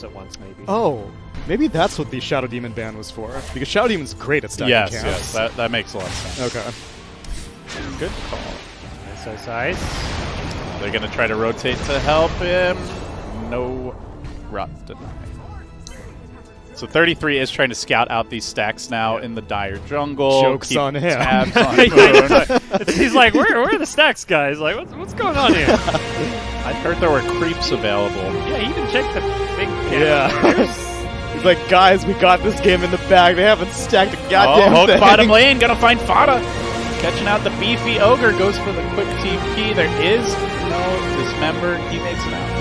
camps at once, maybe. Oh, maybe that's what the Shadow Demon ban was for. Because Shadow Demon's great at stacking camps. Yes, that makes a lot of sense. Okay. Good call. Nice. They're going to try to rotate to help him. No rot denied. So 33 is trying to scout out these stacks now in the dire jungle. Joke's Keep on him. tabs on Moon. He's like, where are the stacks, guys? Like, what's going on here? I heard there were creeps available. Yeah, you can check the big camp. Yeah. He's like, guys, we got this game in the bag. They haven't stacked a goddamn Hook thing. bottom lane, gonna find Fada. Catching out the beefy ogre, goes for the quick TP. There is no dismember. He makes it out.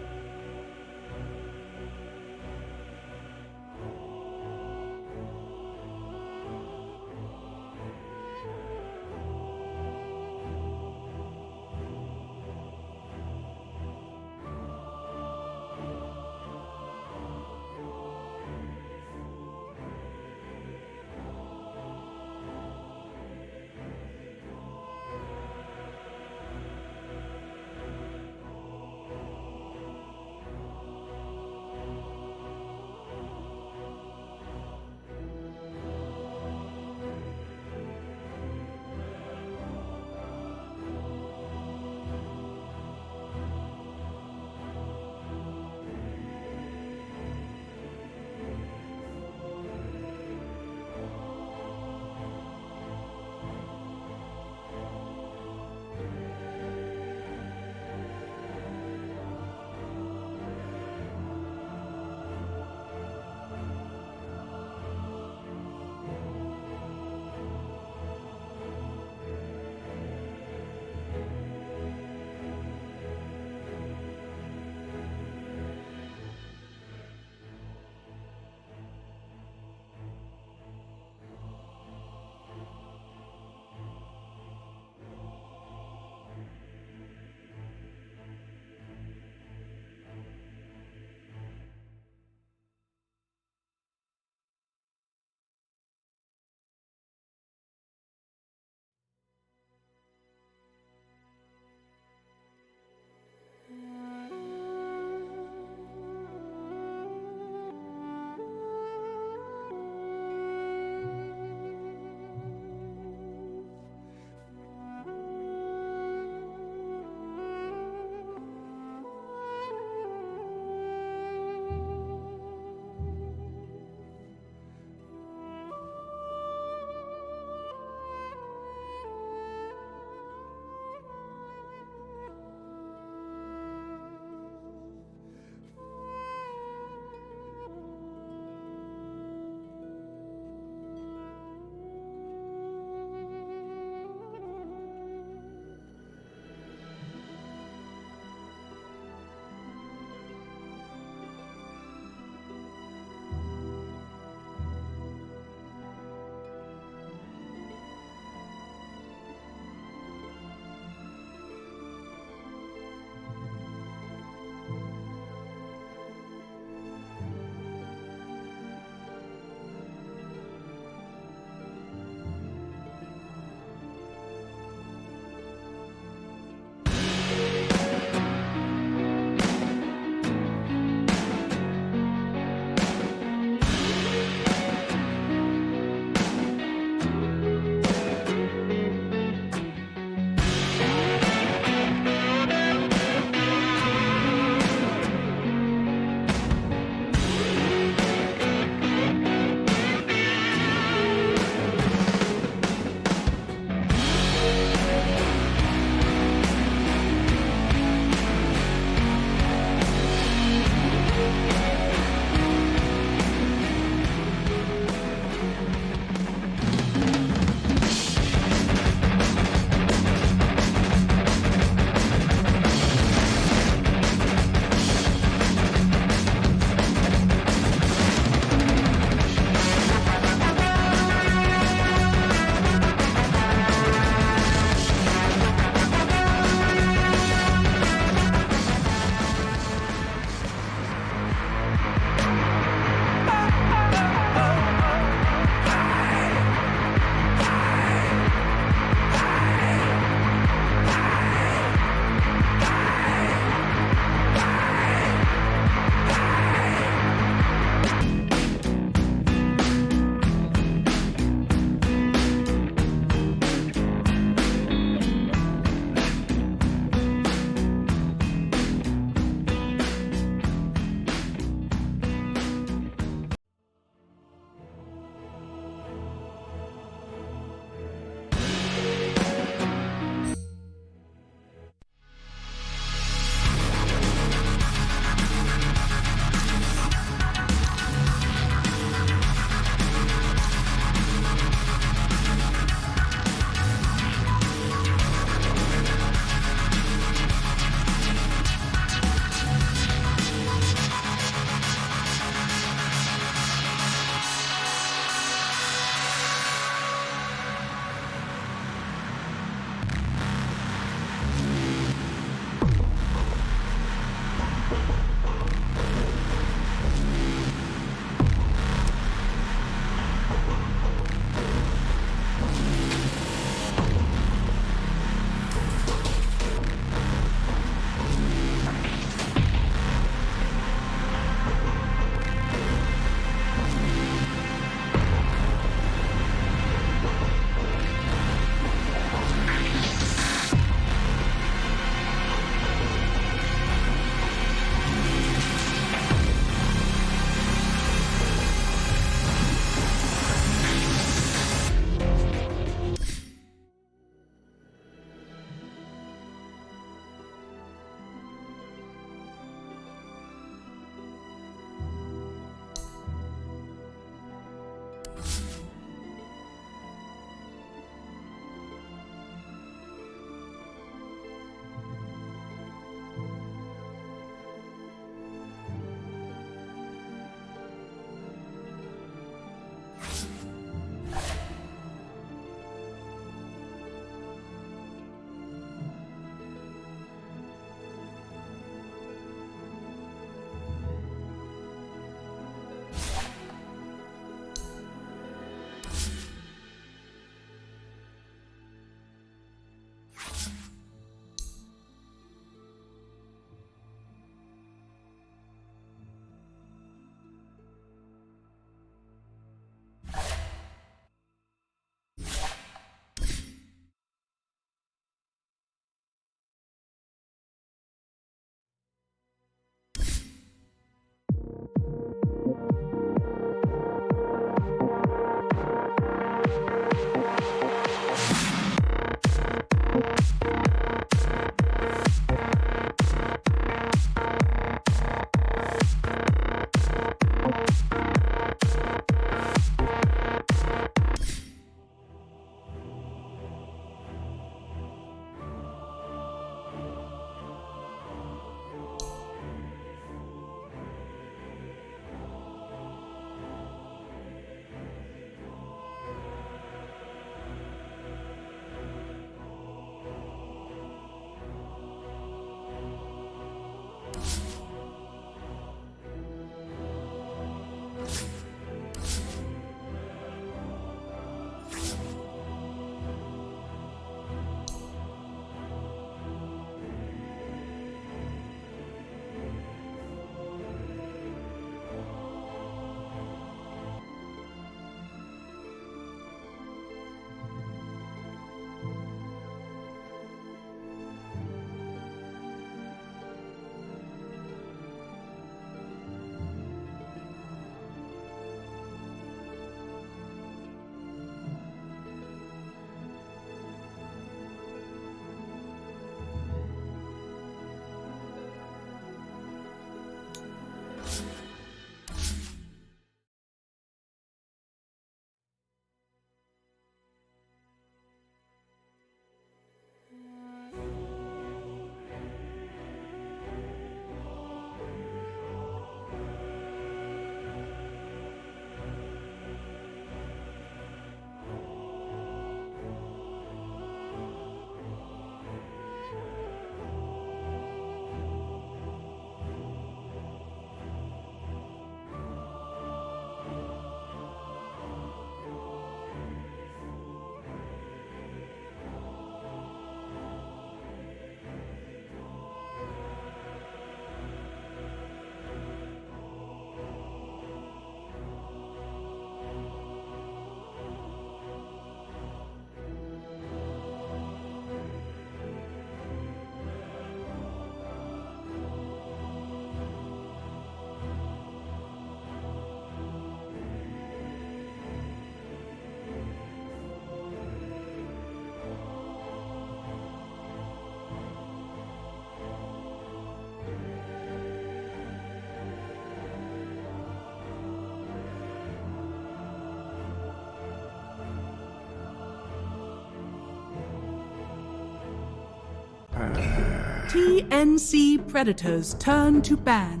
TNC Predator's turn to ban.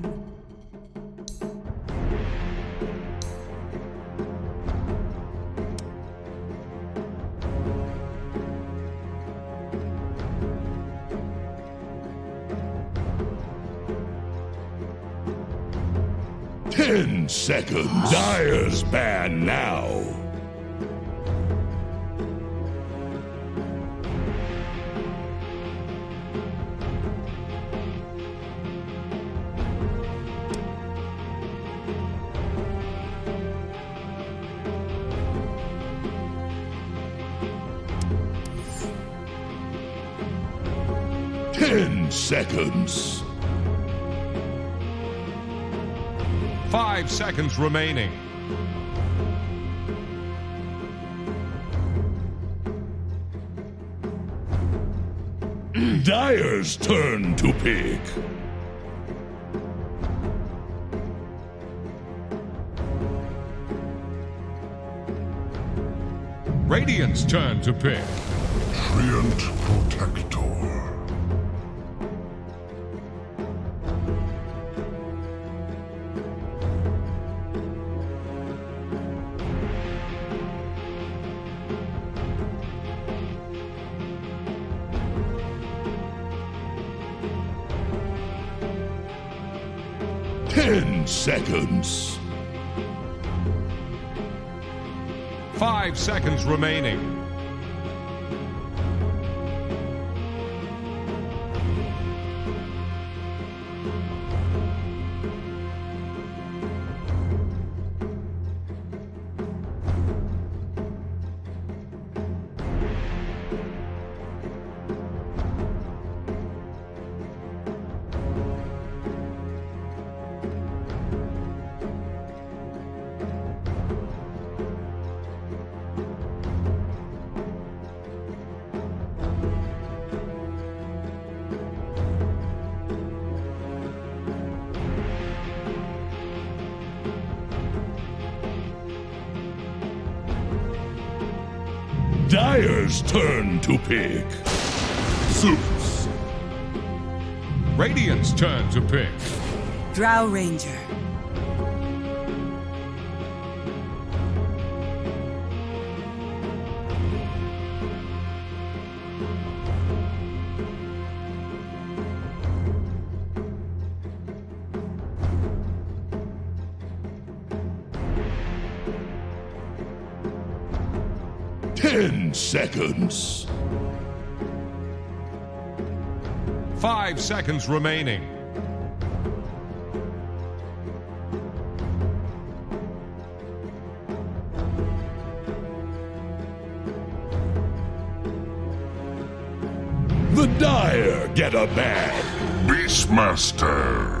Ten seconds. Dire's ban now. Seconds. 5 seconds remaining. Dire's turn to pick. Radiant's turn to pick. Treant Protector. Seconds. 5 seconds remaining. Dire's turn to pick. Zeus. Radiant's turn to pick. Drow Ranger. Ten seconds. 5 seconds remaining. The Dire get a bad Beastmaster.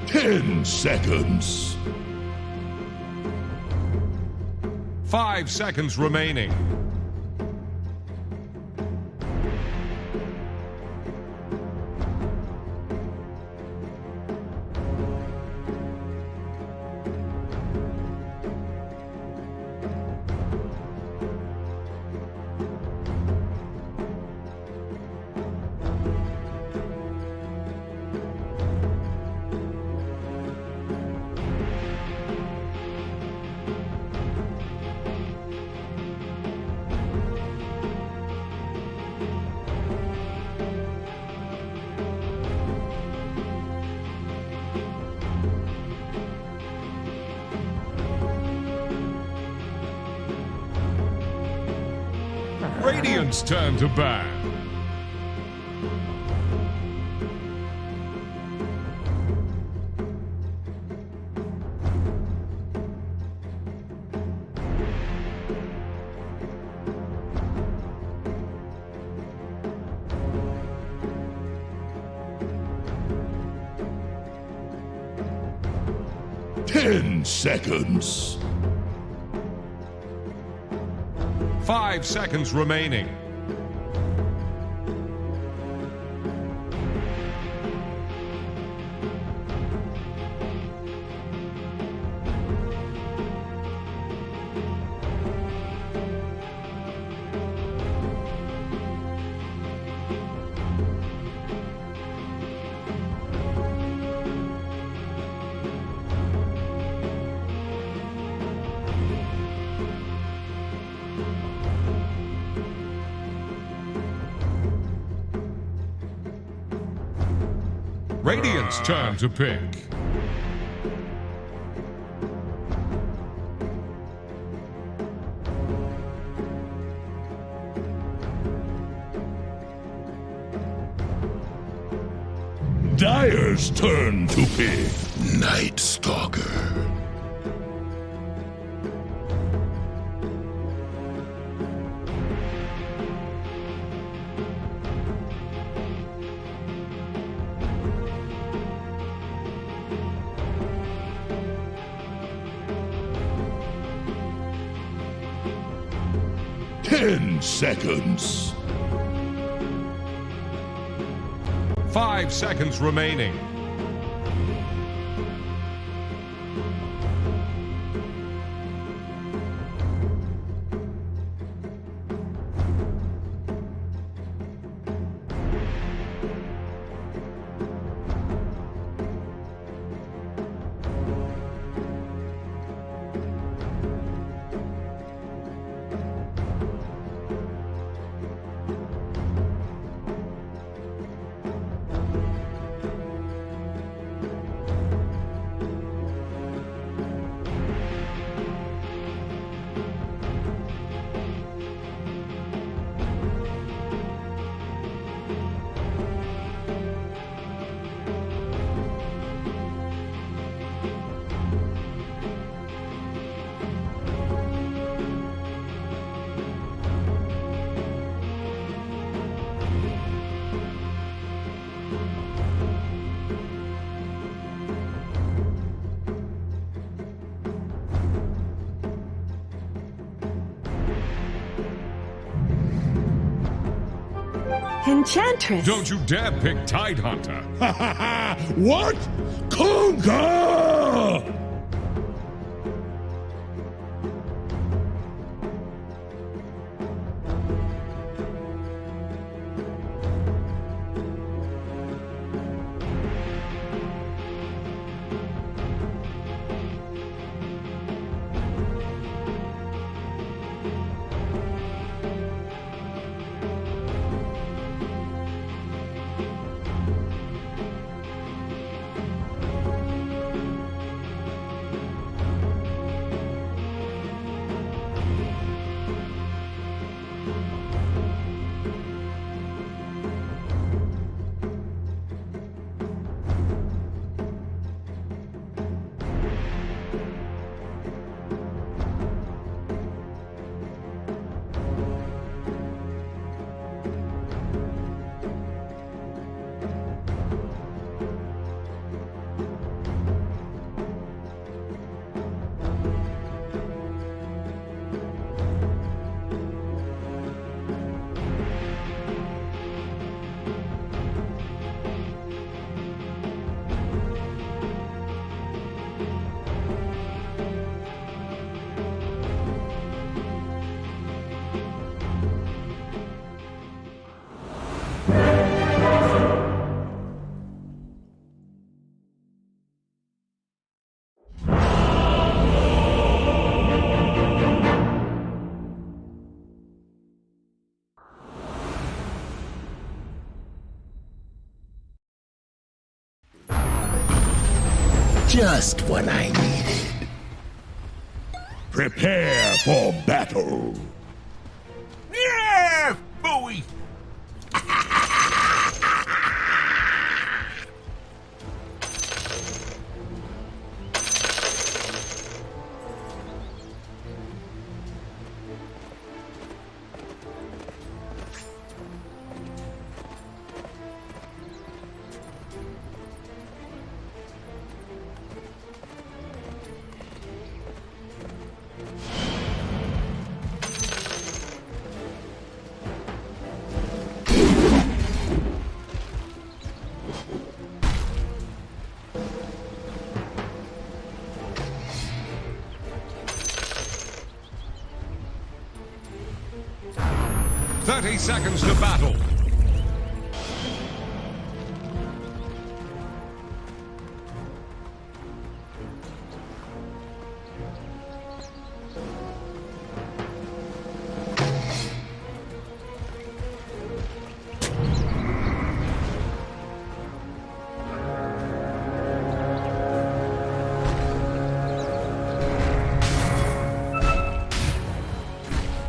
Ten seconds. 5 seconds remaining. Radiant's turn to ban. Ten seconds. 5 seconds remaining. Radiant's turn to pick. Dire's turn to pick. Night Stalker. Ten seconds. 5 seconds remaining. Enchantress. Don't you dare pick Tidehunter. Ha ha ha! What? Conquer! Just what I needed. Prepare for battle. Yeah, boy. Thirty seconds to battle.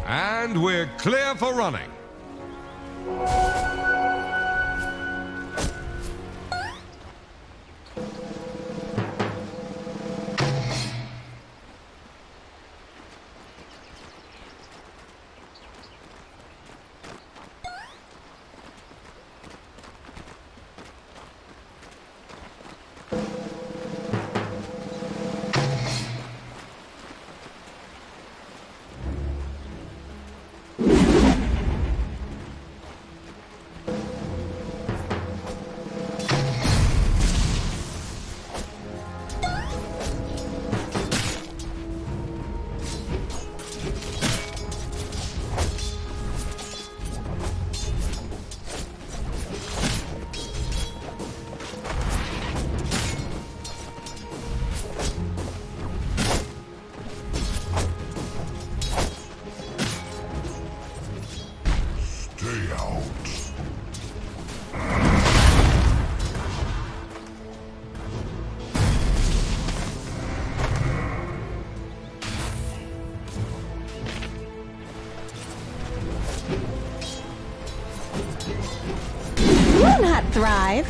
And we're clear for running. Will not thrive.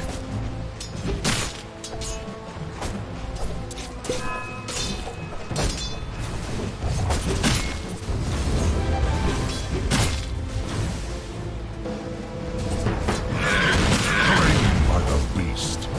Like a beast.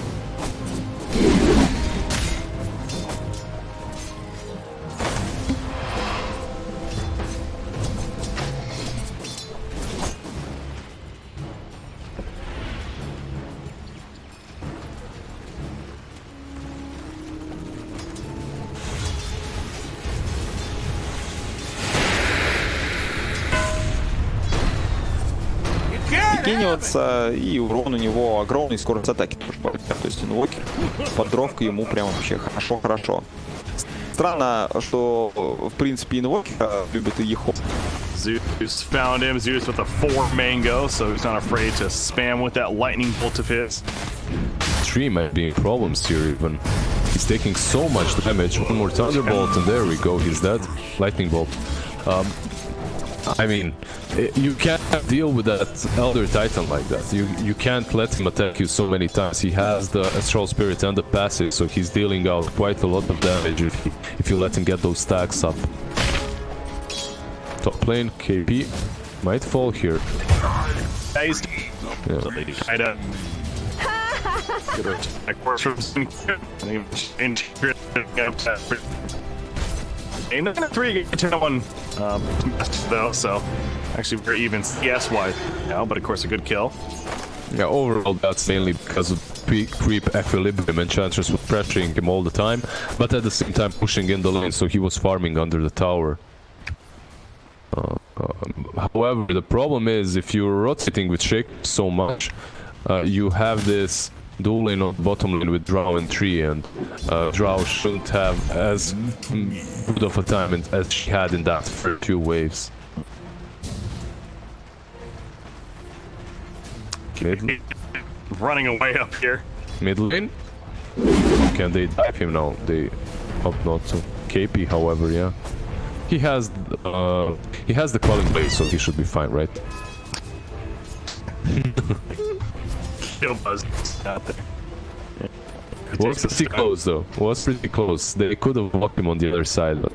вскинется, и урон у него огромный, скорость атаки тоже пойдет. То есть инвокер под дровкой ему прям вообще хорошо-хорошо. Странно, что в принципе инвокера любит и EHOME. Zeus found him. Zeus with a 4 mango, so he's not afraid to spam with that lightning bolt of his. 3 might be problems here even. He's taking so much damage. One more Thunderbolt and there we go, he's dead. Lightning Bolt. I mean, you can't deal with that Elder Titan like that. You can't let him attack you so many times. He has the Astral Spirit and the passive, so he's dealing out quite a lot of damage if you let him get those stacks up. Top lane, KP might fall here. Nice. Yeah. Kinda. That course from Ain't 3 to 1 though, so actually very even CS wise now, but of course a good kill. Yeah, overall that's mainly because of creep equilibrium. Enchantress was pressuring him all the time, but at the same time pushing in the lane, so he was farming under the tower. However, the problem is if you're rotating with Shake so much, you have this dual lane on bottom lane with Drow and Tree, and Drow shouldn't have as good of a time as she had in that first few waves. Running away up here. Mid lane? Can they dive him now? They hope not to. KP, however, yeah. He has the Quelling Blade, so he should be fine, right? Kill buzz out there. Was pretty close though. Was pretty close. They could have blocked him on the other side, but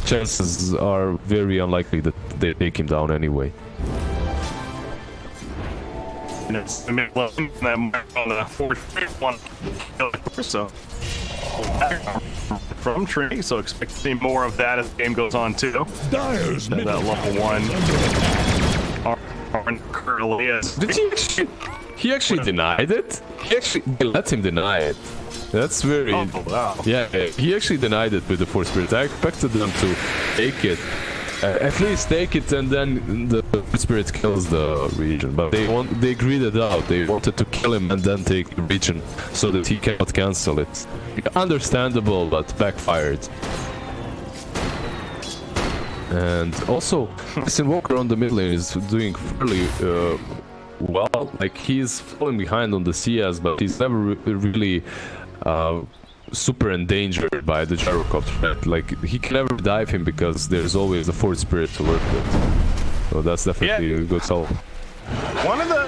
chances are very unlikely that they take him down anyway. And it's the middle of that mark on the 4-1 or so. From Tree, so expect to see more of that as the game goes on too. Dyer's That level 1 currently is. Did he actually denied it? They let him deny it. That's very... Oh, wow. Yeah, he actually denied it with the Force Spirit. I expected them to take it. At least take it and then the Spirit kills the region. But they greed it out. They wanted to kill him and then take the region so that he cannot cancel it. Understandable, but backfired. And also, this Invoker on the mid lane is doing fairly well. Like, he's falling behind on the CS, but he's never really super endangered by the Gyrocopter. Like, he can never dive him because there's always the Force Spirit to work with. So that's definitely a good solve. One of the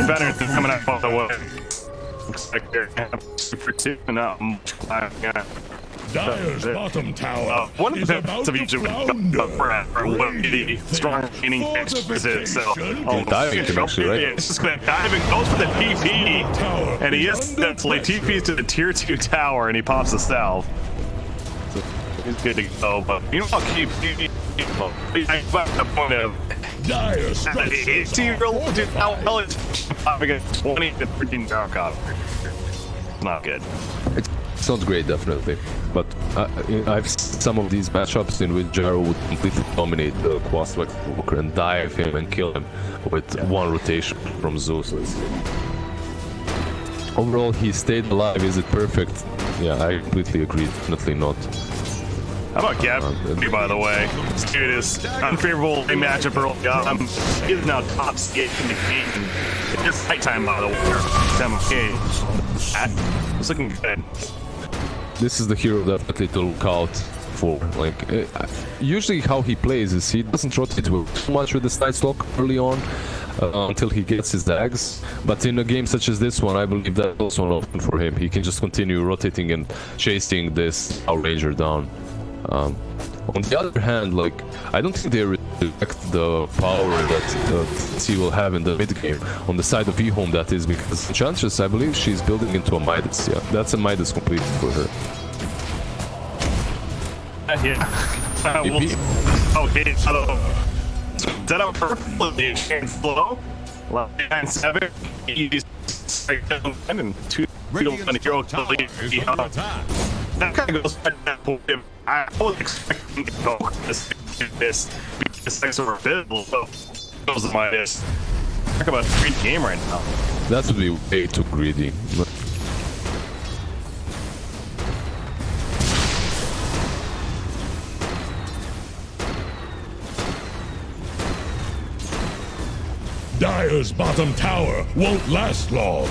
better things coming out of the way. Looks like they're super too now. Dyer's bottom tower One of is the about best of to each of flounder. the strong gaining is so diving him actually, right? It's just gonna dive and goes for the TP, and he is definitely TPs to the tier 2 tower, and he pops the salve. So he's good to go, but you know how keep I the point of Dyer's structures dude, how well it's popping a 20 to 13 Gyrocopter. Not good. Sounds great, definitely. But I've seen some of these matchups in which Gyro would completely dominate the Quas Invoker and dive him and kill him with one rotation from Zeus. Overall, he stayed alive. Is it perfect? Yeah, I completely agree. Definitely not. How about Gabby, by the way? This dude is unfavorable matchup early on. He is now top skate in the game. It's night time, by the way. Time of game. It's looking good. This is the hero definitely to look out for. Like, usually how he plays is he doesn't rotate too much with the Night's Lock early on until he gets his dags. But in a game such as this one, I believe that's also an option for him. He can just continue rotating and chasing this Power Ranger down. On the other hand, like, I don't think they respect the power that he will have in the mid game on the side of EHOME, that is, because Enchantress, I believe she's building into a Midas. Yeah, that's a Midas complete for her. Okay, is that on purpose? Flow? 9-7. He's and 2 hero that kind of goes back to that point. I was expecting to go this because things are visible, so those are my best. talk about a great game right now. That would be way too greedy. Dire's bottom tower won't last long.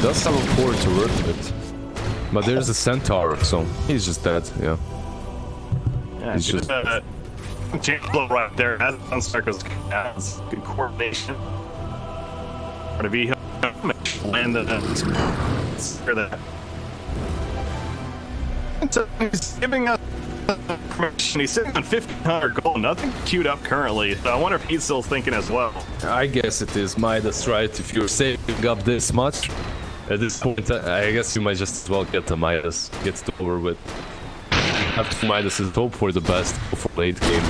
Does have a port to work with, but there's a centaur, so he's just dead. Yeah. Yeah, He's just Chamberlain right there. As Unstarkers has good coordination. Part of EHOME land that. So he's giving us permission. He's sitting on 1,500 gold. Nothing queued up currently. So I wonder if he's still thinking as well. I guess it is MDL, right? If you're saving up this much, at this point, I guess you might just as well get the MDL, get it over with. Have to MDL is hope for the best for late game.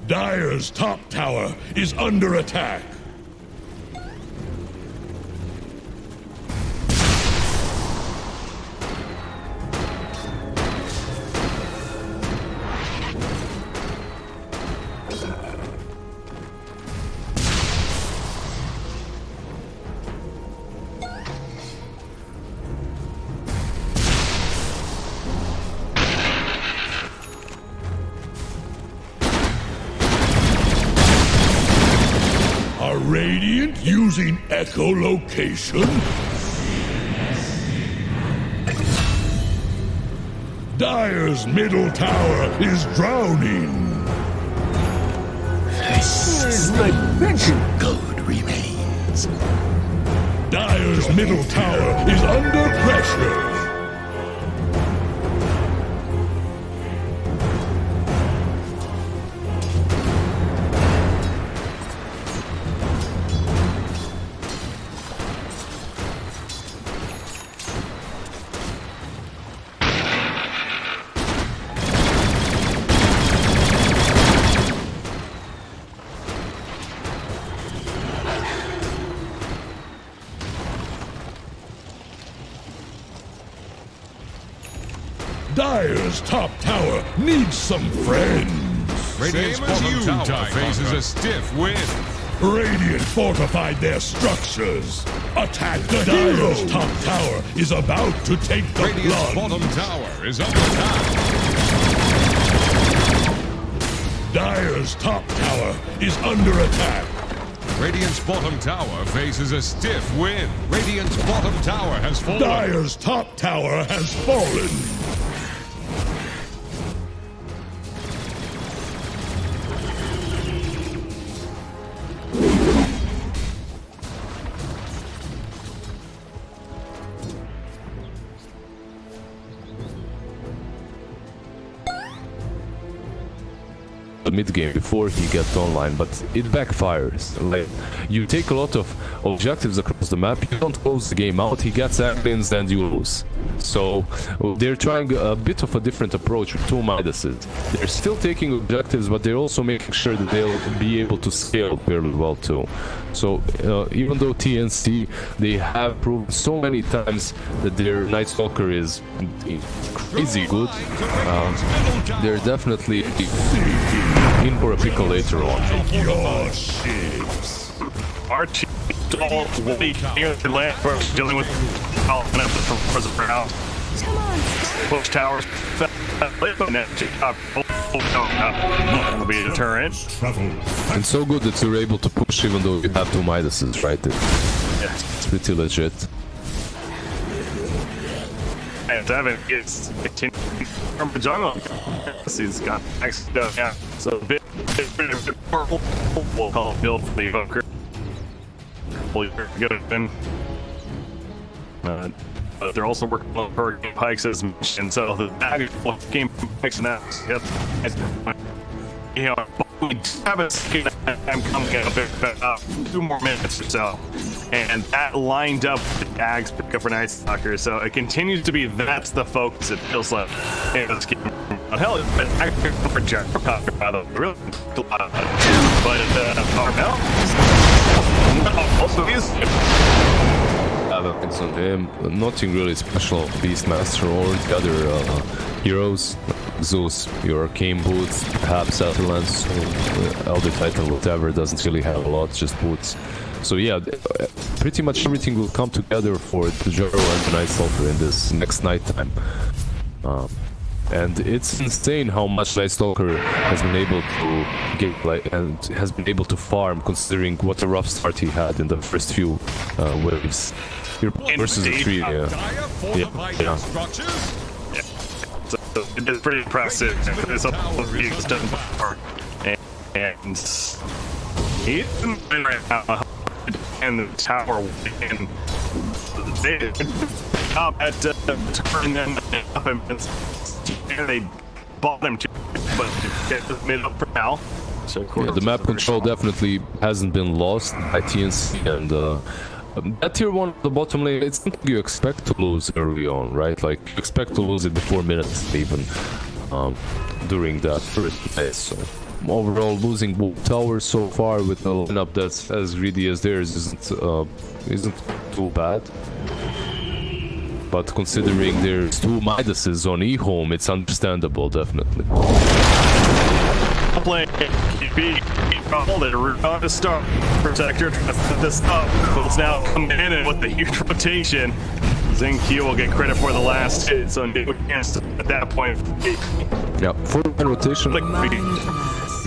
Dire's top tower is under attack. Radiant using echolocation? Dire's middle tower is drowning. Gold remains. Dire's middle tower is under pressure. Dire's top tower needs some friends. Radiant's bottom tower faces a stiff wind. Radiant fortified their structures. Attack the Dire's top tower is about to take the Radiant's plunge. bottom tower is under attack. Dire's top tower is under attack. Radiant's bottom tower faces a stiff wind. Radiant's bottom tower has fallen. Dire's top tower has fallen. Mid game before he gets online, but it backfires. Like, you take a lot of objectives across the map, you don't close the game out, he gets admins and you lose. So they're trying a bit of a different approach with 2 MDLs. They're still taking objectives, but they're also making sure that they'll be able to scale fairly well too. So even though TNC, they have proven so many times that their Night Stalker is crazy good, they're definitely in for a pickle later on. Archie stole what he came to land first, dealing with the round. Push towers. That'll be a deterrent. And so good that you're able to push even though you have 2 MDLs, right? It's pretty legit. And Devin gets continuing from the jungle. He's got next yeah. So bit we'll call it build for the evoker. Good. But they're also working on Hurricane Pikes as mentioned, so the baggage game Pikes now. Yep. You know, we haven't seen them coming in a bit 2 more minutes or so. And that lined up with the Ags pickup for Night Stalker, so it continues to be that's the focus, it feels like, in this game. Hell, it's been active for Jericho, by the way, really a lot of it. But Carmel also is. On him, nothing really special. Beastmaster or the other heroes. Zeus, your arcane boots, perhaps Atlantis, Elder Titan, whatever, doesn't really have a lot, just boots. So yeah, pretty much everything will come together for the Jero and the Night Stalker in this next night time. And it's insane how much Night Stalker has been able to get and has been able to farm, considering what a rough start he had in the first few waves. You're versus a tree, yeah. So it is pretty impressive. It's up he's done before. And he's been right now. And the tower and they up at turning them up and they bought them too, but get mid up for now. So yeah, the map control definitely hasn't been lost by TNC, and that tier 1 at the bottom lane, it's something you expect to lose early on, right? Like, you expect to lose it before minutes even during that first phase. So overall, losing both towers so far with a lineup that's as greedy as theirs isn't too bad. But considering there's 2 MDLs on EHOME, it's understandable, definitely. Playing QB, they're on to start. Protector trying to set this up. It's now coming in and with the huge rotation. ZingQ will get credit for the last hit, so no chance at that point. Yeah, 4-man rotation.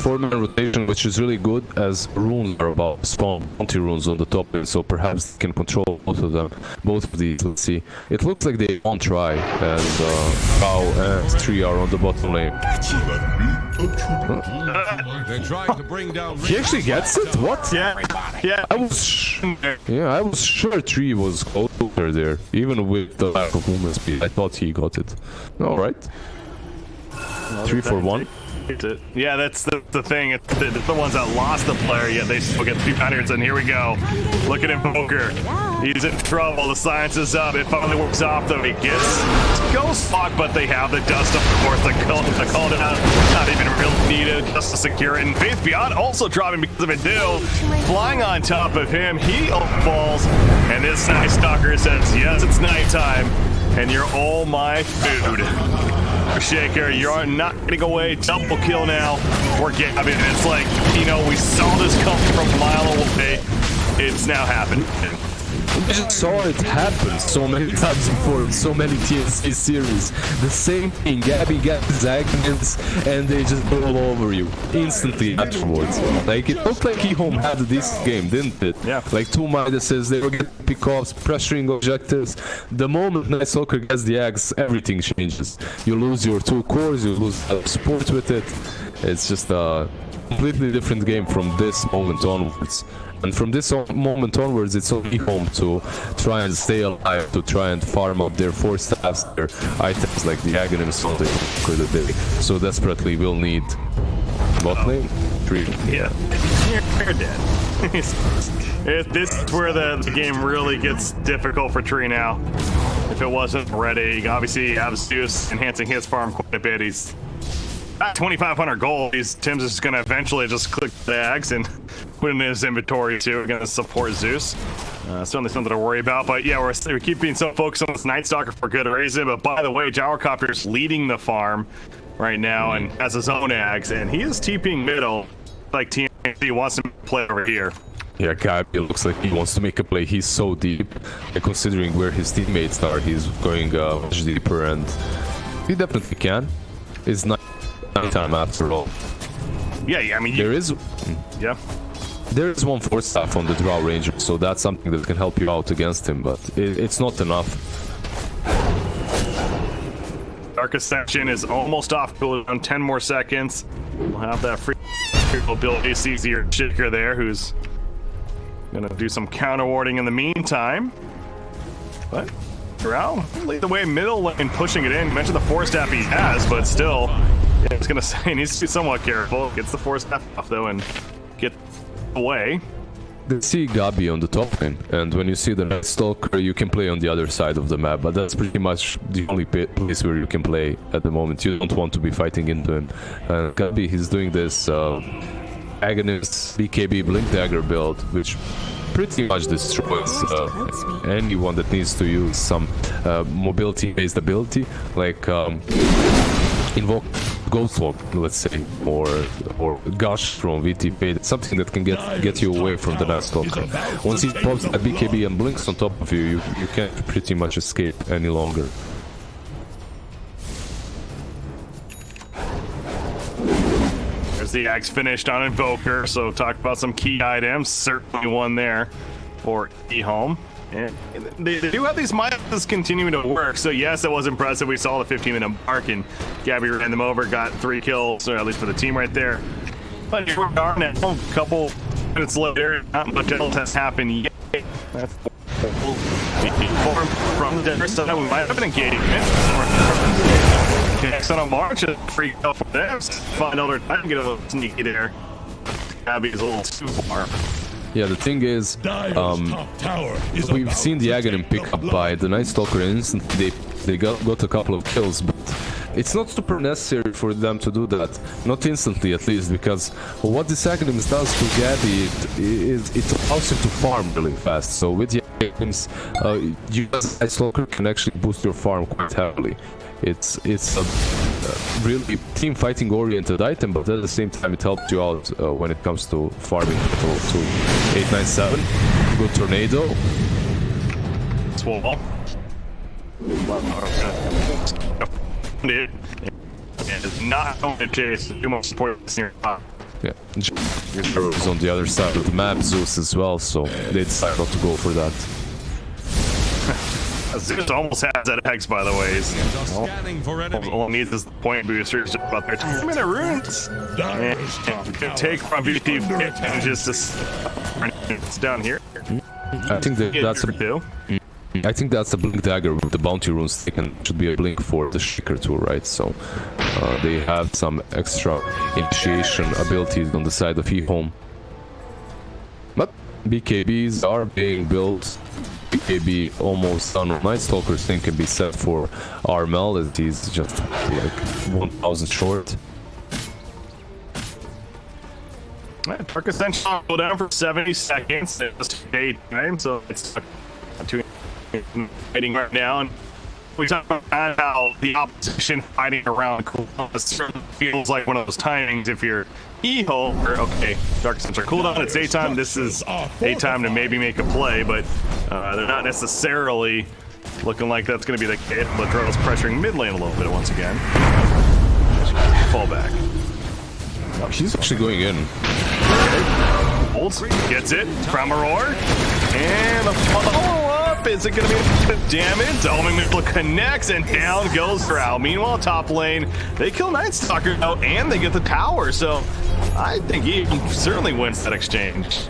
4-man rotation, which is really good, as runes are about to spawn bounty runes on the top lane, so perhaps they can control both of them, both of these. Let's see. It looks like they won't try, and Bao and SThe are on the bottom lane. They're trying to bring down. He actually gets it? What? Yeah. I was sure SThe was closer there, even with the lack of movement speed. I thought he got it. All right. 3 for 1. Yeah, that's the thing. It's the ones that lost the player, yet they still get 200s, and here we go. Look at Invoker. He's in trouble. The science is up. It finally works off, though. He gets Ghost Lock, but they have the dust, of course. The call out, not even really needed just to secure it. And Faith Beyond also dropping because of it, too. Flying on top of him, he falls, and this Night Stalker says, yes, it's nighttime, and you're all my food. Shaker, you're not getting away. Double kill now for Gavin. It's like, you know, we saw this come from a mile away. It's now happening. We just saw it happen so many times before in so many TNC series. The same thing, Gabby got his agents and they just roll over you instantly afterwards. Like, it looked like EHOME had a decent game, didn't it? Yeah. Like 2 MDLs, they were getting pickoffs, pressuring objectives. The moment Night Stalker gets the axe, everything changes. You lose your 2 cores, you lose support with it. It's just a completely different game from this moment onwards. And from this moment onwards, it's on EHOME to try and stay alive, to try and farm up their 4 staffs, their items like the Aghanims on the for the day. So desperately will need bot lane? 3. Yeah. You're dead. This is where the game really gets difficult for TNC now. if it wasn't already. Obviously, you have Zeus enhancing his farm quite a bit. He's at 2,500 gold. Tim's just going to eventually just click the ags and put it in his inventory too. We're going to support Zeus. Certainly something to worry about. But yeah, we keep being so focused on this Night Stalker for good reason. But by the way, Gyrocopter's leading the farm right now and has his own ags. And he is TPing middle like TNC wants to play over here. Yeah, Gabi looks like he wants to make a play. He's so deep, and considering where his teammates are, he's going much deeper, and he definitely can. It's not time after all. Yeah, I mean, there is one force staff on the Drow Ranger, so that's something that can help you out against him, but it's not enough. Dark Ascension is almost off cooldown, 10 more seconds. We'll have that free ability. Sees your Shaker there, who's gonna do some counter warding in the meantime. But Drow lead the way middle lane, pushing it in. You mentioned the force staff he has, but still, yeah, I was gonna say he needs to be somewhat careful. Gets the force staff off though and get away. They see Gabi on the top lane, and when you see the Night Stalker, you can play on the other side of the map, but that's pretty much the only place where you can play at the moment. You don't want to be fighting into him. Gabi, he's doing this Agonist BKB Blink Dagger build, which pretty much destroys anyone that needs to use some mobility-based ability, like invoke Ghostwalk, let's say, or Gush from VT Fade, something that can get you away from the Night Stalker. Once he pops a BKB and blinks on top of you, you can't pretty much escape any longer. The axe finished on Invoker, so talk about some key items. Certainly one there for EHOME. And they do have these Midas continuing to work, so yes, it was impressive. We saw the 15-minute mark, and Gabi ran them over, got 3 kills, or at least for the team right there. But here we are now, a couple minutes later, not much else has happened yet. That's from the other side, we might have an engagement. Next on a march, a free kill for them. Find another time to get a little sneaky there. Gabi is a little too far. Yeah, the thing is, we've seen the Aghanim pick up by the Night Stalker, and instantly they got a couple of kills, but it's not super necessary for them to do that. Not instantly, at least, because what this Aghanim does to Gabi is it allows him to farm really fast. So with the Aghanims, you as Night Stalker can actually boost your farm quite heavily. It's a really team fighting oriented item, but at the same time it helps you out when it comes to farming to 897. Good tornado. Swole. It is not going to chase too much support near top. Yeah, is on the other side of the map, Zeus as well, so they decided not to go for that. Zeus almost has that X, by the way. All needs is the point booster, just about their 2-minute runes. And take from VT and just it's down here. I think that's a Blink Dagger with the bounty runes taken. Should be a blink for the Shaker too, right? So they have some extra initiation abilities on the side of EHOME. But BKBs are being built. BKB almost done. Night Stalker's thing can be set for Armel, as he's just like 1,000 short. Dark Ascension will go down for 70 seconds. It's daytime, so it's fighting right now. And we talk about how the opposition fighting around cooldown feels like one of those timings. If you're EHOME, or okay, Dark Ascension cooldown, it's daytime. This is daytime to maybe make a play, but they're not necessarily looking like that's going to be the case. But Drill's pressuring mid lane a little bit once again. Fall back. She's actually going in. Holds, gets it from a roar, and the follow-up. Is it going to be a bit of damage? Elming Mitchell connects, and down goes Drow. Meanwhile, top lane, they kill Night Stalker out, and they get the tower. So I think he certainly wins that exchange.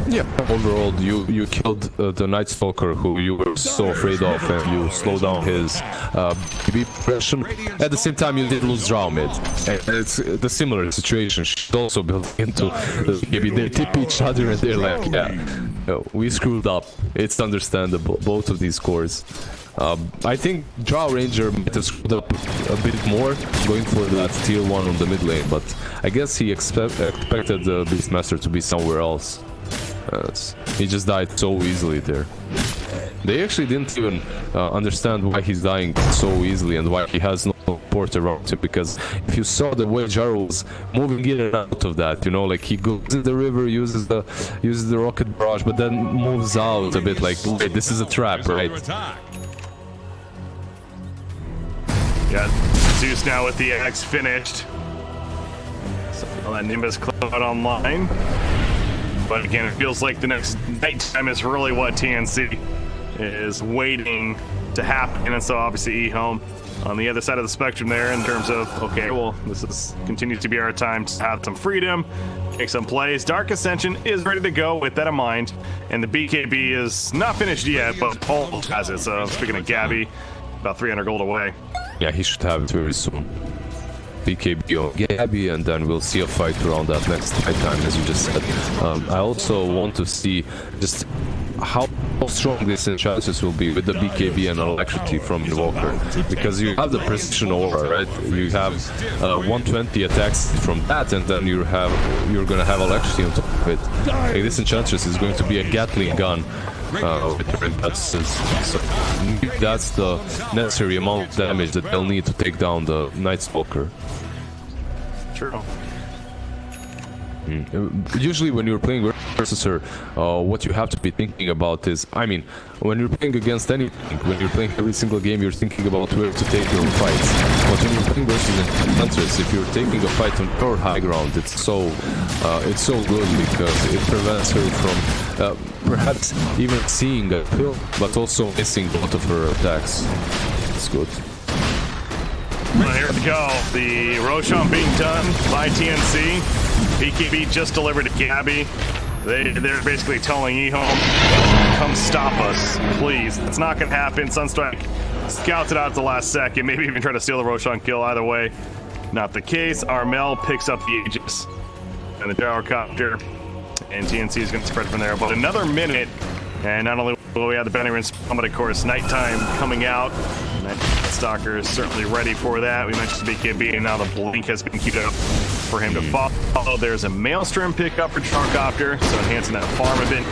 Yeah, overall, you killed the Night Stalker, who you were so afraid of, and you slowed down his BB progression. At the same time, you did lose Drow mid. And it's the similar situation. She's also built into maybe they tip each other, and they're like, yeah, no, we screwed up. It's understandable. Both of these cores I think Drow Ranger might have screwed up a bit more going for that tier 1 on the mid lane, but I guess he expected the Beastmaster to be somewhere else. He just died so easily there. They actually didn't even understand why he's dying so easily and why he has no support around him, because if you saw the way Jaro was moving in and out of that, you know, like he goes in the river, uses the rocket barrage, but then moves out a bit like, wait, this is a trap, right? Yeah, Zeus now with the X finished. So that Nimbus Cloud online. But again, it feels like the next nighttime is really what TNC is waiting to happen. And so obviously EHOME on the other side of the spectrum there in terms of, okay, well, this is continues to be our time to have some freedom, make some plays. Dark Ascension is ready to go with that in mind. And the BKB is not finished yet, but almost has it. So speaking of Gabby, about 300 gold away. Yeah, he should have it very soon. BKB on Gabby, and then we'll see a fight around that next fight time, as you just said. I also want to see just how strong this enchantress will be with the BKB and Electricity from Invoker, because you have the Precision Aura, right? You have 120 attacks from that, and then you're gonna have Electricity on top of it. Like, this enchantress is going to be a Gatling gun. With the impulses. So that's the necessary amount of damage that they'll need to take down the Night Stalker. True. Usually when you're playing versus her, what you have to be thinking about is, I mean, when you're playing against anything, when you're playing every single game, you're thinking about where to take your fights. But when you're playing versus Enchantress, if you're taking a fight on your high ground, it's so good because it prevents her from perhaps even seeing a kill, but also missing a lot of her attacks. It's good. Well, here we go. The Roshan being done by TNC. BKB just delivered to Gabby. They're basically telling EHOME, come stop us, please. It's not going to happen. Sunstrike scouts it out at the last second. Maybe even try to steal the Roshan kill. Either way, not the case. Armel picks up the Aegis and the Gyrocopter. And TNC is going to spread from there. But another minute. And not only will we have the Benny spawn, but of course, nighttime coming out. Night Stalker is certainly ready for that. We mentioned BKB, and now the Blink has been queued up for him to follow. There's a Maelstrom pickup for Gyrocopter, so enhancing that farm a bit.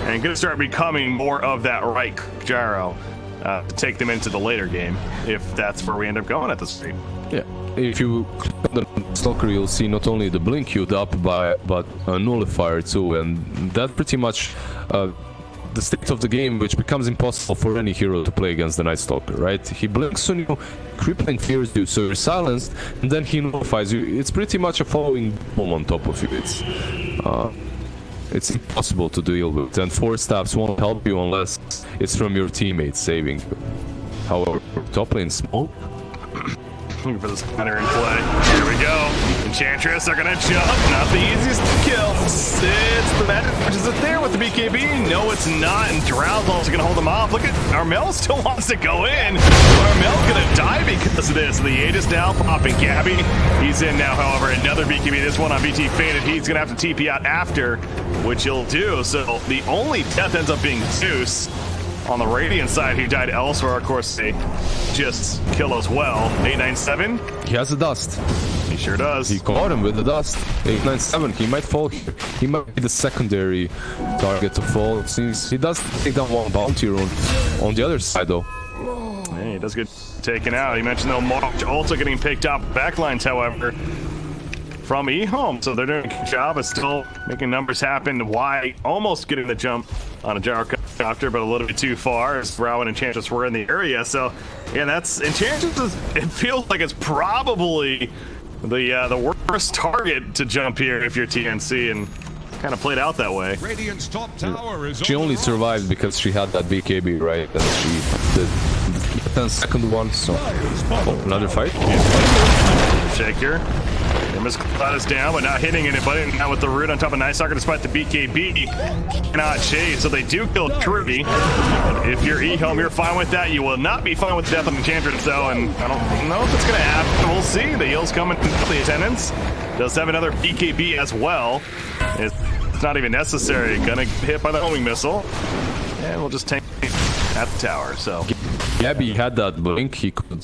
And going to start becoming more of that right Gyro to take them into the later game, if that's where we end up going at this rate. Yeah. If you click on the Stalker, you'll see not only the Blink queued up, but a Nullifier too, and that pretty much the state of the game, which becomes impossible for any hero to play against the Night Stalker, right? He blinks on you, crippling fears you, so you're silenced, and then he nullifies you. It's pretty much a following bomb on top of you. It's impossible to deal with, and 4 stabs won't help you unless it's from your teammates saving you. However, top lane smoke. Looking for the spanner in play. Here we go. Enchantress are gonna jump. Not the easiest to kill. It's the magic. Is it there with the BKB? No, it's not. And Drow's also gonna hold them off. Look at Armel still wants to go in. Armel's gonna die because of this. The Aegis now popping Gabby. He's in now, however. Another BKB. This one on BT faded. He's gonna have to TP out after, which he'll do. So the only death ends up being Zeus. On the Radiant side, who died elsewhere, of course, they just kill as well. 897. He has the dust. He sure does. He caught him with the dust. 897. He might fall here. He might be the secondary target to fall. Since he does take down one bounty on the other side, though. Hey, he does get taken out. He mentioned though March also getting picked up. Backlines, however, from EHOME. So they're doing a good job of still making numbers happen. Why almost getting the jump on a Gyrocopter, but a little bit too far as Rao and Enchantress were in the area. So yeah, that's Enchantress. It feels like it's probably the worst target to jump here if you're TNC, and kind of played out that way. Radiant's top tower is she only survived because she had that BKB, right? And she did the 10-second one, so another fight. Shaker. Nimbus Cloud is down, but not hitting anybody. Now with the root on top of Night Stalker, despite the BKB, cannot chase. So they do kill Trudy. If you're EHOME, you're fine with that. You will not be fine with the death of Enchantress, though, and I don't know if it's going to happen. We'll see. The heal's coming from the attendants. Does have another BKB as well. It's not even necessary. Gonna hit by the homing missile. And we'll just tank at the tower, so... Gabby had that blink, he could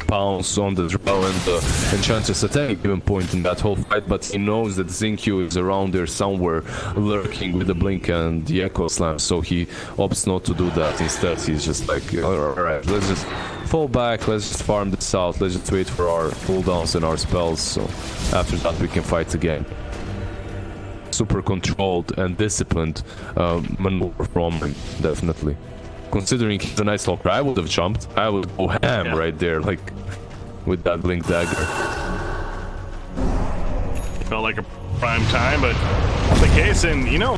pounce on the Drow and the Enchantress at any given point in that whole fight, but he knows that Xingqiu is around there somewhere, lurking with the blink and the Echo Slam, so he opts not to do that. Instead, he's just like, alright, let's just fall back, let's just farm this out, let's just wait for our cooldowns and our spells, so after that we can fight again. Super controlled and disciplined maneuver from him, definitely. Considering he's a nice stalker, I would have jumped. I would go ham right there, like, with that blink dagger. Felt like a prime time, but not the case. And you know,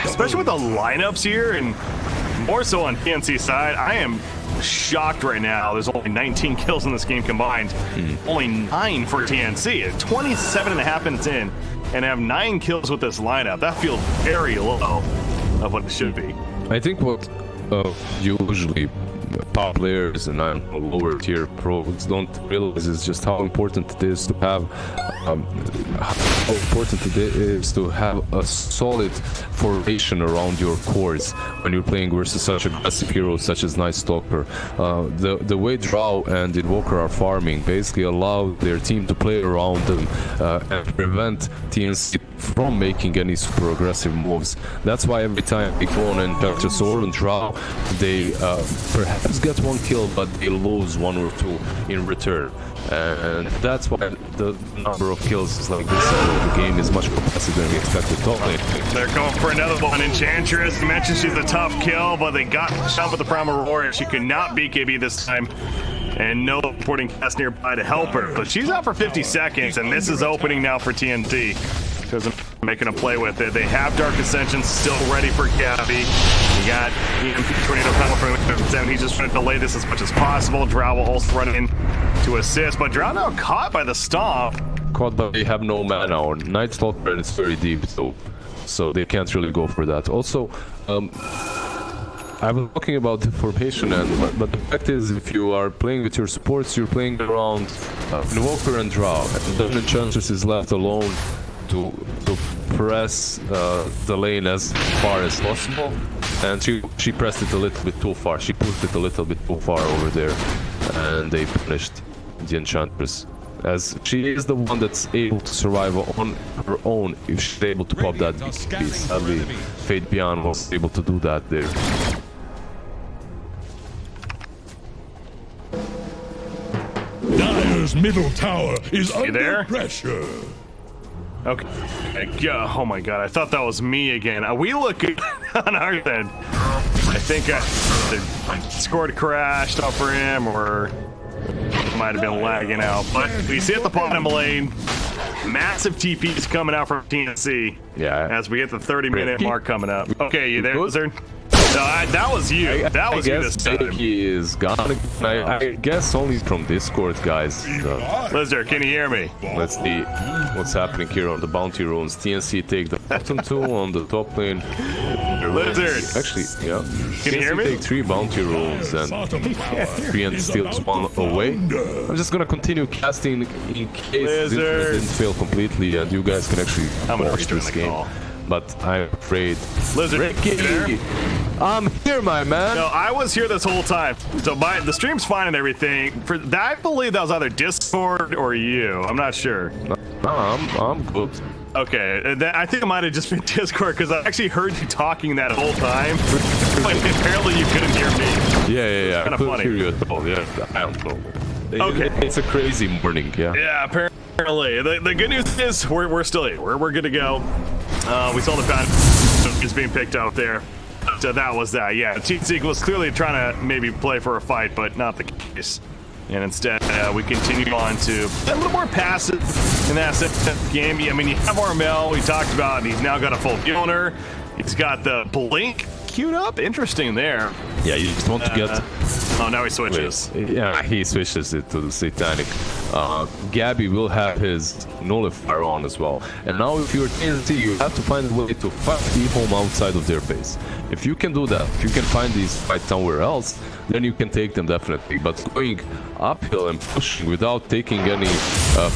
especially with the lineups here, and more so on TNC side, I am shocked right now. There's only 19 kills in this game combined. Only 9 for TNC. At 27.5 minutes in, and have 9 kills with this lineup. That feels very low of what it should be. I think what usually top players and lower tier pros don't realize is just how important it is to have a solid formation around your cores when you're playing versus such aggressive heroes such as Night Stalker. The way Drow and Invoker are farming basically allow their team to play around them and prevent TNC from making any super aggressive moves. That's why every time they go on and Dr. Sword and Drow, they perhaps get 1 kill, but they lose 1 or 2 in return. And that's why the number of kills is like this. The game is much more passive than we expected. Totally. They're going for another one. Enchantress, you mentioned she's a tough kill, but they got shot with the Primal Roar, and she could not beat KB this time. And no supporting cast nearby to help her. But she's out for 50 seconds, and this is opening now for TNT. Because I'm making a play with it. They have Dark Ascension still ready for Gabby. You got EMP Tornado Tunnel from him. He's just trying to delay this as much as possible. Drow will also run in to assist, but Drow now caught by the Stomp. Caught, but they have no mana on Night Stalker, and it's very deep, so they can't really go for that. Also, I was talking about the formation, but the fact is, if you are playing with your supports, you're playing around Invoker and Drow, and then Enchantress is left alone to press the lane as far as possible, and she pressed it a little bit too far. She pushed it a little bit too far over there, and they punished the Enchantress, as she is the one that's able to survive on her own if she's able to pop that BKB. Sadly, Fate Beyond was able to do that there. Dire's middle tower is under there? pressure. Okay. Oh my god, I thought that was me again. Are we looking on our end? I think the scored crashed up for him, or might have been lagging out. But we see at the bottom lane, massive TPs coming out from TNC. Yeah. As we hit the 30-minute mark coming up. Okay, you there, Lizard? No, that was you. That was you this time. He is gone. I guess only from Discord, guys. Lizard, can you hear me? Let's see what's happening here on the bounty runes. TNC take the bottom 2 on the top lane. Lizard. Actually, yeah. Can you hear me? Take 3 bounty runes and 3 and steals 1 away. I'm just gonna continue casting in case this didn't fail completely, and you guys can actually watch this game. But I'm afraid. Lizard, Ricky, there? I'm here, my man. No, I was here this whole time. So the stream's fine and everything. I believe that was either Discord or you. I'm not sure. No, I'm good. Okay, I think it might have just been Discord, because I actually heard you talking that whole time. But apparently you couldn't hear me. Yeah. Kind of funny. Hear you at all. Yeah, I don't know. Okay. It's a crazy morning. Yeah. Yeah, apparently. The good news is we're still here. We're good to go. We saw the Panda is being picked up there. So that was that. Yeah, TNC was clearly trying to maybe play for a fight, but not the case. And instead, we continue on to a little more passive in that game. I mean, you have Armel, we talked about, and he's now got a full owner. He's got the blink queued up. Interesting there. Yeah, you just want to get... Oh, now he switches. Yeah, he switches it to the Satanic. Gabby will have his nullifier on as well. And now if you're TNT, you have to find a way to fight EHOME outside of their base. If you can do that, if you can find these fights somewhere else, then you can take them definitely. But going uphill and pushing without taking any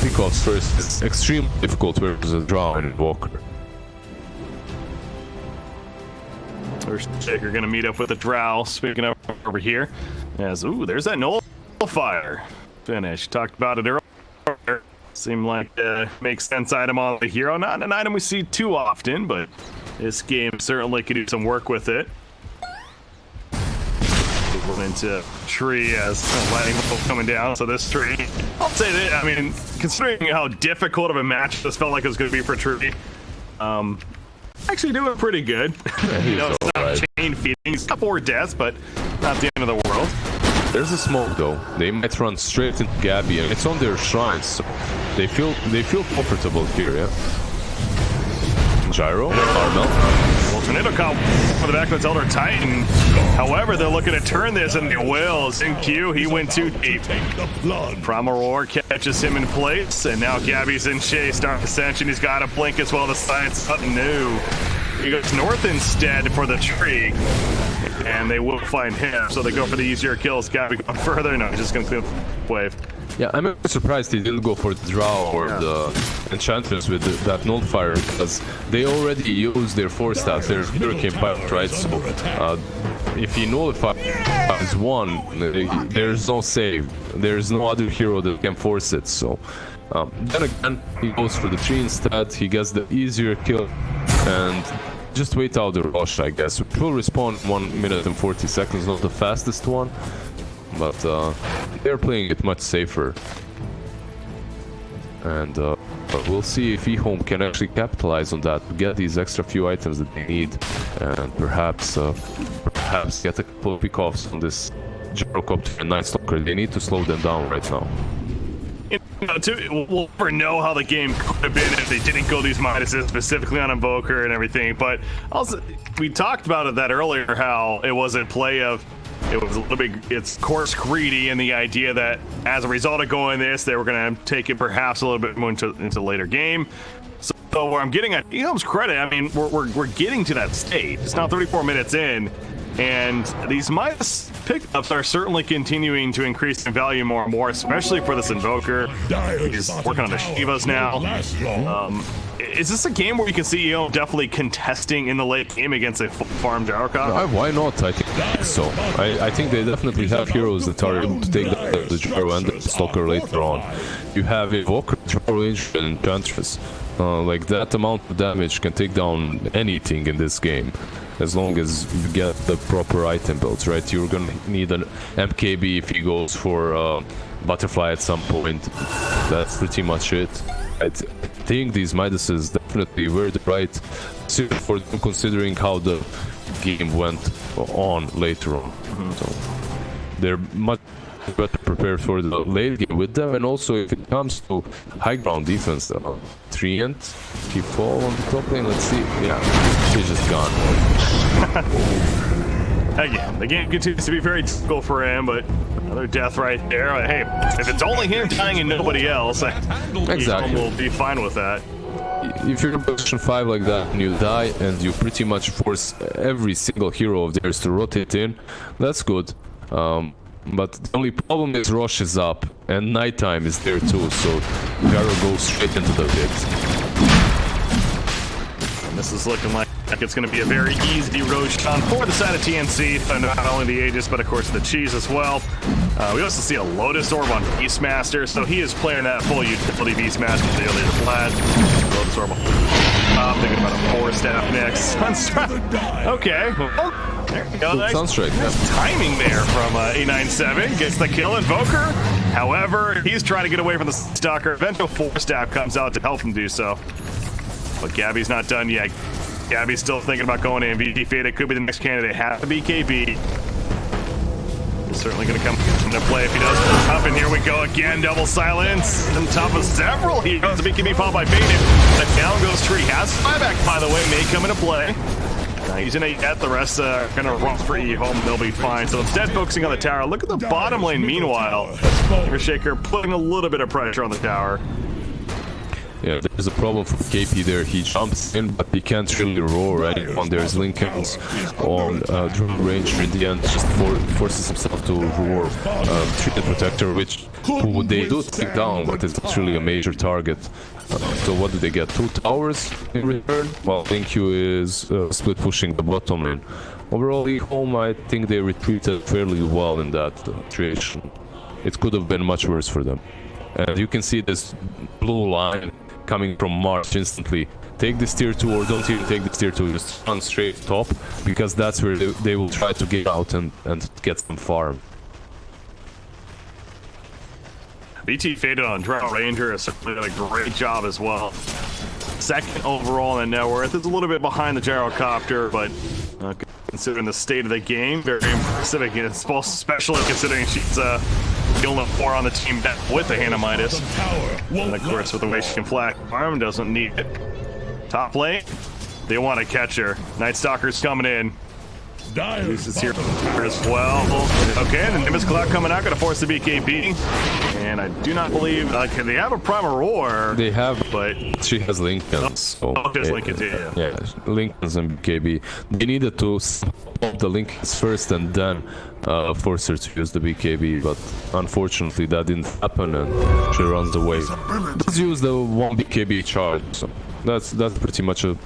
pickoffs first is extremely difficult versus a Drow and Invoker. We're going to meet up with the Drow, speaking of over here. As, ooh, there's that nullifier finish. Talked about it earlier. Seemed like makes sense item on the hero. Not an item we see too often, but this game certainly could do some work with it. Went into tree as lightning bolt coming down. So this tree, I'll say that, I mean, considering how difficult of a match this felt like it was going to be for tree, actually doing pretty good. Yeah, you know, it's not right. chain feeding. He's got 4 deaths, but not the end of the world. There's a smoke though. They might run straight into Gabby, and it's on their shrines, so they feel comfortable here, yeah. Gyro, Armel. Well, Tornado caught for the back of the Elder Titan. However, they're looking to turn this, and they will. Q, he went too deep. Primal Roar catches him in place, and now Gabby's in chase. Dark Ascension, he's got a blink as well. The science up new. He goes north instead for the tree, and they will find him. So they go for the easier kills. Gabby going further. No, he's just going to clean up wave. Yeah, I'm surprised they didn't go for the Drow or the Enchantress with that nullifier, because they already used their 4-stats, their Hurricane Pilot, right? So if he nullifies one, there's no save. There's no other hero that can force it. So then again, he goes for the tree instead. He gets the easier kill, and just wait out the rush, I guess. It will respawn 1 minute and 40 seconds, not the fastest one, but they're playing it much safer. And we'll see if EHOME can actually capitalize on that, get these extra few items that they need, and perhaps get a couple of pickoffs on this Gyrocopter and Night Stalker. They need to slow them down right now. You know, we'll never know how the game could have been if they didn't go these minuses specifically on Invoker and everything, but also we talked about it that earlier, how it was a play of, it was a little bit, it's course greedy, and the idea that as a result of going this, they were going to take it perhaps a little bit more into the later game. So where I'm getting at EHOME's credit, I mean, we're getting to that state. It's now 34 minutes in, and these Midas pickups are certainly continuing to increase in value more and more, especially for this Invoker. He's working on the Shivas now. Is this a game where you can see EHOME definitely contesting in the late game against a full-farm Gyrocopter? Why not? I think so. I think they definitely have heroes that are able to take the Gyro and the Stalker later on. You have Invoker, Gyro Ranger, and Enchantress. Like, that amount of damage can take down anything in this game, as long as you get the proper item builds, right? You're gonna need an MKB if he goes for Butterfly at some point. That's pretty much it. I think these Midases definitely were the right decision for them, considering how the game went on later on. So they're much better prepared for the late game with them, and also if it comes to high ground defense, Treant, he fall on the top lane. Let's see. Yeah, he's just gone. Again, the game continues to be very difficult for him, but another death right there. Hey, if it's only him dying and nobody else, exactly, we'll be fine with that. If you're in position 5 like that and you die and you pretty much force every single hero of theirs to rotate in, that's good. But the only problem is Rosh is up and nighttime is there too, so Gyro goes straight into the pit. And this is looking like it's going to be a very easy Roshan for the side of TNC. Not only the Aegis, but of course the Cheese as well. We also see a Lotus Orb on Beastmaster, so he is playing that full utility Beastmaster with the earlier Vlad. Lotus Orb. I'm thinking about a 4-staff next. Sunstrike. Okay. Well, there you go. Nice timing there from A97. Gets the kill Invoker. However, he's trying to get away from the Stalker. Eventual 4-staff comes out to help him do so. But Gabby's not done yet. Gabby's still thinking about going to MVP Fate. It could be the next candidate. Have to be KB. He's certainly going to come into play if he does. Up, and here we go again. Double silence on top of several heroes. The BKB followed by Baited. But down goes Tree. Has buyback, by the way. May come into play. He's in 8 at the rest are going to run for EHOME. They'll be fine. So instead, focusing on the tower. Look at the bottom lane. Meanwhile, Shaker putting a little bit of pressure on the tower. Yeah, there's a problem for KP there. He jumps in, but he can't really roar right on. There's Lincolns on Drum Ranger in the end, just forces himself to roar. Treated Protector, which they do take down, but it's not really a major target. So what do they get? 2 towers in return? Well, ThinQ is split pushing the bottom lane. Overall, EHOME, I think they retreated fairly well in that situation. It could have been much worse for them. And you can see this blue line coming from March instantly. Take this tier 2 or don't even take this tier 2, just run straight top, because that's where they will try to get out and get some farm. BT faded on Drow Ranger has did a great job as well. Second overall in the net worth. It's a little bit behind the gyrocopter, but considering the state of the game, very impressive. Especially considering she's the only 4 on the team with the Hannah Midas. And of course, with the way she can flag farm, doesn't need it. Top lane, they want to catch her. Night Stalker's coming in. Uses here as well. Okay, the Nimbus Cloud coming out, gonna force the BKB. And I do not believe they have a Primal Roar. They have, but she has Lincolns. So just Lincolns, yeah. Lincolns and BKB. They needed to pop the Lincolns first and then force her to use the BKB, but unfortunately that didn't happen and she runs away. Let's use the 1 BKB charge. So that's pretty much a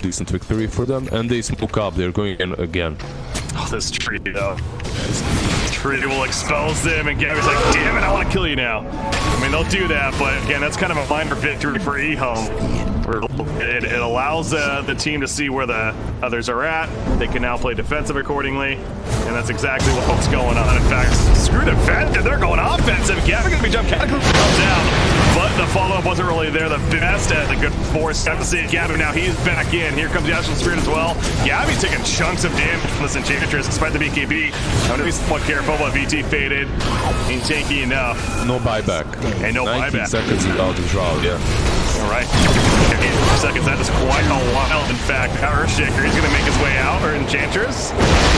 decent victory for them, and they smoke up. They're going in again. Oh, this tree though. This tree will expose them, and Gabby's like, damn it, I want to kill you now. I mean, they'll do that, but again, that's kind of a minor victory for EHOME. It allows the team to see where the others are at. They can now play defensive accordingly, and that's exactly what's going on. In fact, screw defensive, they're going offensive. Gabby gonna be jumped, Cataclysm comes down, but the follow-up wasn't really there. The best at the good force. Got to see Gabby now. He's back in. Here comes the Astral Spirit as well. Gabby taking chunks of damage from this Enchantress despite the BKB. I'm gonna be somewhat careful, but VT faded. Ain't tanky enough. No buyback. And no 19 buyback. seconds without the drought, yeah. All right. 4 seconds. That is quite a while. In fact, Earthshaker, he's going to make his way out. Or Enchantress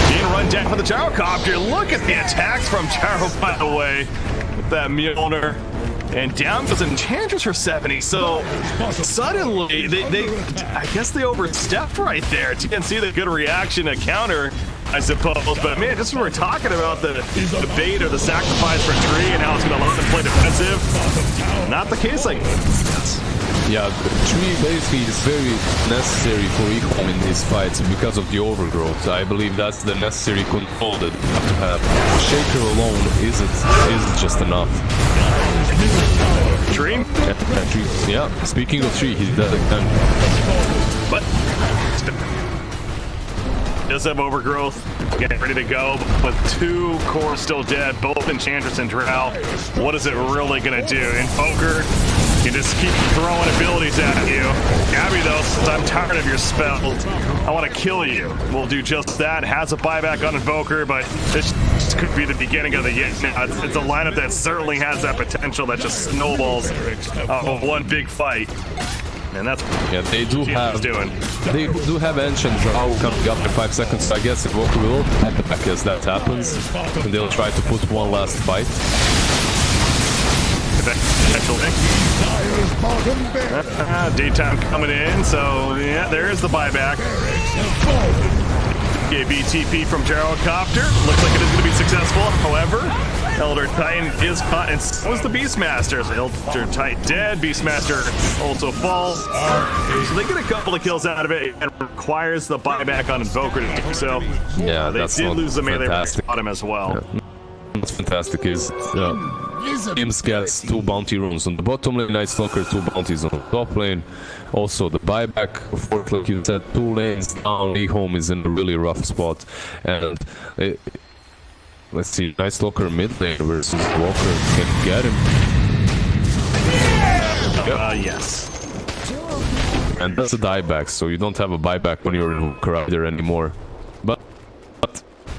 being run down for the gyrocopter. Look at the attacks from Gyro, by the way, with that Mjolnir. And down goes Enchantress for 70. So suddenly, I guess they overstepped right there. TNC, the good reaction to counter, I suppose. But man, just when we're talking about the bait or the sacrifice for Tree and how it's going to let them play defensive, not the case like this. Yeah, Tree basically is very necessary for EHOME in these fights because of the overgrowth. I believe that's the necessary control that you have to have. Shaker alone isn't just enough. Tree? Yeah, speaking of Tree, he's dead again. But does have overgrowth, getting ready to go, but 2 cores still dead, both Enchantress and Drow. What is it really gonna do? Invoker can just keep throwing abilities at you. Gabby though, since I'm tired of your spells, I want to kill you. We'll do just that. Has a buyback on Invoker, but this could be the beginning of the end. It's a lineup that certainly has that potential that just snowballs of one big fight. And that's what they do have Ancient Drow coming up in 5 seconds. So I guess Invoker will back as that happens, and they'll try to put one last fight. Daytime coming in, so yeah, there's the buyback. Okay, BTP from Gyrocopter. Looks like it is going to be successful. However, Elder Titan is caught, and so is the Beastmaster. So Elder Titan dead, Beastmaster also falls. So they get a couple of kills out of it, and requires the buyback on Invoker to do so. Yeah, they did lose the melee bottom as well. Yeah. What's fantastic is Teams gets 2 bounty runes on the bottom lane, Night Stalker 2 bounties on the top lane. Also the buyback, of course, like you said, 2 lanes down, EHOME is in a really rough spot. And let's see, Night Stalker mid lane versus Walker can get him. Yes. And that's a dieback, so you don't have a buyback when you're in Corruptor anymore. But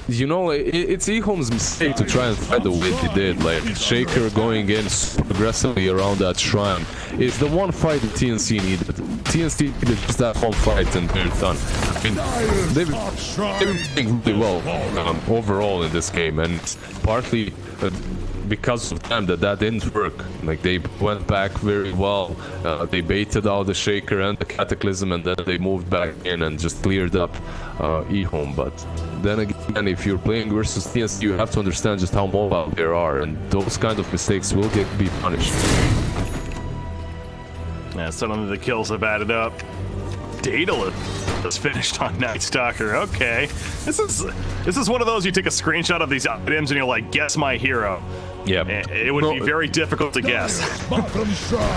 you know, it's EHOME's mistake to try and fight the way he did. Like, Shaker going in aggressively around that shrine is the one fight that TNC needed. TNC needed just that one fight and they're done. I mean, they've been playing really well overall in this game, and partly because of them that didn't work. Like, they went back very well. They baited out the Shaker and the Cataclysm, and then they moved back in and just cleared up EHOME. But then again, if you're playing versus TNC, you have to understand just how mobile they are, and those kind of mistakes will be punished. Yeah, suddenly the kills have added up. Daedalus finished on Night Stalker. Okay, this is one of those you take a screenshot of these items and you're like, guess my hero. Yeah, It would be very difficult to guess.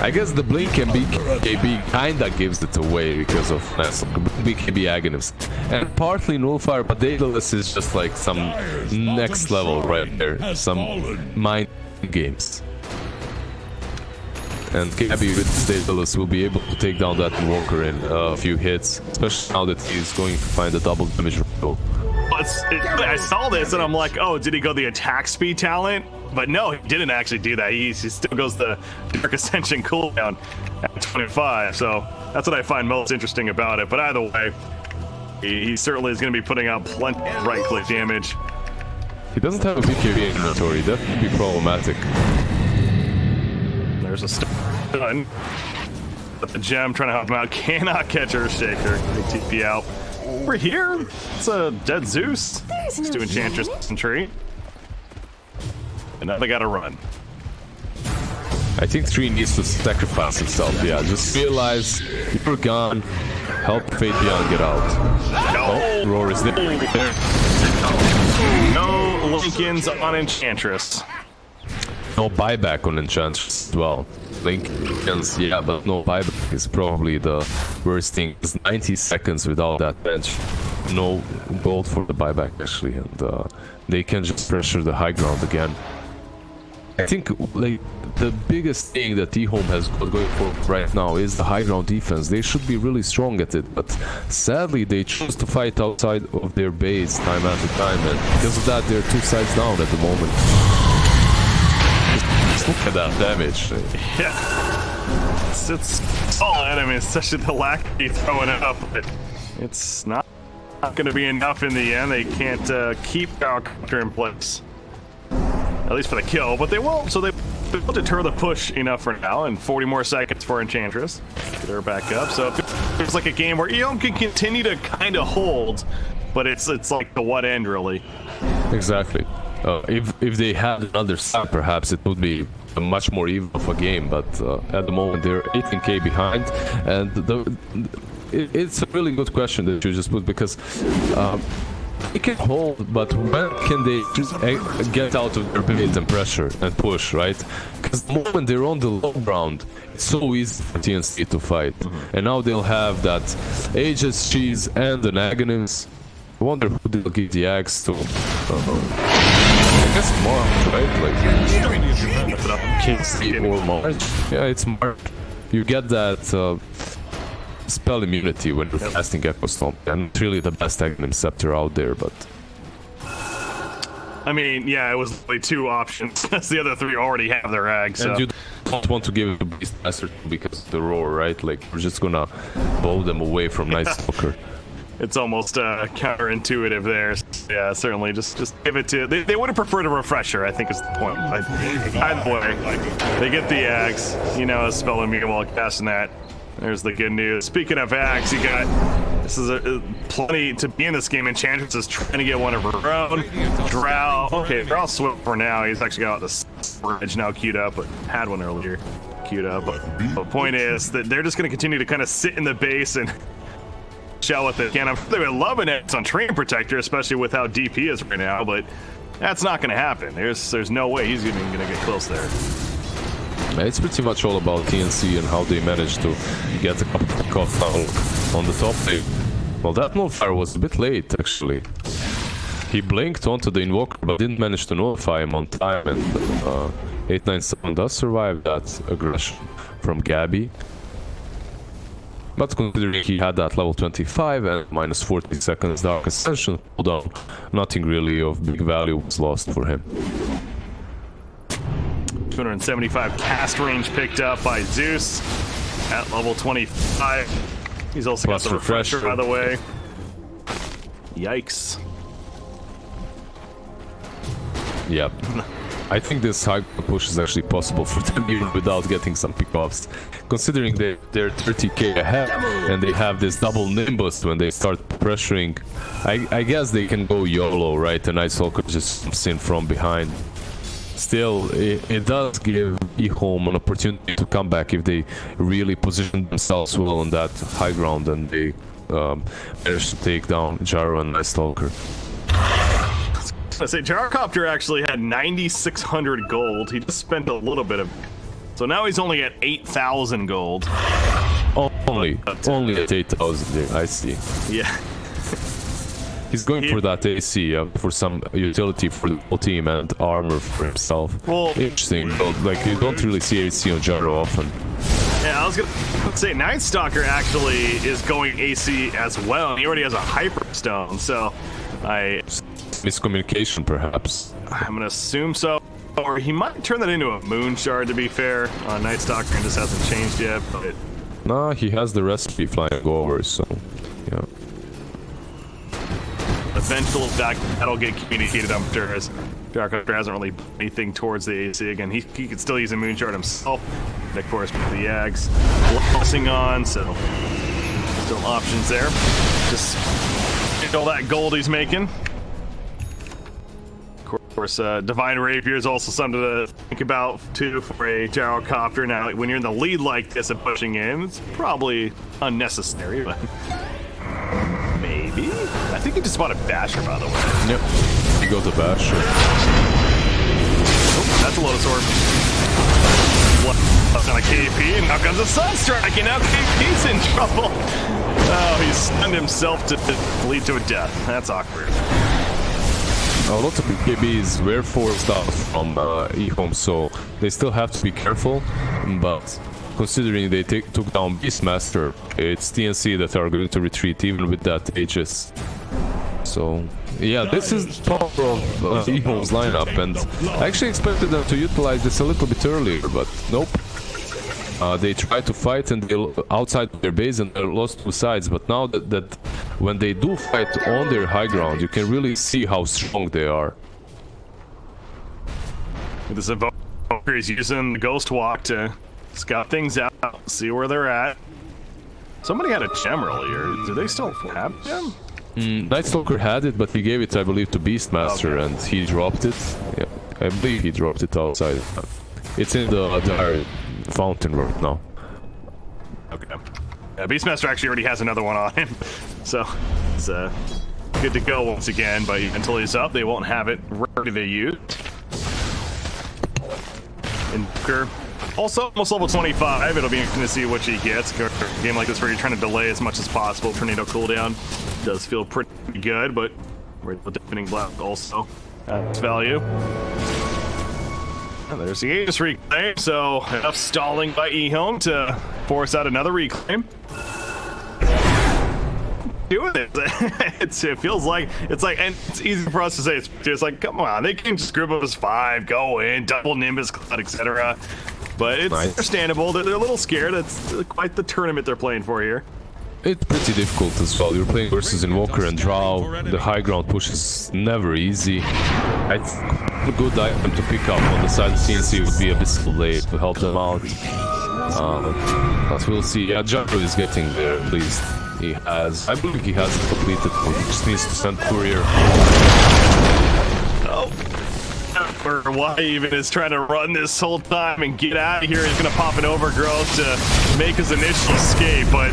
I guess the Blink and BKB kinda gives it away because of BKB agonists. And partly Nullfire, but Daedalus is just like some next level right there. Some mind games. And Gabby with Daedalus will be able to take down that Invoker in a few hits, especially now that he's going to find a double damage roll. I saw this and I'm like, oh, did he go the attack speed talent? But no, he didn't actually do that. He still goes the Dark Ascension cooldown at 25. So that's what I find most interesting about it. But either way, he certainly is going to be putting out plenty of right-click damage. He doesn't have a BKB inventory. That could be problematic. There's a stun. But the gem trying to help him out. Cannot catch Earthshaker. They TP out. Over here, it's a dead Zeus. Let's do Enchantress and Tree. And now they gotta run. I think Tree needs to sacrifice himself. Yeah, just realize you're gone. Help Fate Beyond get out. Oh, Roar is there. No Lincolns on Enchantress. No buyback on Enchantress as well. Lincolns, yeah, but no buyback is probably the worst thing. It's 90 seconds without that bench. No gold for the buyback actually, and they can just pressure the high ground again. I think like the biggest thing that EHOME has got going for right now is the high ground defense. They should be really strong at it, but sadly they choose to fight outside of their base time after time, and because of that they're 2 sides down at the moment. Just look at that damage. Yeah, it's all enemies, especially the Lackey throwing it up, but it's not going to be enough in the end. They can't keep our counter in place. At least for the kill, but they won't, so they will deter the push enough for now, and 40 more seconds for Enchantress. Get her back up, so it's like a game where EHOME can continue to kind of hold, but it's like the what end, really. Exactly. If they had another side, perhaps it would be a much more even of a game, but at the moment they're 18k behind, and it's a really good question that you just put, because they can hold, but when can they just get out of their base and pressure and push, right? Because the moment they're on the low ground, it's so easy for TNC to fight. And now they'll have that Aegis, Cheese, and an Aghanim. I wonder who they'll give the axe to. I guess Mark, right? Like KC or Mark. Yeah, it's Mark. You get that spell immunity when you're casting Echo Stomp, and it's really the best Aghanim Scepter out there, but I mean, yeah, it was like 2 options. The other 3 already have their Ag, so. And you don't want to give it to Beast Master because of the roar, right? Like, we're just gonna bow them away from Night Stalker. It's almost counterintuitive there. Yeah, certainly. Just give it to. They would have preferred a refresher, I think is the point. Either way, they get the axe. You know, a spell immune while casting that. There's the good news. Speaking of axe, you got. This is plenty to be in this game. Enchantress is trying to get one of her own. Drow. Okay, Drow swift for now. He's actually got the bridge now queued up, but had one earlier queued up. But the point is that they're just going to continue to kind of sit in the base and shell with it. Again, they would love an X on Train Protector, especially with how DP is right now, but that's not going to happen. There's no way he's even going to get close there. It's pretty much all about TNC and how they managed to get a couple of on the top lane. Well, that Nullfire was a bit late, actually. He blinked onto the Invoker, but didn't manage to nullify him on time, and 897 does survive that aggression from Gabby. But considering he had that level 25 and minus 40 seconds Dark Ascension cooldown, nothing really of big value was lost for him. 275 cast range picked up by Zeus at level 25. He's also got the refresher, by the way. Yikes. Yep. I think this high push is actually possible for them even without getting some pickups. Considering they're 30k ahead and they have this double Nimbus when they start pressuring, I guess they can go YOLO, right? And Night Stalker just comes in from behind. still, it does give EHOME an opportunity to come back if they really position themselves well on that high ground and they manage to take down Gyro and Night Stalker. I say Gyrocopter actually had 9,600 gold. He just spent a little bit of, so now he's only at 8,000 gold. Only at 8,000. I see. Yeah. He's going for that AC, for some utility for the whole team and armor for himself. Well, interesting. But, like, you don't really see AC on Gyro often. Yeah, I was gonna say Night Stalker actually is going AC as well. He already has a Hyperstone, so miscommunication, perhaps. I'm gonna assume so. Or he might turn that into a Moon Shard, to be fair. Night Stalker just hasn't changed yet, but... Nah, he has the recipe flying over, so... yeah. Eventually that'll get communicated, I'm sure, as Gyrocopter hasn't really done anything towards the AC. Again, he could still use a Moon Shard himself. And of course, with the Yags blessing on, so... still options there. Just... all that gold he's making. Of course, Divine Rapier is also something to think about too for a Gyrocopter. Now, when you're in the lead like this and pushing in, it's probably unnecessary, but maybe. I think he just bought a Basher, by the way. Yep, he got the Basher. Oh, that's a Lotus Orb. What? On a KP, and now comes a Sunstrike, and now KP's in trouble. Oh, he stunned himself to lead to a death. That's awkward. A lot of BKBs were forced out from EHOME, so they still have to be careful, but considering they took down Beastmaster, it's TNC that are going to retreat even with that Aegis. So, yeah, this is the power of EHOME's lineup, and I actually expected them to utilize this a little bit earlier, but nope. They tried to fight and they outside their base and they lost two sides, but now that when they do fight on their high ground, you can really see how strong they are. This Evoker is using the Ghost Walk to scout things out, see where they're at. Somebody had a gem earlier. Do they still have a gem? Night Stalker had it, but he gave it, I believe, to Beastmaster, and he dropped it. Yeah, I believe he dropped it outside. It's in the fountain right now. Okay. Yeah, Beastmaster actually already has another one on him, so it's good to go once again. But until he's up, they won't have it ready to use. And Booker, also almost level 25. It'll be interesting to see what he gets. A game like this where you're trying to delay as much as possible. Tornado cooldown does feel pretty good, but we're defending Black also has value. And there's the Aegis reclaim, so enough stalling by EHOME to force out another reclaim. Doing it. It feels like it's like, and it's easy for us to say. It's just like, come on, they can just group up as 5, go in, double Nimbus Cloud, etc. But it's understandable that they're a little scared. It's quite the tournament they're playing for here. It's pretty difficult as well. You're playing versus Invoker and Drow. The high ground push is never easy. It's a good item to pick up on the side of TNC would be a bit late to help them out. But we'll see. Yeah, Gyro is getting there at least. He has. I believe he has it completed. He just needs to send courier. Oh. Or why even is trying to run this whole time and get out of here. He's gonna pop an overgrowth to make his initial escape, but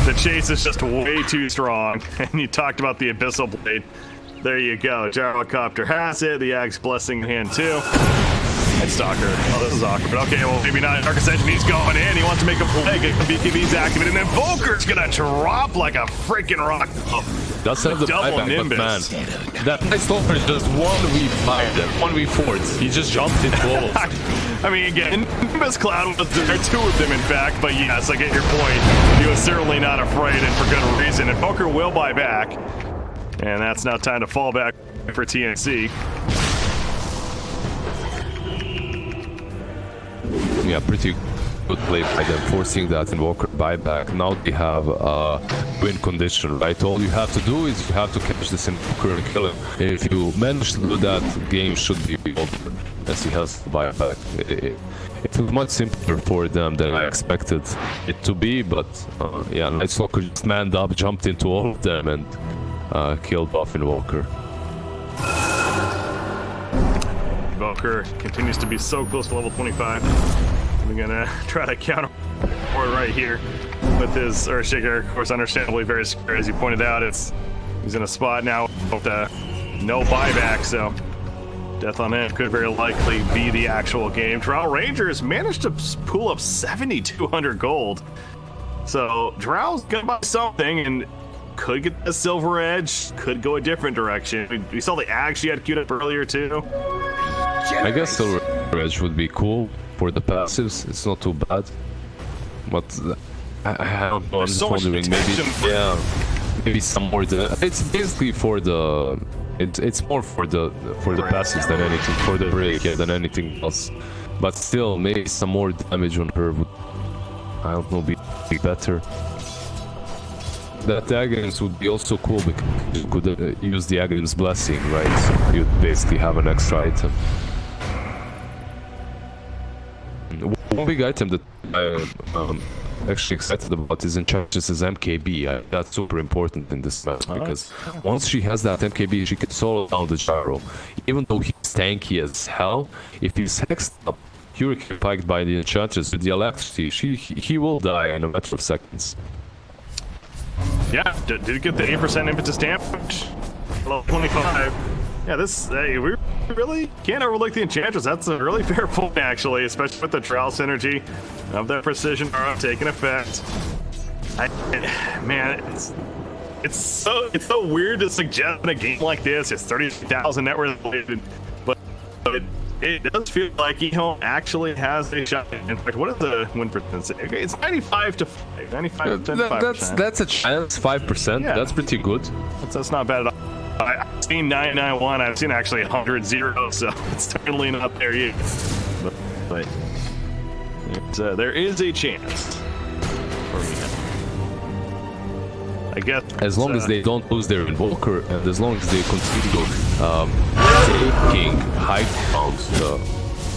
the chase is just way too strong. And you talked about the Abyssal Blade. There you go. Gyrocopter has it. The Ag's Blessing in hand too. And Stalker. Oh, this is awkward. But okay, well, maybe not. Darkest Engine, he's going in. He wants to make a play. BKB's activated. And then Volker's gonna drop like a freaking rock. Oh, that's the double buyback, but man, that Night Stalker is just 1v5, 1v4. He just jumped into all. I mean, again, Nimbus Cloud was there, 2 of them, in fact. But yes, I get your point. He was certainly not afraid, and for good reason. And Volker will buy back. And that's now time to fall back for TNC. Yeah, pretty good play by them, forcing that Invoker buyback. Now they have a win condition, right? All you have to do is you have to catch this Invoker and kill him. If you manage to do that, the game should be over, as he has the buyback. It was much simpler for them than I expected it to be, but yeah, Night Stalker just manned up, jumped into all of them, and killed off Invoker. Invoker continues to be so close to level 25. I'm gonna try to counter right here with his Earthshaker. Of course, understandably very scared, as you pointed out. He's in a spot now with no buyback, so death on him could very likely be the actual game. Drow Rangers managed to pull up 7,200 gold. So Drow's gonna buy something and could get the Silver Edge, could go a different direction. We saw the Ag she had queued up earlier too. I guess Silver Edge would be cool for the passives. It's not too bad. But I don't know, I'm just wondering, maybe some more. It's basically for the. It's more for the passives than anything, for the break, than anything else. But still, maybe some more damage on her would, I don't know, be better. That Aghanim would be also cool because you could use the Aghanim's Blessing, right? So you'd basically have an extra item. One big item that I'm actually excited about is Enchantress's MKB. That's super important in this match because once she has that MKB, she can solo down the gyro. Even though he's tanky as hell, if he's hexed up, Hurricane Piked by the Enchantress with the electricity, he will die in a matter of seconds. Yeah, did get the 8% impetus damage. Level 25. Yeah, we really can't overlook the Enchantress. That's a really fair point, actually, especially with the Drow synergy of that precision arrow taking effect. Man, it's so weird to suggest in a game like this. It's 30,000 net worth related, but it does feel like EHOME actually has a shot. In fact, what is the win percentage? Okay, it's 95 to 5. 95 to 5%. That's a chance, 5%. Yeah. That's pretty good. That's not bad at all. I've seen 991. I've seen actually 100-0, so it's totally not there yet. But there is a chance for me. I guess as long as they don't lose their Invoker, and as long as they continue taking high ground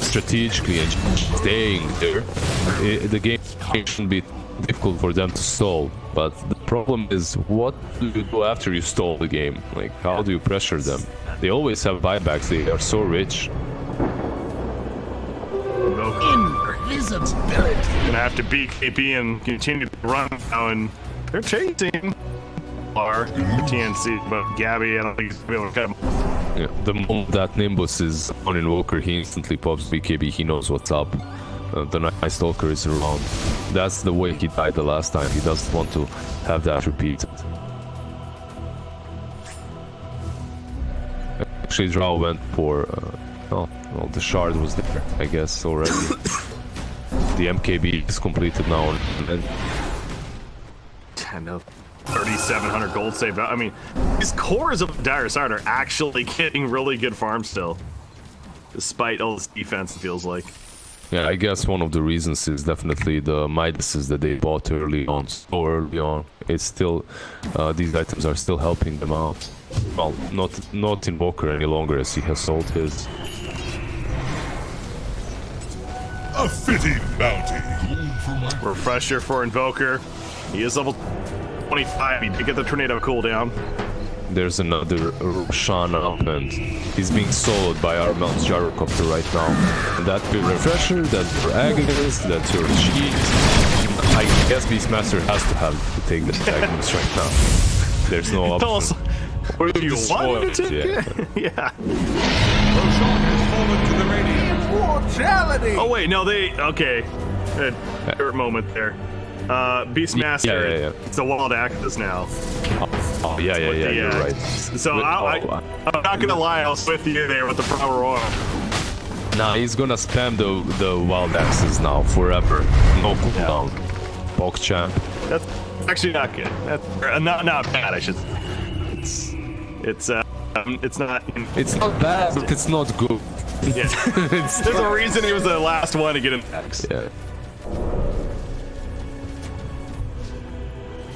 strategically and staying there, the game shouldn't be difficult for them to stall. But the problem is, what do you do after you stall the game? Like, how do you pressure them? They always have buybacks. They are so rich. Invisibility. Gonna have to beat KP and continue to run now, and they're chasing our TNC, but Gabby, I don't think he's gonna be able to cut him. Yeah, the moment that Nimbus is on Invoker, he instantly pops BKB. He knows what's up. The Night Stalker is around. That's the way he died the last time. He doesn't want to have that repeated. Actually, Drow went for... well, the shard was there, I guess, already. The MKB is completed now. And 3,700 gold saved. I mean, these cores of Dire Side are actually getting really good farm still. Despite all this defense, it feels like. Yeah, I guess one of the reasons is definitely the Midases that they bought early on, so early on. It's still, these items are still helping them out. Well, not Invoker any longer, as he has sold his. A fitting bounty. Refresher for Invoker. He is level 25. He did get the Tornado cooldown. There's another Roshan up, and he's being soloed by Armel's Gyrocopter right now. And that's your Refresher, that's your Agonist, that's your Cheat. I guess Beastmaster has to have to take the Agonist right now. There's no option. Or do you want to take it? Yeah. Roshan has fallen to the radiant. Immortality! Oh wait, no, okay. Dirt moment there. Beastmaster, yeah. It's a wild Actus now. Oh, yeah, you're right. So I'm not gonna lie, I was with you there with the Power Oil. Nah, he's gonna spam the wild axes now forever. No cooldown. PogChamp. That's actually not good. That's not bad, I should say. It's not. It's not bad, but it's not good. Yeah. There's a reason he was the last one to get an X. Yeah.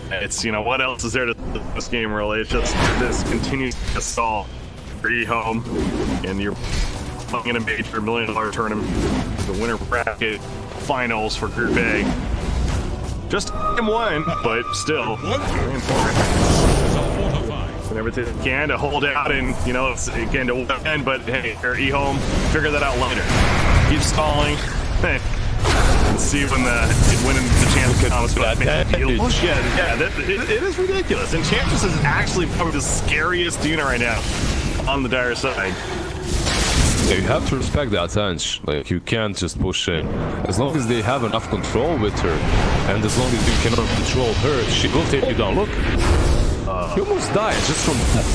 It's, what else is there to this game, really? It's just this continues to stall for EHOME, and you're playing in a major $1 million tournament, the winter bracket finals for Group A. Just game one, but still very important. and everything they can to hold out and, you know, it's, again, to win, but hey, EHOME, figure that out later. Keep stalling. Hey. And see when the chance comes. But man, it is ridiculous. Enchantress is actually probably the scariest unit right now on the Dire side. Yeah, you have to respect that Ange. Like, you can't just push in. As long as they have enough control with her, and as long as you cannot control her, she will take you down. Look, you almost died just from that.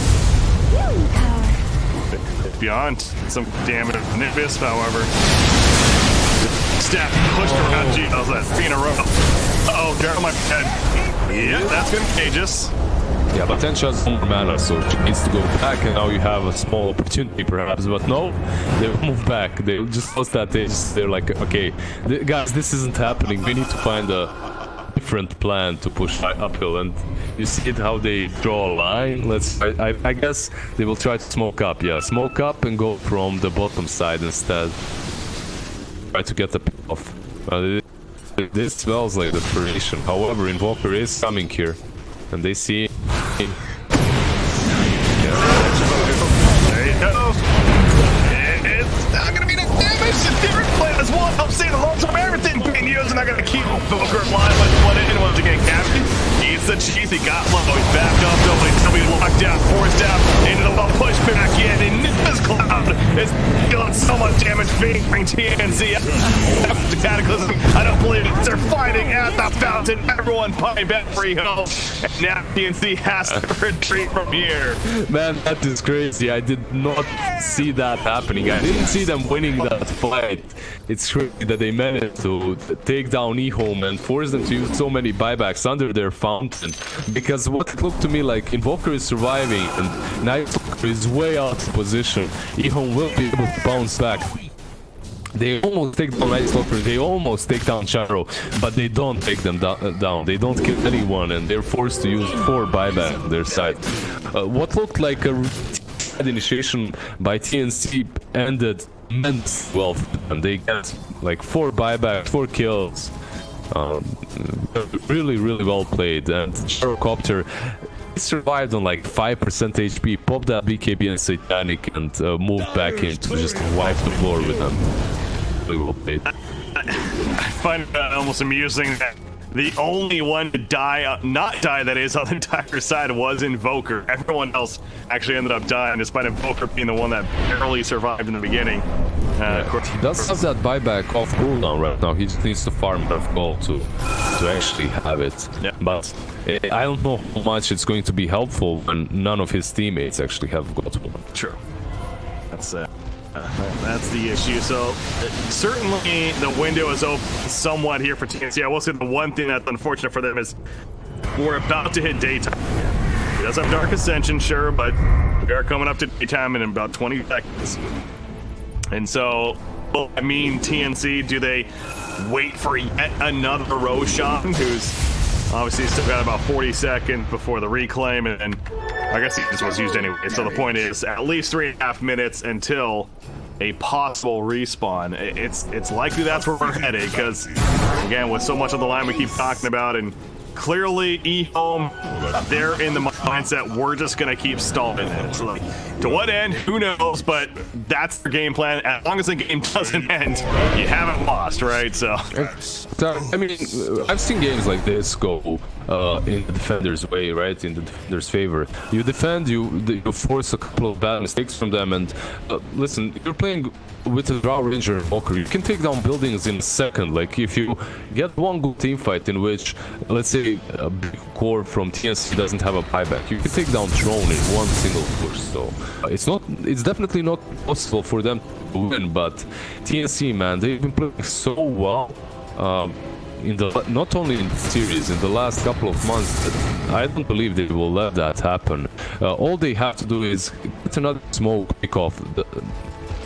Beyond some damage. Nimbus, however. Step pushed around. Gee, how's that? 3 in a row. Uh-oh, down on my head. Yeah, that's contagious. Yeah, but Tencha has more mana, so she needs to go back, and now you have a small opportunity perhaps, but no, they will move back. They just lost that edge. They're like, okay, guys, this isn't happening. We need to find a different plan to push uphill, and you see how they draw a line. I guess they will try to smoke up. Yeah, smoke up and go from the bottom side instead. Try to get the pick off. This smells like desperation. However, Invoker is coming here, and they see. There you go. It's not gonna be the damage. The different plan as well. I'm seeing the long term everything being used, and they're gonna keep Invoker alive. But what in once again, Captain? He's the cheese. He got low. He's backed up. Nobody locked down, forced out into the ball, push back in, and Nimbus Cloud is dealing so much damage, favoring TNC. After Cataclysm, I don't believe it. They're fighting at the fountain. Everyone playing back for EHOME, and now TNC has to retreat from here. Man, that is crazy. I did not see that happening. I didn't see them winning that fight. It's crazy that they managed to take down EHOME and force them to use so many buybacks under their fountain. Because what it looked to me like, Invoker is surviving and Nightwalker is way out of position. EHOME will be able to bounce back. They almost take down Nightwalker, they almost take down Charo, but they don't take them down. They don't kill anyone, and they're forced to use 4 buyback on their side. What looked like a initiation by TNC ended immense well for them. They get like 4 buybacks, 4 kills. Really well played, and Gyrocopter survived on like 5% HP, popped that BKB and Satanic, and moved back in to just wipe the floor with them. Really well played. I find it almost amusing that the only one to die, not die that is, on the entire side was Invoker. Everyone else actually ended up dying, despite Invoker being the one that barely survived in the beginning. He does have that buyback off cooldown right now. He just needs to farm enough gold to actually have it. Yeah. But I don't know how much it's going to be helpful when none of his teammates actually have got one. True. That's the issue. So certainly the window is open somewhat here for TNC. I will say the one thing that's unfortunate for them is we're about to hit daytime. He does have Dark Ascension, sure, but we are coming up to daytime in about 20 seconds. And so, well, I mean, TNC, do they wait for yet another Roshan, who's obviously still got about 40 seconds before the reclaim, and I guess he just was used anyway. So the point is, at least 3.5 minutes until a possible respawn. It's likely that's where we're headed, because, again, with so much on the line we keep talking about, and clearly EHOME, they're in the mindset we're just gonna keep stalling it. So like, to what end, who knows, but that's their game plan. As long as the game doesn't end, you haven't lost, right? So I mean, I've seen games like this go in the defender's way, right? In the defender's favor. You defend, you force a couple of bad mistakes from them, and listen, you're playing with a Drow Ranger and Walker. You can take down buildings in a second. Like, if you get one good team fight in which, let's say, a big core from TNC doesn't have a buyback, you can take down Throne in one single push. So it's definitely not possible for them to win, but TNC, man, they've been playing so well. Not only in the series, in the last couple of months, I don't believe they will let that happen. All they have to do is get another smoke pick off.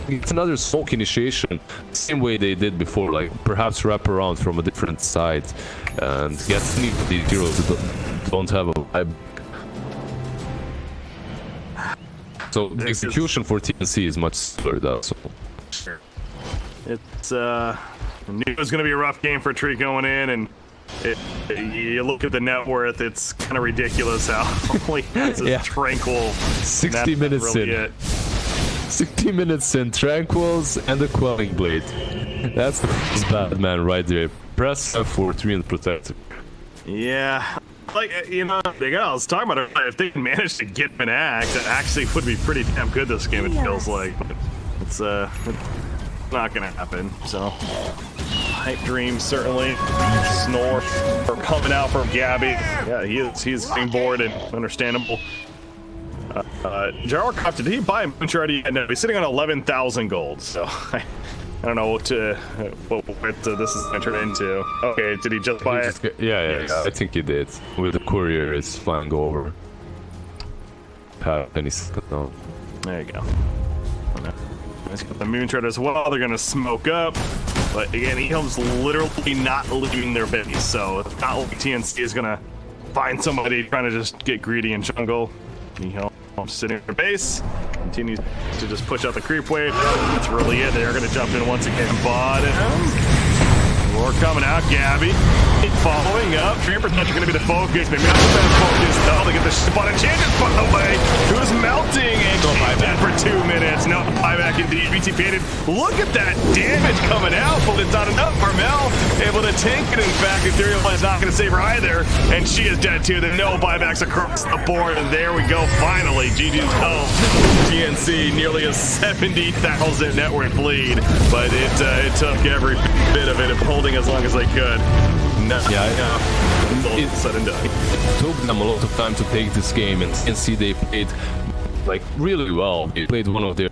It's another smoke initiation, same way they did before, like perhaps wrap around from a different side and get any of these heroes that don't have a vibe. So the execution for TNC is much slower though. So. It's knew it was going to be a rough game for Tree going in, and You look at the net worth, it's kind of ridiculous how only has a tranquil. 60 minutes really in. 60 minutes in, Tranquils and the Quelling Blade. That's the first bad man right there. Press F4-3 and protect. Yeah, like, you know, I was talking about it, if they managed to get an axe, it actually would be pretty damn good this game, it feels like. But it's not gonna happen, so. Hype dreams, certainly. Snore are coming out from Gabby. Yeah, he's getting bored and understandable. Jarwarcraft, did he buy a Moonshard already? No, he's sitting on 11,000 gold, so I don't know what this is entered into. Okay, did he just buy it? Yeah, I think he did. With the courier, it's flying over. Any second now. There you go. He's got the Moonshard as well. They're gonna smoke up. But again, EHOME's literally not leaving their base, so it's not like TNC is gonna find somebody trying to just get greedy in jungle. EHOME sitting in their base, continues to just push out the creep wave. That's really it. They're gonna jump in once again. Bottom. Roar coming out, Gabby. Following up. Tramper's not gonna be the focus. Maybe not the best focus, though. They get the spot and changes, by the way. Who's melting? And she's dead for 2 minutes. No buyback indeed. BT painted. Look at that damage coming out, but it's not enough. Carmel able to tank it. In fact, Ethereal is not gonna save her either. And she is dead too. Then no buybacks across the board. And there we go. Finally, GG's home. TNC nearly a 70,000 net worth lead, but it took every bit of it of holding as long as they could. It said and done. It took them a lot of time to take this game, and see they played like really well. They played one of their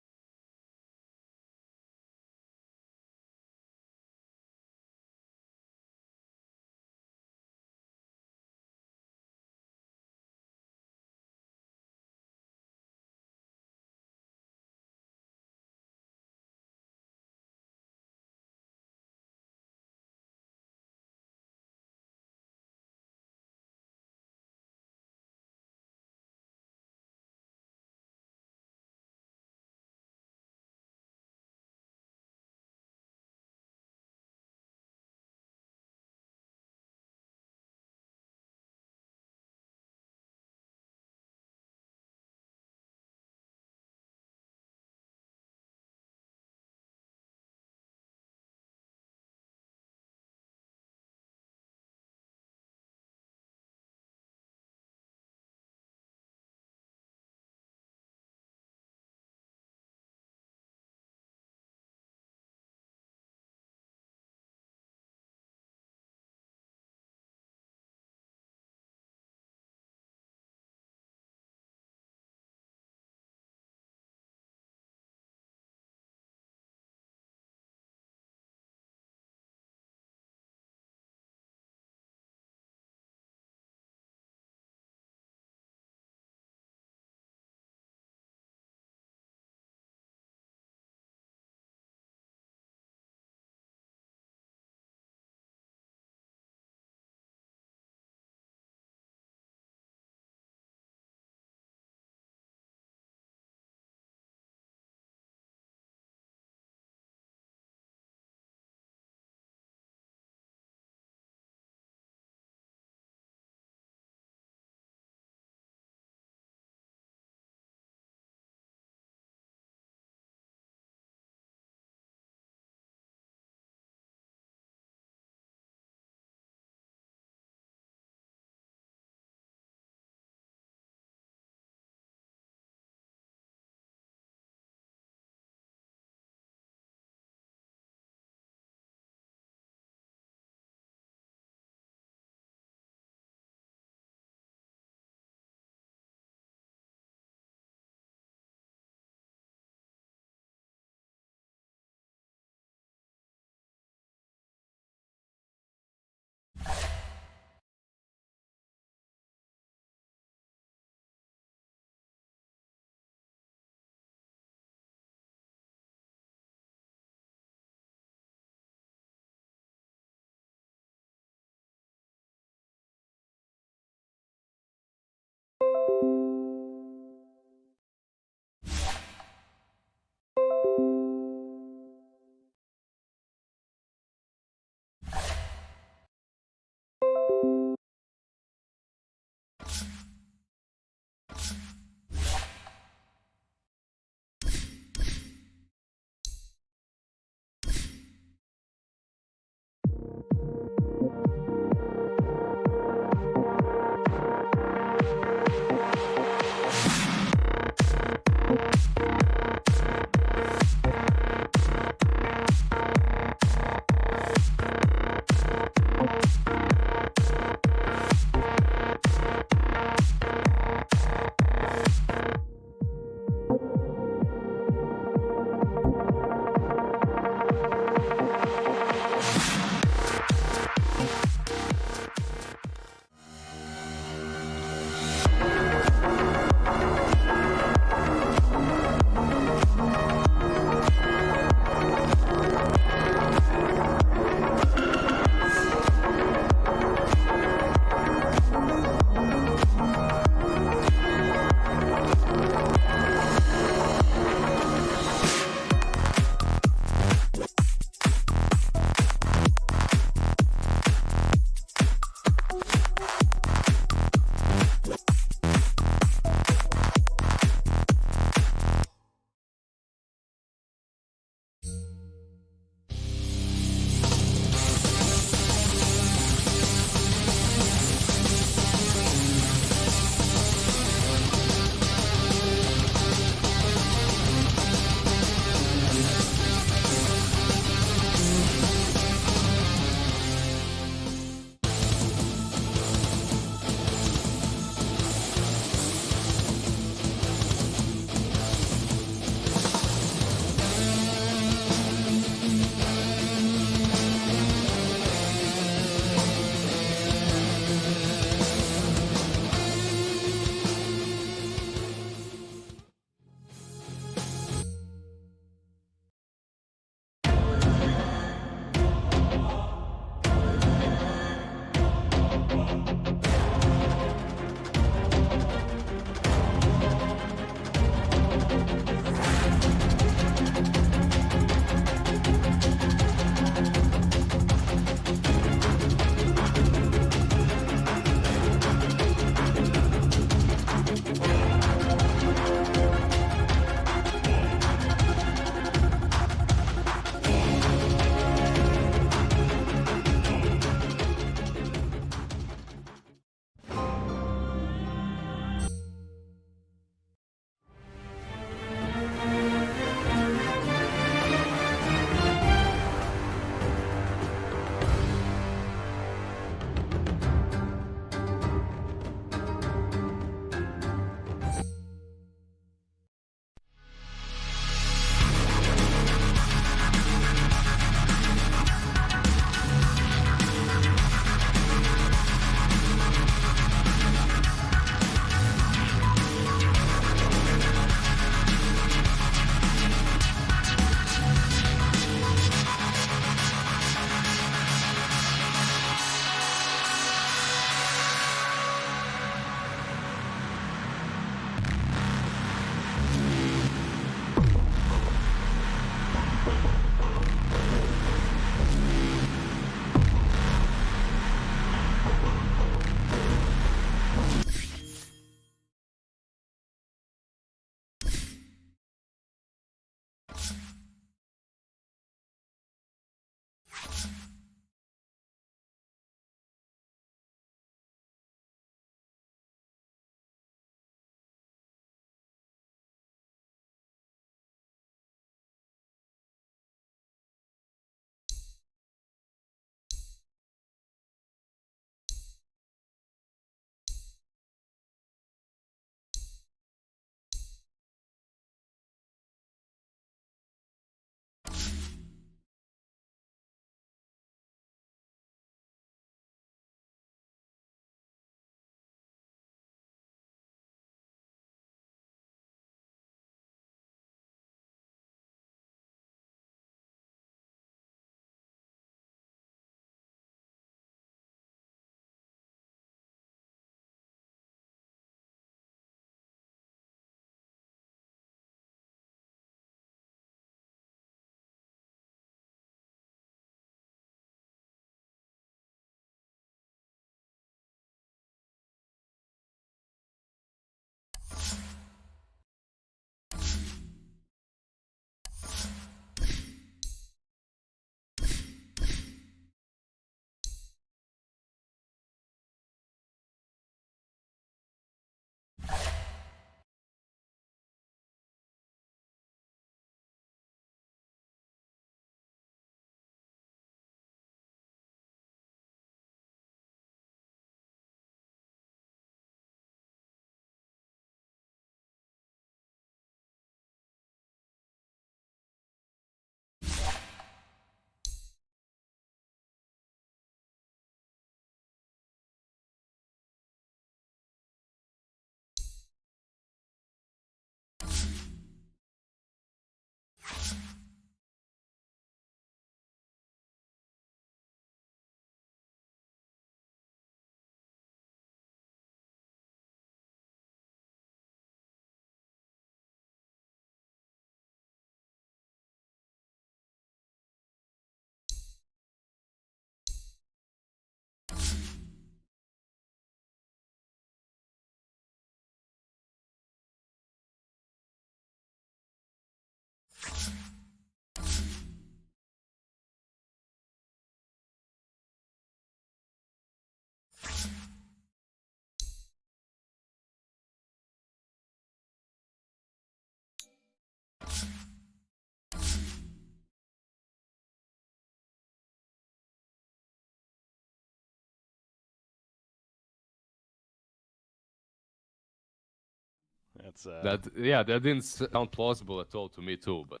That's that didn't sound plausible at all to me too, but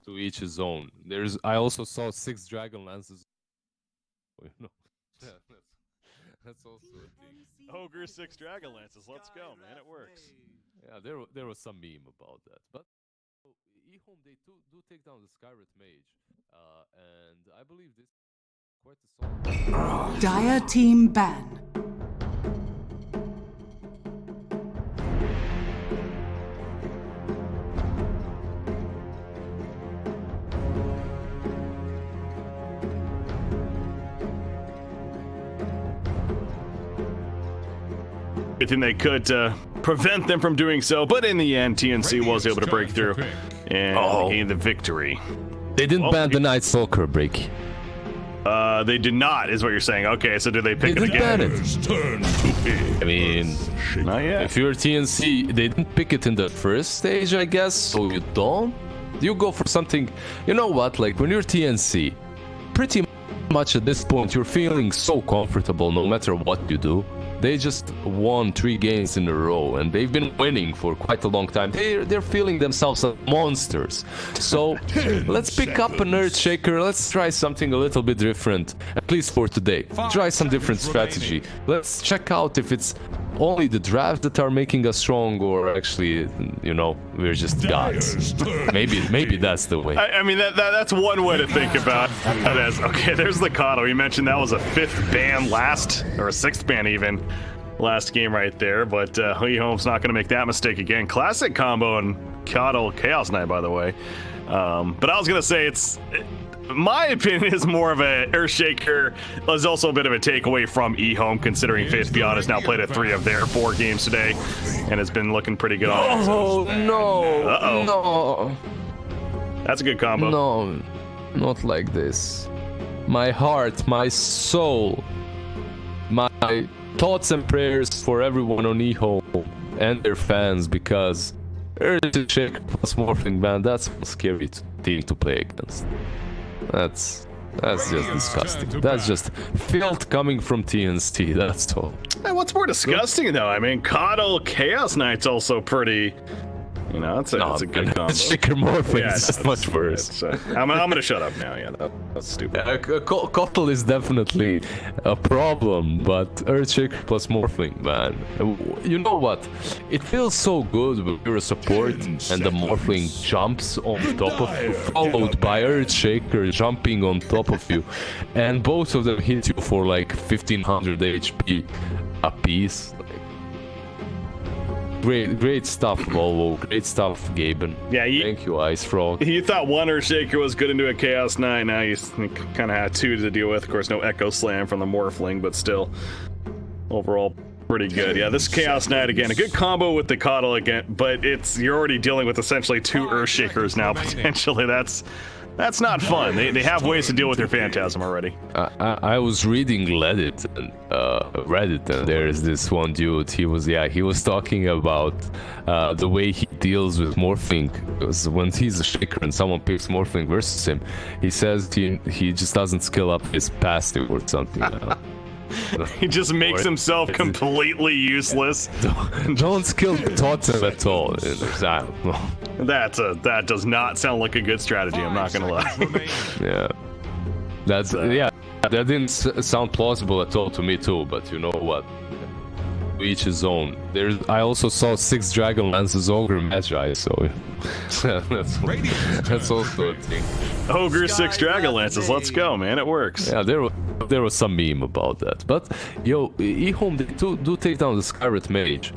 to each his own. I also saw 6 dragon lances. You know, yeah, that's also a thing. Ogre 6 dragon lances. Let's go, man. It works. Yeah, there was some meme about that, but EHOME they do take down the Skyrit Mage, and I believe this is quite a solid. Dire team ban. Everything they could to prevent them from doing so, but in the end, TNC was able to break through and gain the victory. They didn't ban the Night Stalker break. They did not, is what you're saying. Okay, so did they pick it They again? didn't ban it. I mean, Not yet. if you're TNC, they didn't pick it in the first stage, I guess, so you don't? You go for something... You know what, like, when you're TNC, pretty much at this point, you're feeling so comfortable no matter what you do. They just won 3 games in a row, and they've been winning for quite a long time. They're feeling themselves as monsters. So let's pick up an Earthshaker. Let's try something a little bit different, at least for today. Try some different strategy. Let's check out if it's only the drafts that are making us strong, or actually, you know, we're just gods. Maybe that's the way. I mean, that's one way to think about it. As, okay, there's the Kato. You mentioned that was a 5th ban last, or a 6th ban even, last game right there. But EHOME's not going to make that mistake again. Classic combo and Kato Chaos Knight, by the way. But I was going to say my opinion is more of a Earthshaker. Is also a bit of a takeaway from EHOME, considering Faith Beyond has now played at 3 of their 4 games today, and has been looking pretty good on. Oh no! No! That's a good combo. No, not like this. My heart, my soul, my thoughts and prayers for everyone on EHOME and their fans, because Earthshaker plus Morphling Band, that's a scary team to play against. That's just disgusting. That's just filth coming from TNC, that's all. Hey, what's more disgusting, though? I mean, Kato Chaos Knight's also pretty... You know, that's a good combo. Shaker Morphling is just much worse. I'm gonna shut up now, yeah, that's stupid. Kotal is definitely a problem, but Earthshaker plus Morphling, man. You know what? It feels so good when you're a support and the Morphling jumps on top of you, followed by Earthshaker jumping on top of you, and both of them hit you for like 1500 HP a piece. Great stuff, Volvo. Great stuff, Gaben. Yeah, thank you, Ice Frog. You thought one Earthshaker was good into a Chaos Knight. Now you kind of had 2 to deal with. Of course, no Echo Slam from the Morphling, but still, overall, pretty good. Yeah, this Chaos Knight again, a good combo with the Coddle again, but you're already dealing with essentially 2 Earthshakers now potentially. That's not fun. They have ways to deal with your Phantasm already. I was reading Reddit, and there is this one dude. He was talking about the way he deals with Morphling. Because when he's a Shaker and someone picks Morphling versus him, he says he just doesn't skill up his passive or something. He just makes himself completely useless. Don't skill Totem at all. That does not sound like a good strategy, I'm not gonna lie. Yeah. That didn't sound plausible at all to me too, but you know what? To each his own. I also saw 6 Dragon Lances Ogre Magi, so that's also a thing. Ogre 6 Dragon Lances, let's go, man, it works. Yeah, there was some meme about that, but yo, EHOME do take down the Skyrit Mage,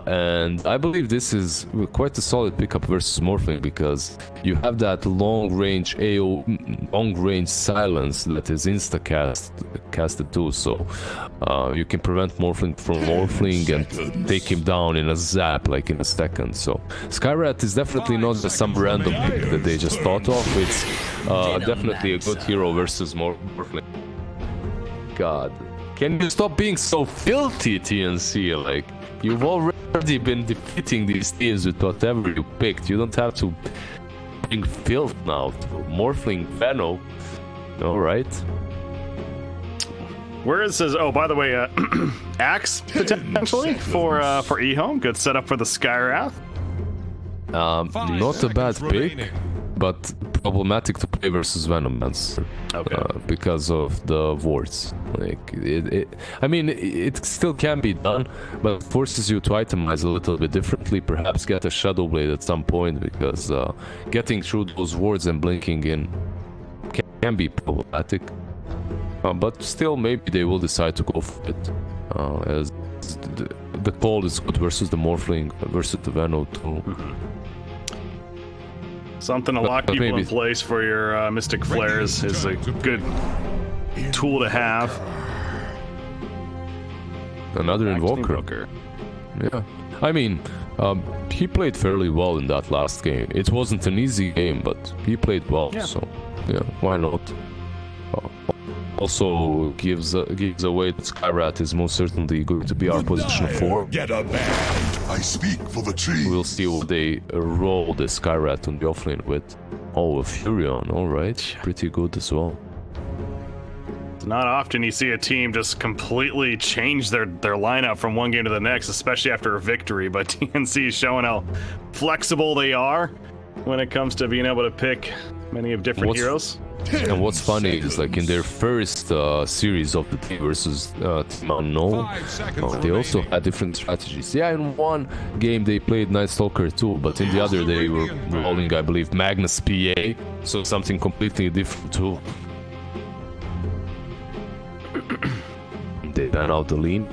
and I believe this is quite a solid pickup versus Morphling, because you have that long-range long-range silence that is casted too, so you can prevent Morphling from Morphling and take him down in a zap, like in a second. So Skyrat is definitely not just some random pick that they just thought of. It's definitely a good hero versus Morphling. God, can you stop being so filthy, TNC? Like, you've already been defeating these teams with whatever you picked. You don't have to bring filth now to Morphling Venom. Alright. Where is his? Oh, by the way, Axe potentially for EHOME. Good setup for the Skywrath. Not a bad pick, but problematic to play versus Venomancer. Okay. Because of the wards. Like I mean, it still can be done, but it forces you to itemize a little bit differently. Perhaps get a Shadow Blade at some point, because getting through those wards and blinking in can be problematic. But still, maybe they will decide to go for it. As the call is good versus the Morphling, versus the Veno too. Something to lock people in place for your Mystic Flares is a good tool to have. Another Invoker. Yeah. I mean, he played fairly well in that last game. It wasn't an easy game, but he played well, so yeah, why not? Also gives away that Skywrath is most certainly going to be our position 4. Get a band. I speak for the tree. We'll see what they roll the Skywrath on the offlane with. Oh, a Furion, alright. Pretty good as well. It's not often you see a team just completely change their lineup from one game to the next, especially after a victory, but TNC is showing how flexible they are when it comes to being able to pick many of different heroes. And what's funny is, like, in their first series of the team versus Team Unknown, they also had different strategies. Yeah, in one game they played Night Stalker too, but in the other they were rolling, I believe, Magnus PA, so something completely different too. They ban out the lean.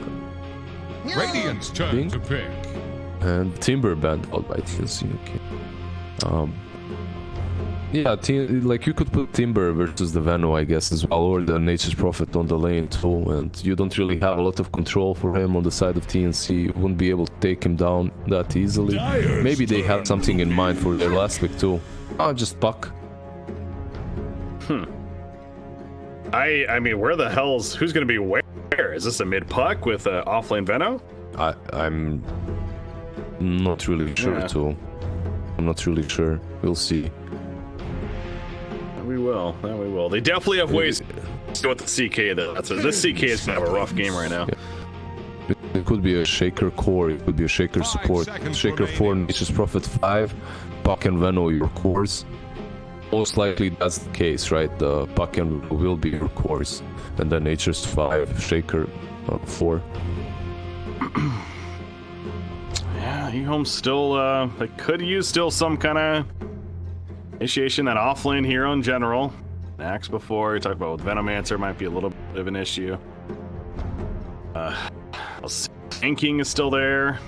Radiant's turn to pick. And Timber banned out by TNC, okay. Yeah, like, you could put Timber versus the Veno, I guess, as well, or the Nature's Prophet on the lane too, and you don't really have a lot of control for him on the side of TNC. You wouldn't be able to take him down that easily. Maybe they had something in mind for their last pick too. Just Puck. I mean, where the hell's who's gonna be where? Is this a mid Puck with offlane Veno? I'm not really sure too. I'm not really sure. We'll see. We will. They definitely have ways to go with the CK though. This CK is kind of a rough game right now. Yeah. It could be a Shaker core, it could be a Shaker support. Shaker 4, Nature's Prophet 5, Puck and Veno your cores. Most likely that's the case, right? The Puck and Veno will be your cores. And then Nature's 5, Shaker 4. Yeah, EHOME still, they could use still some kind of initiation, that offlane hero in general. Axe before, you talked about with Venomancer might be a little bit of an issue. Tanking is still there.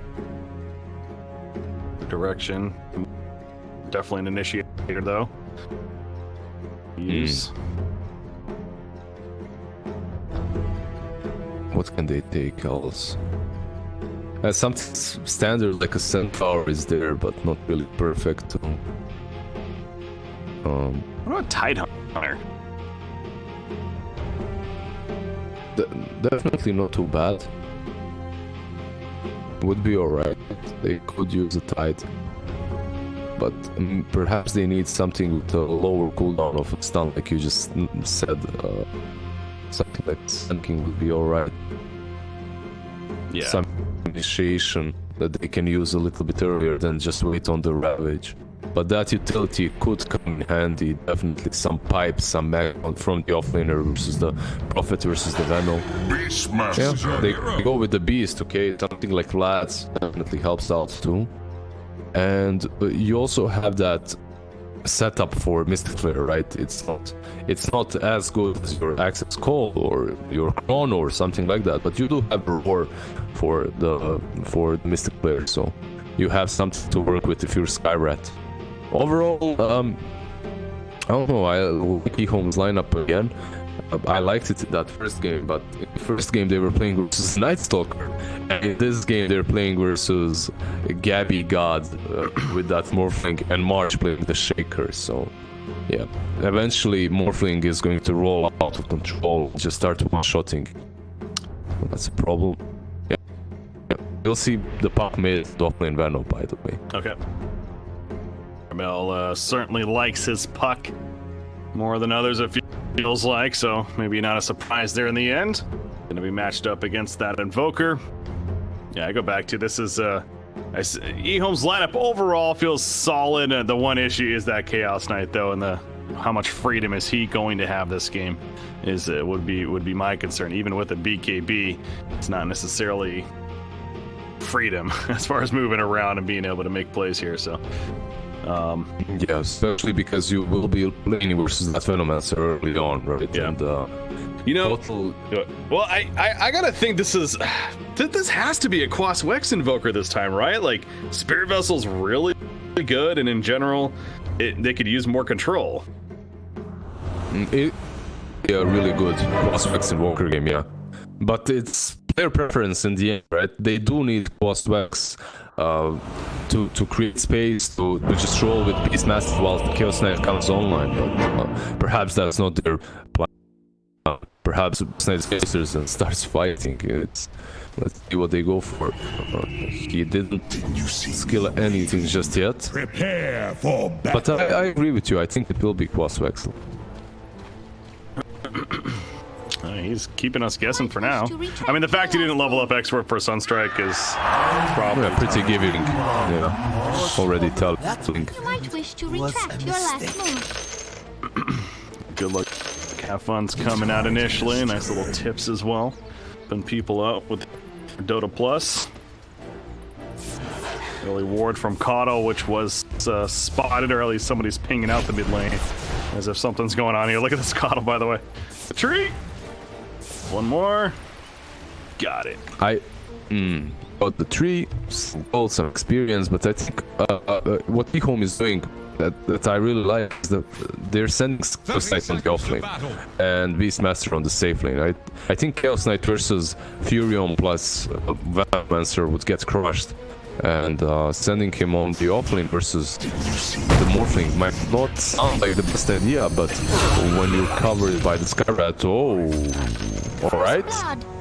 Direction. Definitely an initiator though. Use. What can they take else? Something standard like a Centaur is there, but not really perfect. What about Tidehunter? Definitely not too bad. Would be alright. They could use a Tide. But perhaps they need something with a lower cooldown of a stun, like you just said. Something like Sun King would be alright. Yeah. Some initiation that they can use a little bit earlier than just wait on the Ravage. But that utility could come in handy. Definitely some pipes, some mag from the offlaner versus the Prophet versus the Veno. Yeah, they go with the Beast, okay? Something like Lats definitely helps out too. And you also have that setup for Mystic Flare, right? It's not as good as your Access Call or your Chrono or something like that, but you do have a Roar for the Mystic Flare, so you have something to work with if you're Skywrath. Overall, I don't know, I like EHOME's lineup again. I liked it in that first game, but in the first game they were playing versus Night Stalker, and in this game they're playing versus Gabby God with that Morphling, and March playing the Shaker, so yeah. Eventually Morphling is going to roll out of control, just start one-shotting. Well, that's a problem. Yeah. You'll see the Puck mid offlane Veno, by the way. Okay. Mel certainly likes his Puck more than others, it feels like, so maybe not a surprise there in the end. Gonna be matched up against that Invoker. Yeah, I go back to this is EHOME's lineup overall feels solid. The one issue is that Chaos Knight though, and how much freedom is he going to have this game is would be my concern. Even with the BKB, it's not necessarily freedom as far as moving around and being able to make plays here. So yeah, especially because you will be playing versus that Venomancer early on, right? Yeah. And, you know, well, I gotta think this has to be a Quas Wex Invoker this time, right? Like, Spirit Vessel's really good, and in general, they could use more control. Yeah, really good Quas Wex Invoker game, yeah. But it's their preference in the end, right? They do need Quas Wex to create space, to just roll with Beastmaster while the Chaos Knight comes online, but perhaps that's not their plan. Perhaps Knight faces and starts fighting. Let's see what they go for. He didn't skill anything just yet. Prepare for battle. But I agree with you. I think it will be Quas Wex. He's keeping us guessing for now. I mean, the fact he didn't level up Export for Sunstrike is probably pretty giving. Yeah, already telling. You might wish to retract your last move. Good luck. Have fun's coming out initially. Nice little tips as well. Open people up with Dota Plus. Early ward from Kato, which was spotted, or at least somebody's pinging out the mid lane. As if something's going on here. Look at this Kato, by the way. The tree! One more. Got it. Got the tree, got some experience, but I think what EHOME is doing that I really like is that they're sending Chaos Knight on the offlane and Beastmaster on the safe lane. I think Chaos Knight versus Furion plus Venomancer would get crushed, and sending him on the offlane versus the Morphling might not sound like the best idea, but when you're covered by the Skyrat, alright.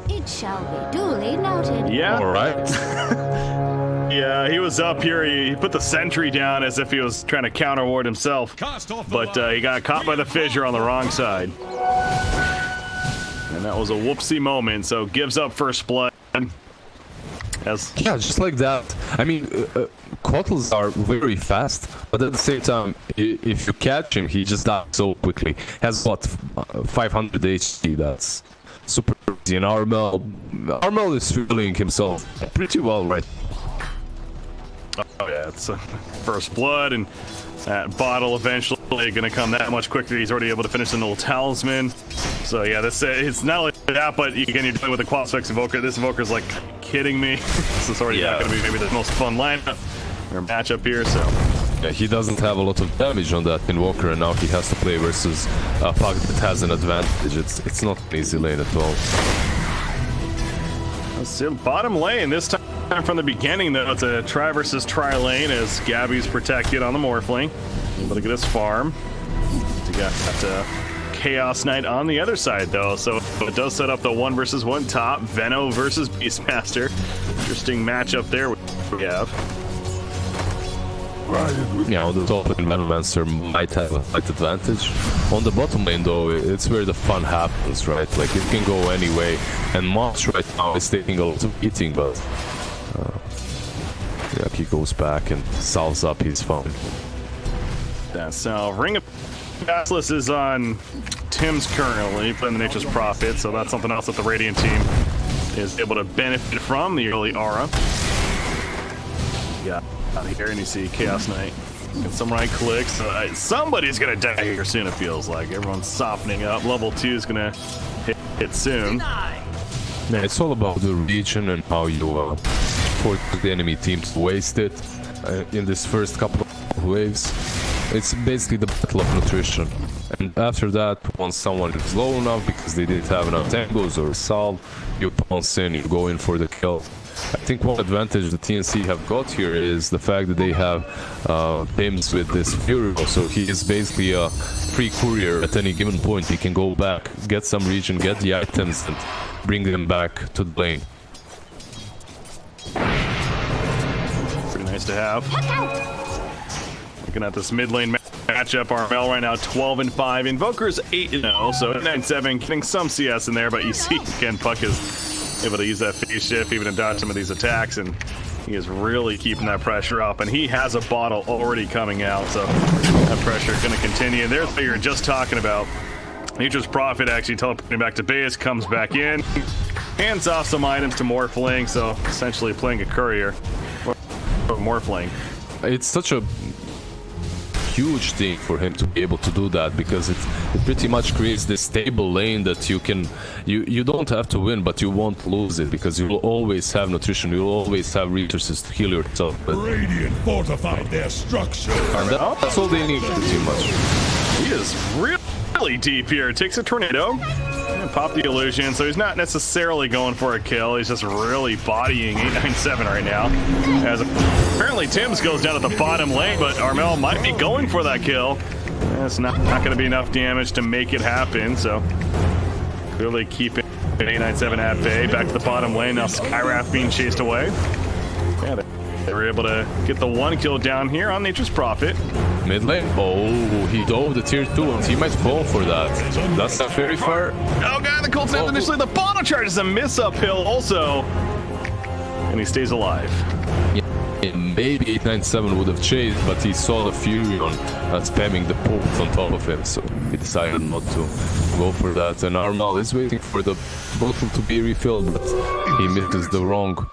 It shall be duly noted. Yeah. Alright. Yeah, he was up here. He put the sentry down as if he was trying to counter ward himself. But he got caught by the fissure on the wrong side. And that was a whoopsie moment, so gives up first blood. Yeah, just like that. I mean, Kotls are very fast, but at the same time, if you catch him, he just dies so quickly. Has what, 500 HP, that's super easy. And Armel is feeling himself pretty well, right? Oh yeah, it's first blood, and that bottle eventually gonna come that much quicker. He's already able to finish the null talisman. So yeah, this it's not only that, but again, you're dealing with a Quas Wex Invoker. This Invoker's like, kidding me? This is already not gonna be maybe the most fun lineup or matchup here. So yeah, he doesn't have a lot of damage on that Invoker, and now he has to play versus a puck that has an advantage. It's not an easy lane at all. Still bottom lane this time from the beginning, though. It's a try versus try lane as Gabby's protected on the Morphling. Able to get his farm. You got Chaos Knight on the other side, though, so it does set up the 1 versus 1 top. Veno versus Beastmaster. Interesting matchup there we have. Yeah, on the top lane, Venomancer might have a slight advantage. On the bottom lane, though, it's where the fun happens, right? Like, it can go any way. And Moss right now is taking a lot of beating, but yeah, he goes back and solves up his phone. That's Ring of Basilisk is on Tim's currently, playing the Nature's Prophet, so that's something else that the Radiant team is able to benefit from, the early aura. Yeah, out of here, and you see Chaos Knight. And some right clicks. Somebody's gonna die here soon, it feels like. Everyone's softening up. Level 2 is gonna hit soon. Yeah, it's all about the region and how you force the enemy team to waste it in this first couple of waves. It's basically the battle of nutrition. And after that, once someone is low enough because they didn't have enough tangos or salve, you pounce in, you go in for the kill. I think one advantage the TNC have got here is the fact that they have Pims with this Fury, so he is basically a free courier at any given point. He can go back, get some region, get the items, and bring them back to the lane. Pretty nice to have. Looking at this mid lane matchup. Armel right now 12-5. Invoker's 8-0, so 9-7, getting some CS in there, but you see again Puck is able to use that phase shift even to dodge some of these attacks, and he is really keeping that pressure up, and he has a bottle already coming out, so that pressure is going to continue. There's what you're just talking about. Nature's Prophet actually teleporting back to base, comes back in, hands off some items to Morphling, so essentially playing a courier. Morphling. It's such a huge thing for him to be able to do that, because it pretty much creates this stable lane that you don't have to win, but you won't lose it, because you will always have nutrition, you will always have resources to heal yourself. Radiant fortified their structure. And that's all they need pretty much. He is really deep here. Takes a tornado and pop the illusion, so he's not necessarily going for a kill. He's just really bodying 897 right now. As apparently Tim's goes down at the bottom lane, but Armel might be going for that kill. It's not going to be enough damage to make it happen, so clearly keeping 897 at bay. Back to the bottom lane, now Skywrath being chased away. Yeah, they were able to get the 1 kill down here on Nature's Prophet. Mid lane. Oh, he dove the tier 2 and he might fall for that. That's not very fair. Oh god, the Colts nailed initially. The bottle charge is a miss uphill also. And he stays alive. Yeah, maybe 897 would have chased, but he saw the Furion spamming the pulse on top of him, so he decided not to go for that. And Armel is waiting for the bottle to be refilled, but he misses the wrong.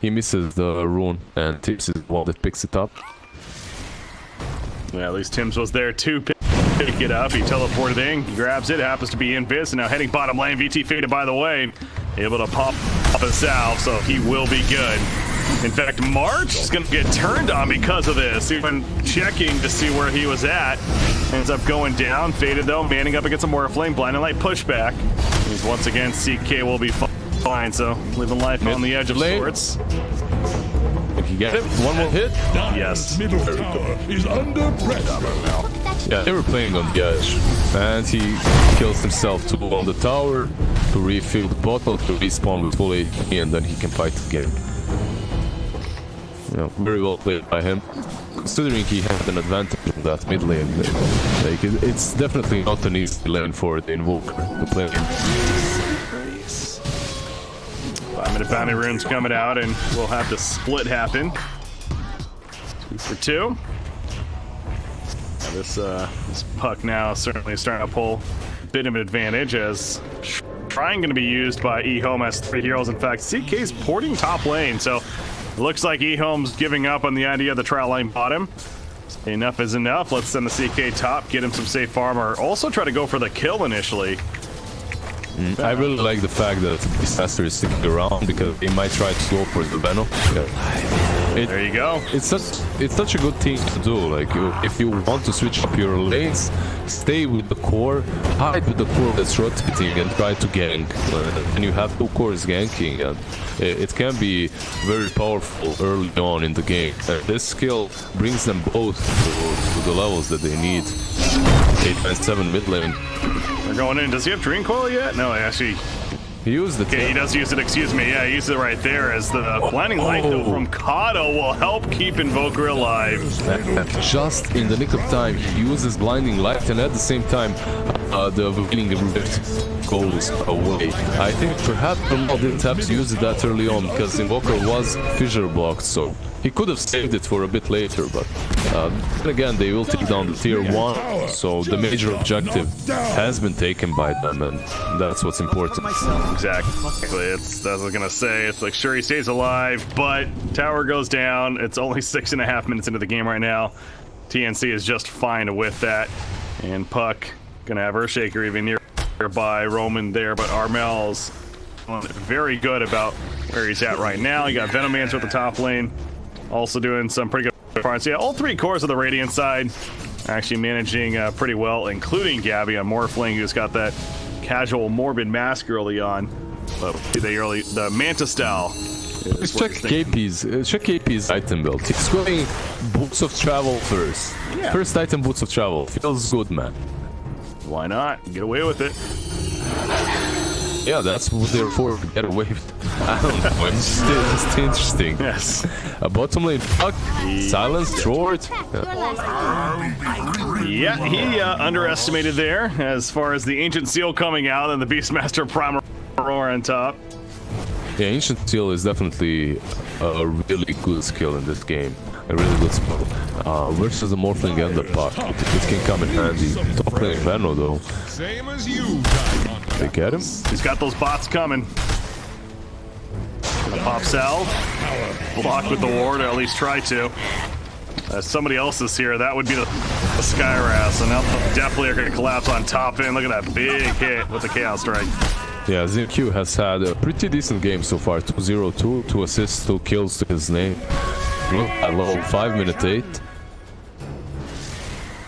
He misses the rune, and Tips is the one that picks it up. Yeah, at least Tim's was there to pick it up. He teleported in, he grabs it, happens to be Invis, and now heading bottom lane. VT faded by the way, able to pop a salve, so he will be good. In fact, March is going to get turned on because of this. Even checking to see where he was at. Ends up going down, faded though, manning up against a Morphling, blinding light pushback. He's once again, CK will be fine, so living life on the edge of sorts. If you get it, one more hit. Yes. Middle tower is under pressure. Yeah, they were playing on the edge, and he kills himself to go on the tower to refill the bottle, to respawn with full HP, and then he can fight again. You know, very well played by him, considering he had an advantage in that mid lane. Like, it's definitely not an easy lane for the Invoker to play. 5-minute bounty runes coming out, and we'll have the split happen. 2 for 2. Now this Puck now certainly starting to pull a bit of an advantage, as Shrine going to be used by EHOME as 3 heroes. In fact, CK's porting top lane, so it looks like EHOME's giving up on the idea of the trial lane bottom. Enough is enough. Let's send the CK top, get him some safe armor. Also try to go for the kill initially. I really like the fact that Disaster is sticking around, because he might try to go for the Venom. Yeah. There you go. It's such a good thing to do. Like, if you want to switch up your lanes, stay with the core, hide with the core that's rotating, and try to gank. And you have 2 cores ganking, and it can be very powerful early on in the game. And this skill brings them both to the levels that they need. 897 mid lane. They're going in. Does he have Dream Coil yet? No, actually. He used it. Okay, he does use it, excuse me. Yeah, he used it right there, as the blinding light though from Kato will help keep Invoker alive. Just in the nick of time, he uses blinding light, and at the same time, the Wailing Rift goes away. I think perhaps Armel didn't have to use that early on, because Invoker was fissure blocked, so he could have saved it for a bit later, but then again, they will take down the tier 1, so the major objective has been taken by them, and that's what's important. Exactly. It's, as I was gonna say, it's like, sure, he stays alive, but tower goes down. It's only 6.5 minutes into the game right now. TNC is just fine with that, and Puck gonna have Earthshaker even nearby. Roman there, but Armel's very good about where he's at right now. You got Venomancer at the top lane, also doing some pretty good parts. Yeah, all 3 cores of the Radiant side actually managing pretty well, including Gabby on Morphling, who's got that casual morbid mask early on. But the Manta style. Check KP's item build. He's going Boots of Travel first. Yeah. First item, Boots of Travel. Feels good, man. Why not? Get away with it. Yeah, that's what they're for. Get away with it. I don't know. It's just interesting. Yes. A bottom lane Puck. Silence, short. Yeah, he underestimated there as far as the Ancient Seal coming out and the Beastmaster Primal Roar on top. Yeah, Ancient Seal is definitely a really good skill in this game. A really good spell. Versus the Morphling and the Puck. It can come in handy. Top lane Venno though. Same as you, They get him? He's got those bots coming. Gonna pop Salve. Block with the ward, or at least try to. Somebody else is here. That would be the Skyras. And now definitely are going to collapse on top end. Look at that big hit with the Chaos Strike. Yeah, ZQ has had a pretty decent game so far. 2-0-2, 2 assists, 2 kills to his name. At level 5, minute 8.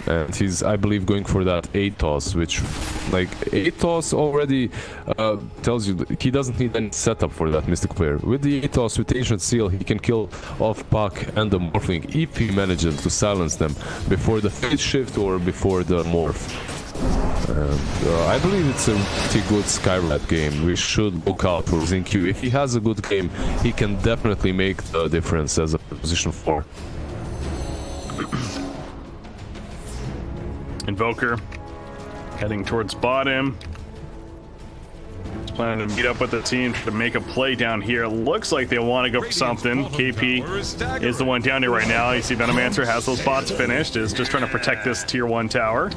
And he's, I believe, going for that ATOS, which, like, ATOS already tells you that he doesn't need any setup for that Mystic player. With the ATOS, with Ancient Seal, he can kill off Puck and the Morphling if he manages to silence them before the phase shift or before the morph. I believe it's a pretty good Skyrat game. We should look out for Zinq. If he has a good game, he can definitely make the difference as a position 4. Invoker heading towards bottom. He's planning to meet up with the team to make a play down here. Looks like they want to go for something. KP is the one down here right now. You see Venomancer has those bots finished. Is just trying to protect this tier 1 tower. There's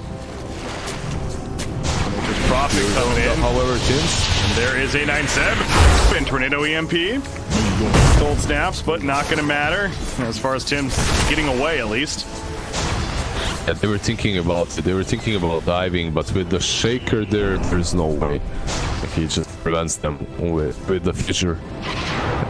Prophet coming in. However, James. And there is a 9-7. And Tornado EMP. Cold snaps, but not going to matter. As far as Tim's getting away, at least. Yeah, they were thinking about it. They were thinking about diving, but with the shaker there's no way. He just prevents them with the fissure.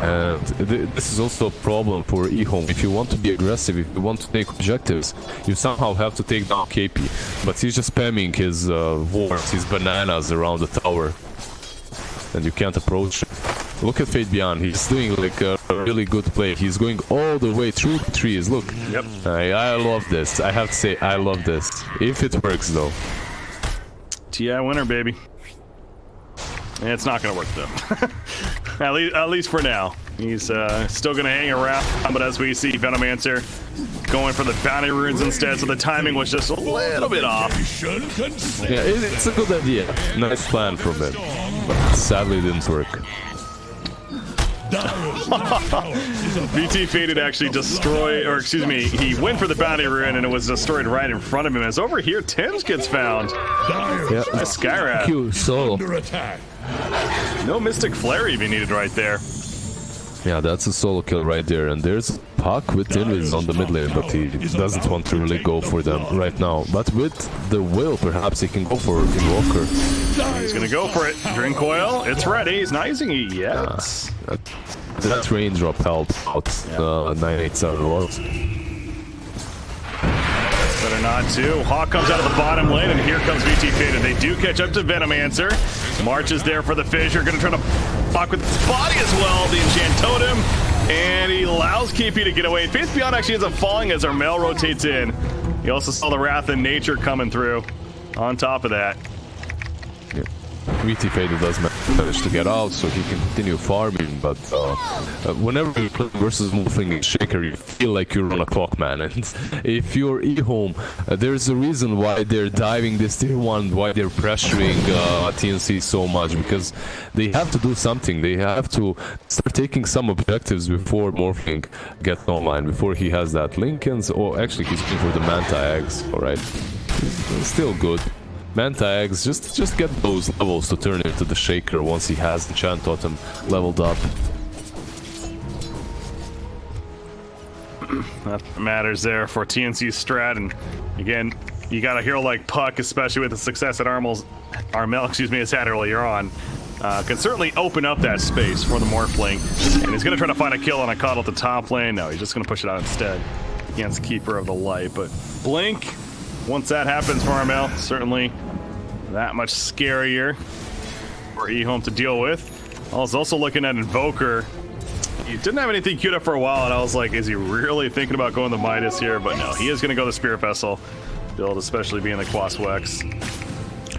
And this is also a problem for EHOME. If you want to be aggressive, if you want to take objectives, you somehow have to take down KP. But he's just spamming his wards, his bananas around the tower. And you can't approach him. Look at Fate Beyond. He's doing like a really good play. He's going all the way through the trees. Look. Yep. I love this. I have to say, I love this. If it works, though. TI winner, baby. It's not going to work, though. at least for now. He's still going to hang around. But as we see, Venomancer going for the bounty runes instead, so the timing was just a little bit off. Yeah, it's a good idea. Nice plan from him. But sadly, it didn't work. VT Faded actually destroyed, or excuse me, he went for the bounty rune and it was destroyed right in front of him. As over here, Tim's gets found. Yeah, Skyrat. Q solo. No Mystic Flare even needed right there. Yeah, that's a solo kill right there. And there's Puck with Invis on the mid lane, but he doesn't want to really go for them right now. But with the will, perhaps he can go for Invoker. He's gonna go for it. Drink Coil, it's ready. He's not using it yet. That raindrop helped out 987 was. Better not to. Hawk comes out of the bottom lane, and here comes VT Faded. They do catch up to Venomancer. March is there for the fissure. Gonna try to block with his body as well. The Enchant Totem. And he allows KP to get away. Faith Beyond actually ends up falling as Armel rotates in. He also saw the Wrath in Nature coming through. On top of that. Yeah. VT Faded does manage to get out, so he can continue farming, but whenever you play versus Morphling and Shaker, you feel like you're on a clock, man. And if you're EHOME, there's a reason why they're diving this tier 1, why they're pressuring TNC so much, because they have to do something. They have to start taking some objectives before Morphling gets online, before he has that Lincoln's, or actually he's going for the Manta eggs, alright. Still good. Manta eggs, just get those levels to turn into the Shaker once he has the Enchant Totem leveled up. That matters there for TNC strat, and again, you got a hero like Puck, especially with the success that Armel has had earlier on, can certainly open up that space for the Morphling. And he's going to try to find a kill on a Coddle at the top lane. No, he's just going to push it out instead against Keeper of the Light. But Blink, once that happens for Armel, certainly that much scarier for EHOME to deal with. I was also looking at Invoker. He didn't have anything queued up for a while, and I was like, is he really thinking about going the Midas here? But no, he is going to go the Spirit Vessel build, especially being the Quas Wex.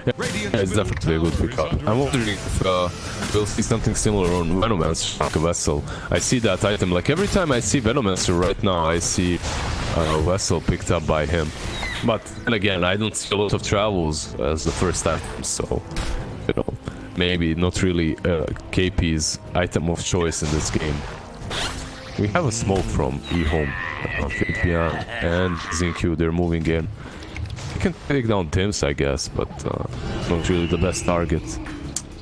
Yeah, it's definitely a good pickup. I'm wondering if we'll see something similar on Venomancer, like a Vessel. I see that item, like every time I see Venomancer right now, I see a Vessel picked up by him. But then again, I don't see a lot of travels as the first item, so you know, maybe not really KP's item of choice in this game. We have a smoke from EHOME, Fipian and ZinQ. They're moving in. You can take down Tims, I guess, but not really the best target.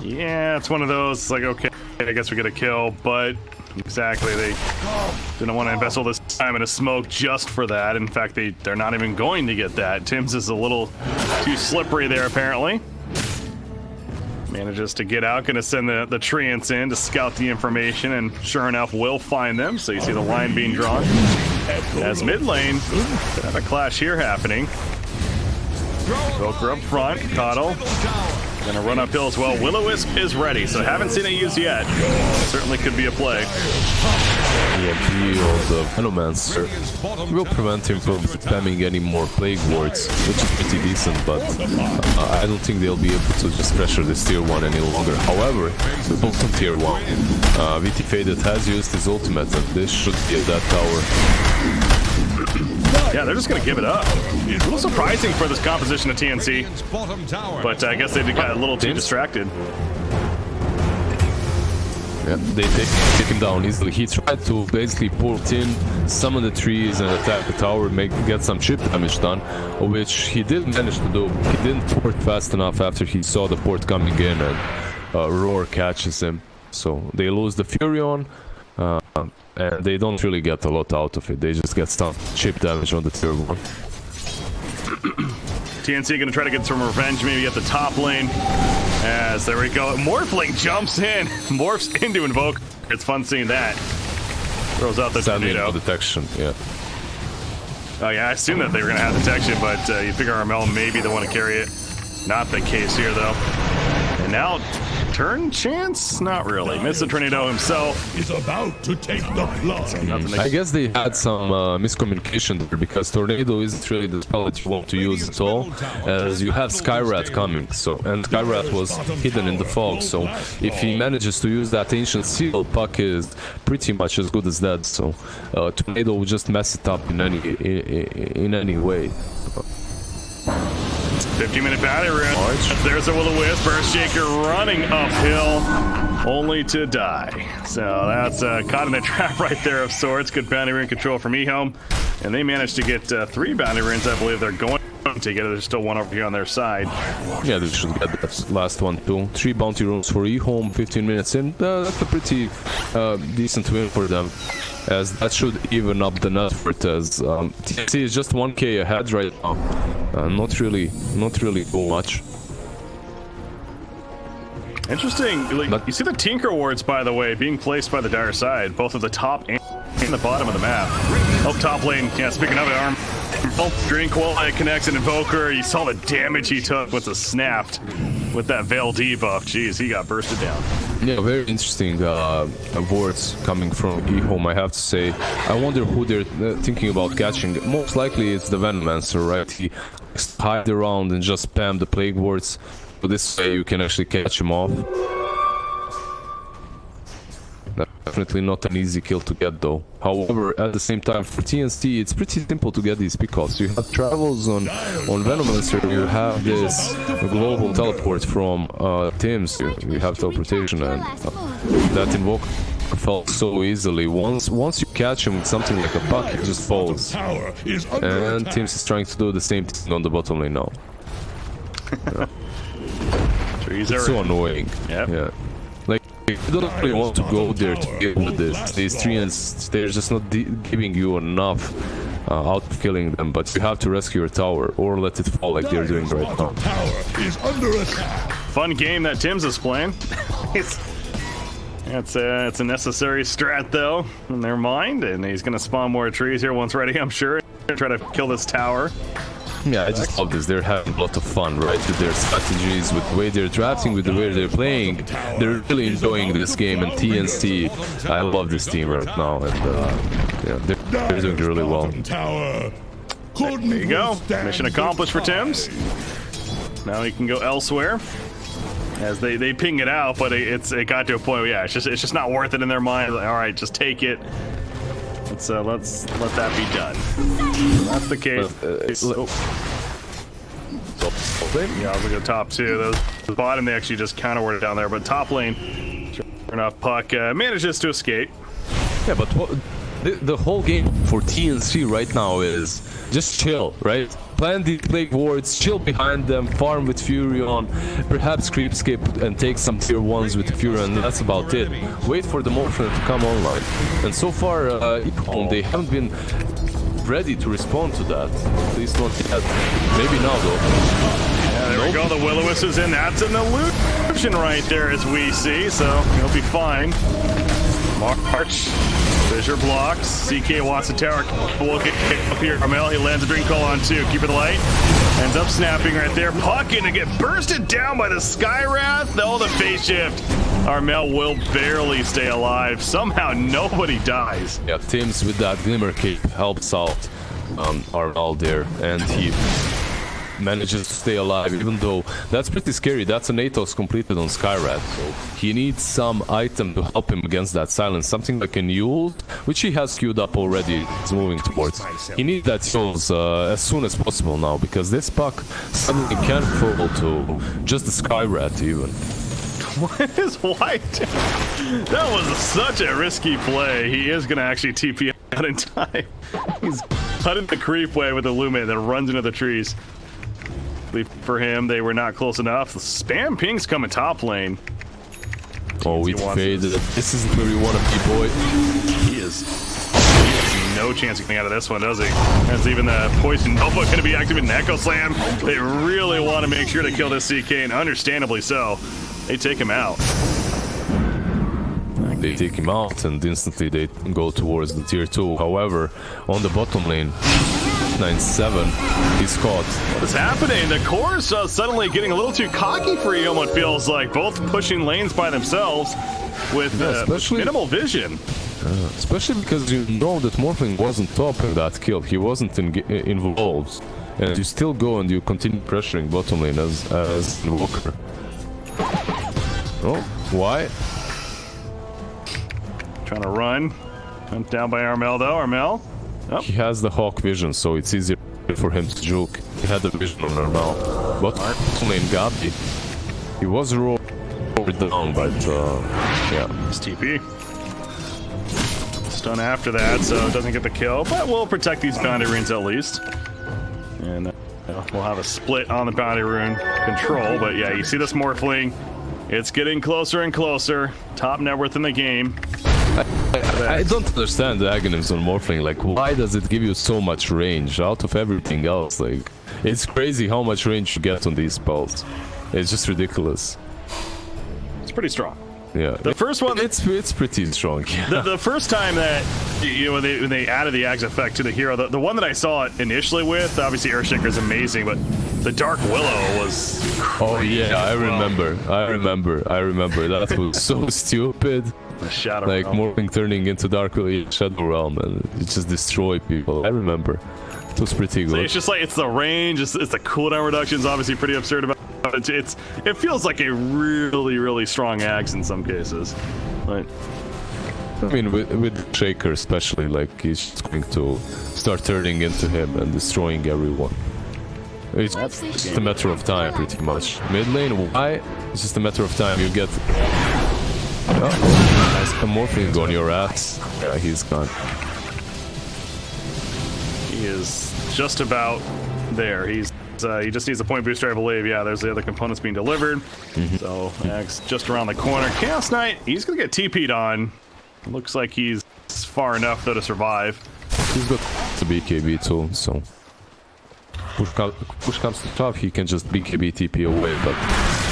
Yeah, it's one of those, like, okay, I guess we get a kill, but exactly, they didn't want to invest all this time in a smoke just for that. In fact, they're not even going to get that. Tims is a little too slippery there, apparently. Manages to get out, gonna send the treants in to scout the information, and sure enough, will find them. So you see the line being drawn. As mid lane, have a clash here happening. Joker up front, Coddle. Gonna run uphill as well. Will-O-Wisp is ready, so haven't seen it used yet. Certainly could be a play. The MP of the Venomancer will prevent him from spamming any more Plague Wards, which is pretty decent, but I don't think they'll be able to just pressure this tier 1 any longer. However, the bottom tier 1, VT Faded has used his ultimate, and this should be a dead tower. Yeah, they're just gonna give it up. A little surprising for this composition of TNC, but I guess they got a little too distracted. Yeah, they take him down easily. He tried to basically port in, summon the trees and attack the tower, get some chip damage done, which he didn't manage to do. He didn't port fast enough after he saw the port coming in, and Roar catches him. So they lose the Furion, and they don't really get a lot out of it. They just get some chip damage on the tier 1. TNC gonna try to get some revenge maybe at the top lane. As there we go, Morphling jumps in, morphs into Invoker. It's fun seeing that. Throws out the tornado. Detection, yeah. Oh yeah, I assumed that they were gonna have detection, but you figure RML may be the one to carry it. Not the case here though. And now, turn chance? Not really. Missed the tornado himself. Is about to take the plunge. I guess they had some miscommunication there, because tornado isn't really the spell that you want to use at all, as you have Skyrat coming. So, and Skyrat was hidden in the fog. So if he manages to use that ancient seal, Puck is pretty much as good as dead. So tornado will just mess it up in any way. 50-minute battle run. There's a Will-O-Wisp. Earthshaker running uphill, only to die. So that's caught in a trap right there of sorts. Good bounty rune control from EHOME. And they managed to get 3 bounty runes. I believe they're going to get it. There's still one over here on their side. Yeah, they should get that last one too. 3 bounty runes for EHOME, 15 minutes in. That's a pretty decent win for them, as that should even up the net for it, as TNC is just 1k ahead right now. Not really too much. Interesting. Like, you see the Tinker wards, by the way, being placed by the dire side, both at the top and the bottom of the map. Oh, top lane. Yeah, speaking of it, Green Quality connects an Invoker. You saw the damage he took with the snapped with that Veil debuff. Jeez, he got bursted down. Yeah, very interesting wards coming from EHOME, I have to say. I wonder who they're thinking about catching. Most likely it's the Venomancer, right? He hide around and just spam the Plague Wards. So this way you can actually catch him off. Definitely not an easy kill to get though. However, at the same time, for TNC, it's pretty simple to get these pickoffs. You have travels on Venomancer, you have this global teleport from Tims, you have teleportation, and that Invoker fell so easily. Once you catch him with something like a puck, it just falls. And Tims is trying to do the same thing on the bottom lane now. Yeah. It's so annoying. Yep. Yeah. Like, you don't really want to go there to get with this. These treants, they're just not giving you enough out of killing them, but you have to rescue your tower or let it fall like they're doing right now. Fun game that Tims is playing. It's a necessary strat though in their mind, and he's gonna spawn more trees here once ready, I'm sure. Try to kill this tower. Yeah, I just love this. They're having a lot of fun, right? With their strategies, with the way they're drafting, with the way they're playing. They're really enjoying this game, and TNC, I love this team right now, and yeah, they're doing really well. There you go. Mission accomplished for Tims. Now he can go elsewhere. As they ping it out, but it got to a point where, yeah, it's just not worth it in their mind. Like, all right, just take it. Let's let that be done. That's the case. lane? Yeah, I was looking at top two. The bottom, they actually just counter-warded down there, but top lane, sure enough, Puck manages to escape. Yeah, but what, the whole game for TNC right now is just chill, right? Plan the plague wards, chill behind them, farm with Furion, perhaps creep skip and take some tier 1s with Furion, and that's about it. Wait for the Morphin to come online. And so far, EHOME, they haven't been ready to respond to that. At least not yet. Maybe now though. Yeah, there we go, the Will-O-Wisp is in. That's an illusion right there as we see, so he'll be fine. March. Fissure blocks. CK wants the tower. Will get up here. Armel, he lands a drink call on two. Keep it light. Ends up snapping right there. Puck in to get bursted down by the Skywrath. Oh, the phase shift. Armel will barely stay alive. Somehow nobody dies. Yeah, Tim's with that Glimmer Cape helps out Armel there, and he manages to stay alive, even though that's pretty scary. That's an Atos completed on Skywrath, so he needs some item to help him against that silence, something like a Null, which he has queued up already. He's moving towards. He needs that heals as soon as possible now, because this Puck suddenly can't fall to just the Skywrath even. What is white? That was such a risky play. He is going to actually TP out in time. He's cutting the creep way with the Lumen that runs into the trees. For him, they were not close enough. The spam ping's coming top lane. Oh, we faded. This isn't where you want to be, boy. He has no chance of getting out of this one, does he? That's even the Poison Nova going to be activating Echo Slam. They really want to make sure to kill this CK, and understandably so. They take him out. They take him out, and instantly they go towards the tier 2. However, on the bottom lane, 9-7, he's caught. What is happening? The core's suddenly getting a little too cocky for EHOME, it feels like. Both pushing lanes by themselves with minimal vision. Especially because you know that Morphling wasn't top in that kill. He wasn't involved. And you still go and you continue pressuring bottom lane as Invoker. Oh, why? Trying to run. Went down by Armel though. Armel. Oh. He has the Hawk vision, so it's easier for him to juke. He had the vision on Armel. But lane Gabi, he was rolled down, but yeah. It's TP. Stun after that, so it doesn't get the kill, but we'll protect these boundary runes at least. And we'll have a split on the boundary rune control, but yeah, you see this Morphling. It's getting closer and closer. Top net worth in the game. I don't understand the agonyms on Morphling. Like, why does it give you so much range out of everything else? Like, it's crazy how much range you get on these spells. It's just ridiculous. It's pretty strong. Yeah, the first one, it's pretty strong. Yeah. The first time that when they added the Axe effect to the hero, the one that I saw it initially with, obviously Earthshaker is amazing, but the Dark Willow was crazy. Oh yeah, I remember. That was so stupid. The Shadow like Realm. Morphling turning into Dark Shadow Realm and it just destroyed people. I remember. It was pretty good. So it's just like it's the range, it's the cooldown reductions, obviously pretty absurd about. It feels like a really strong axe in some cases. But I mean, with Shaker especially, like he's just going to start turning into him and destroying everyone. It's just a matter of time, pretty much. Mid lane, why? It's just a matter of time. You get nice Morphling on your ass. Yeah, he's gone. He is just about there. He just needs a point booster, I believe. Yeah, there's the other components being delivered. So, Axe just around the corner. Chaos Knight, he's going to get TP'd on. Looks like he's far enough, though, to survive. He's got to BKB too, so... Push comes to shove, he can just BKB TP away, but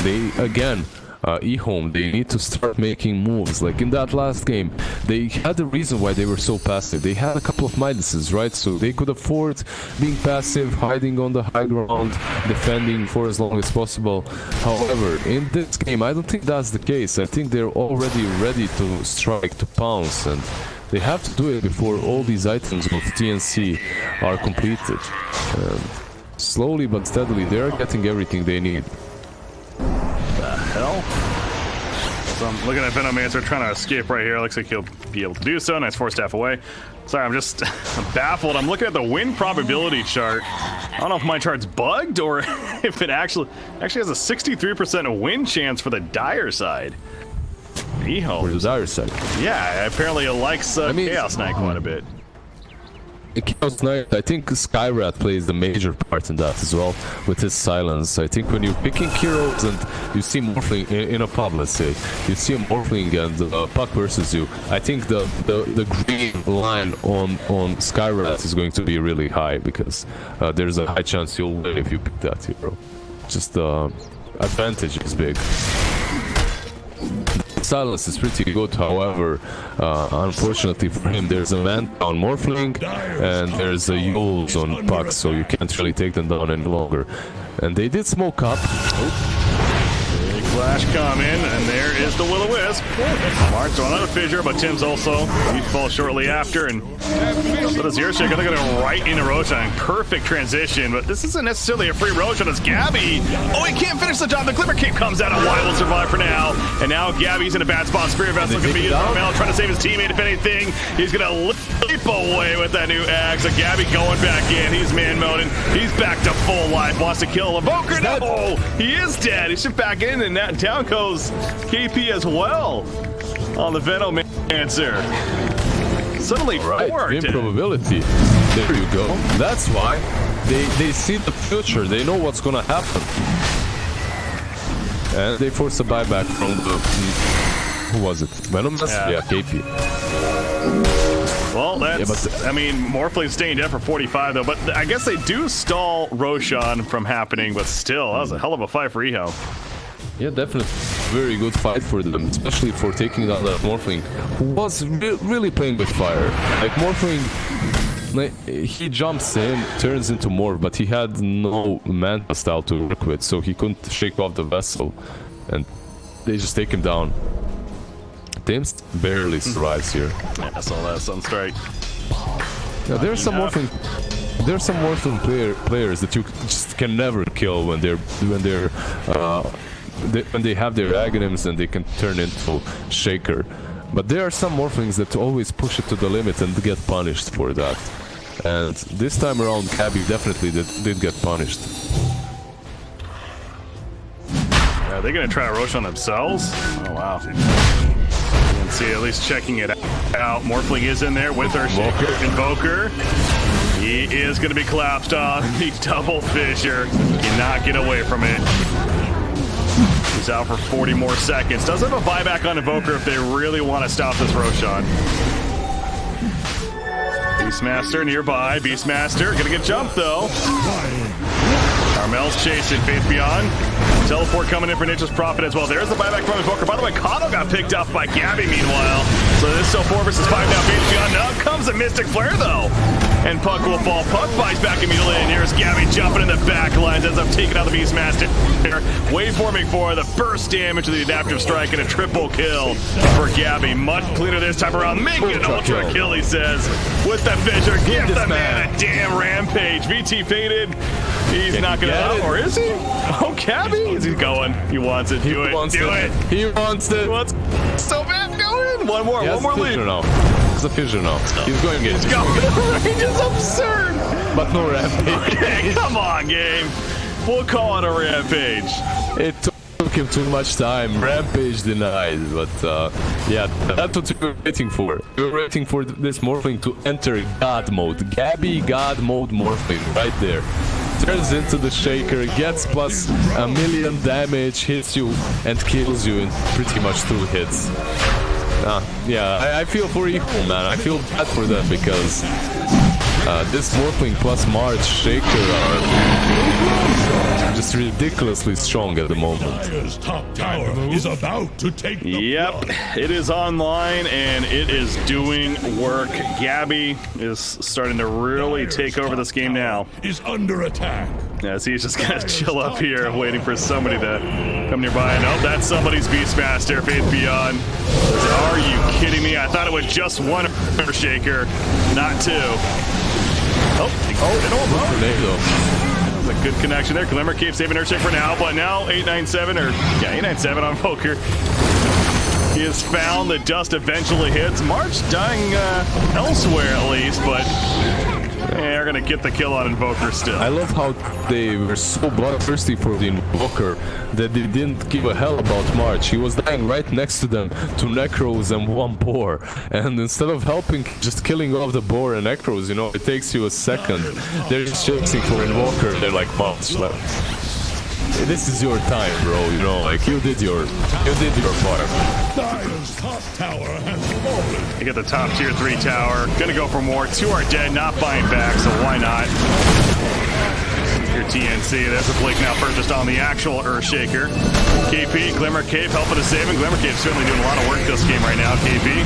they, again... EHOME, they need to start making moves. Like in that last game, they had a reason why they were so passive. They had a couple of Midases, right? So they could afford being passive, hiding on the high ground, defending for as long as possible. However, in this game, I don't think that's the case. I think they're already ready to strike, to pounce, and they have to do it before all these items of TNC are completed. Slowly but steadily, they're getting everything they need. The hell? So I'm looking at Venomancer trying to escape right here. Looks like he'll be able to do so. Nice 4-staff away. Sorry, I'm just baffled. I'm looking at the win probability chart. I don't know if my chart's bugged or if it actually has a 63% win chance for the Dire side. EHOME. For the Dire side. Yeah, apparently it likes Chaos Knight quite a bit. Chaos Knight, I think Skyrat plays the major part in that as well, with his silence. I think when you're picking heroes and you see Morphling in a pub, let's say, you see a Morphling and Puck versus you, I think the green line on Skyrat is going to be really high, because there's a high chance you'll win if you pick that hero. Just the advantage is big. Silence is pretty good, however, unfortunately for him, there's a Manta on Morphling and there's a Yules on Puck, so you can't really take them down any longer. And they did smoke up. Big flash coming, and there is the Will-O-Wisp. Mark's on a fissure, but Tim's also. He falls shortly after, and so does Yershik. They're going to go right into Roshan. Perfect transition, but this isn't necessarily a free Roshan. It's Gabby. Oh, he can't finish the job. The Glimmer Cape comes out, and Wild will survive for now. And now Gabby's in a bad spot. Spirit Vessel going to be used for Mel, trying to save his teammate. If anything, he's going to leap away with that new axe. So Gabby going back in. He's man-moding. He's back to full life. Wants to kill Evoker. No, he is dead. He's shipped back in, and down goes KP as well on the Venomancer. Suddenly forward. Win probability. There you go. That's why they see the future. They know what's gonna happen. And they force a buyback from the... Who was it? Venomancer? Yeah, KP. Well, that's... I mean, Morphling's staying dead for 45, though. But I guess they do stall Roshan from happening. But still, that was a hell of a fight for EHOME. Yeah, definitely. Very good fight for them, especially for taking down that Morphling, who was really playing with fire. Like, Morphling, like, he jumps in, turns into Morph, but he had no Manta style to work with, so he couldn't shake off the vessel, and they just take him down. Tims barely survives here. Yeah, I saw that Sunstrike. Yeah, there's some Morphling players that you just can never kill when they have their Aghanims and they can turn into Shaker. But there are some Morphlings that always push it to the limit and get punished for that. And this time around, Gabby definitely did get punished. Are they going to try to Roshan themselves? Oh, wow. You can see at least checking it out. Morphling is in there with her Invoker. He is going to be collapsed on the double fissure. Cannot get away from it. He's out for 40 more seconds. Does have a buyback on Invoker if they really want to stop this Roshan. Beastmaster nearby. Beastmaster gonna get jumped though. Carmel's chasing Faith Beyond. Teleport coming in for Ninja's Prophet as well. There's the buyback from Invoker. By the way, Kano got picked up by Gabby meanwhile. So this is still 4 versus 5 now. Faith Beyond. Up comes a Mystic Flare though. And Puck will fall. Puck buys back immediately, and here's Gabby jumping in the back lines as I'm taking out the Beastmaster. Waveforming for the burst damage of the Adaptive Strike and a triple kill for Gabby. Much cleaner this time around. Make it an ultra kill, he says. With the fissure, give the man a damn rampage. VT faded. He's not gonna out, or is he? Oh, Gabby? Is he going? He wants it. Do it. Do it. He wants it. What's so bad going? One more lead. It's a fissure now. He's going in. He's going. The range is absurd. But no rampage. Okay, come on, game. We'll call it a rampage. It took him too much time. Rampage denied. But yeah, that's what we were waiting for. We were waiting for this Morphling to enter God mode. Gabby God mode Morphling right there. Turns into the Shaker, gets plus 1,000,000 damage, hits you and kills you in pretty much 2 hits. Yeah, I feel for EHOME, man. I feel bad for them because this Morphling plus March Shaker are just ridiculously strong at the moment. Top tower is about to take the Yep, it is online and it is doing work. Gabby is starting to really take over this game now. Is under attack. Yeah, so he's just gonna chill up here, waiting for somebody to come nearby. Nope, that's somebody's Beastmaster. Faith Beyond. Are you kidding me? I thought it was just one Shaker, not 2. That was a good connection there. Glimmer keeps saving Earthshake for now, but now 897 on Poker. He has found the dust eventually hits. March dying elsewhere at least, but they're gonna get the kill on Invoker still. I love how they were so bloodthirsty for the Invoker that they didn't give a hell about March. He was dying right next to them, to Necros and one boar. And instead of helping, just killing off the boar and Necros, you know, it takes you a second. They're just chasing for Invoker. They're like, March, this is your time, bro. You know, like you did your part. Dire's top tower has fallen. They get the top tier 3 tower. Gonna go for more. 2 are dead, not buying back, so why not? Your TNC. There's a Blink now purchased on the actual Earthshaker. KP, Glimmer Cave helping to save him. Glimmer Cave certainly doing a lot of work this game right now. KP he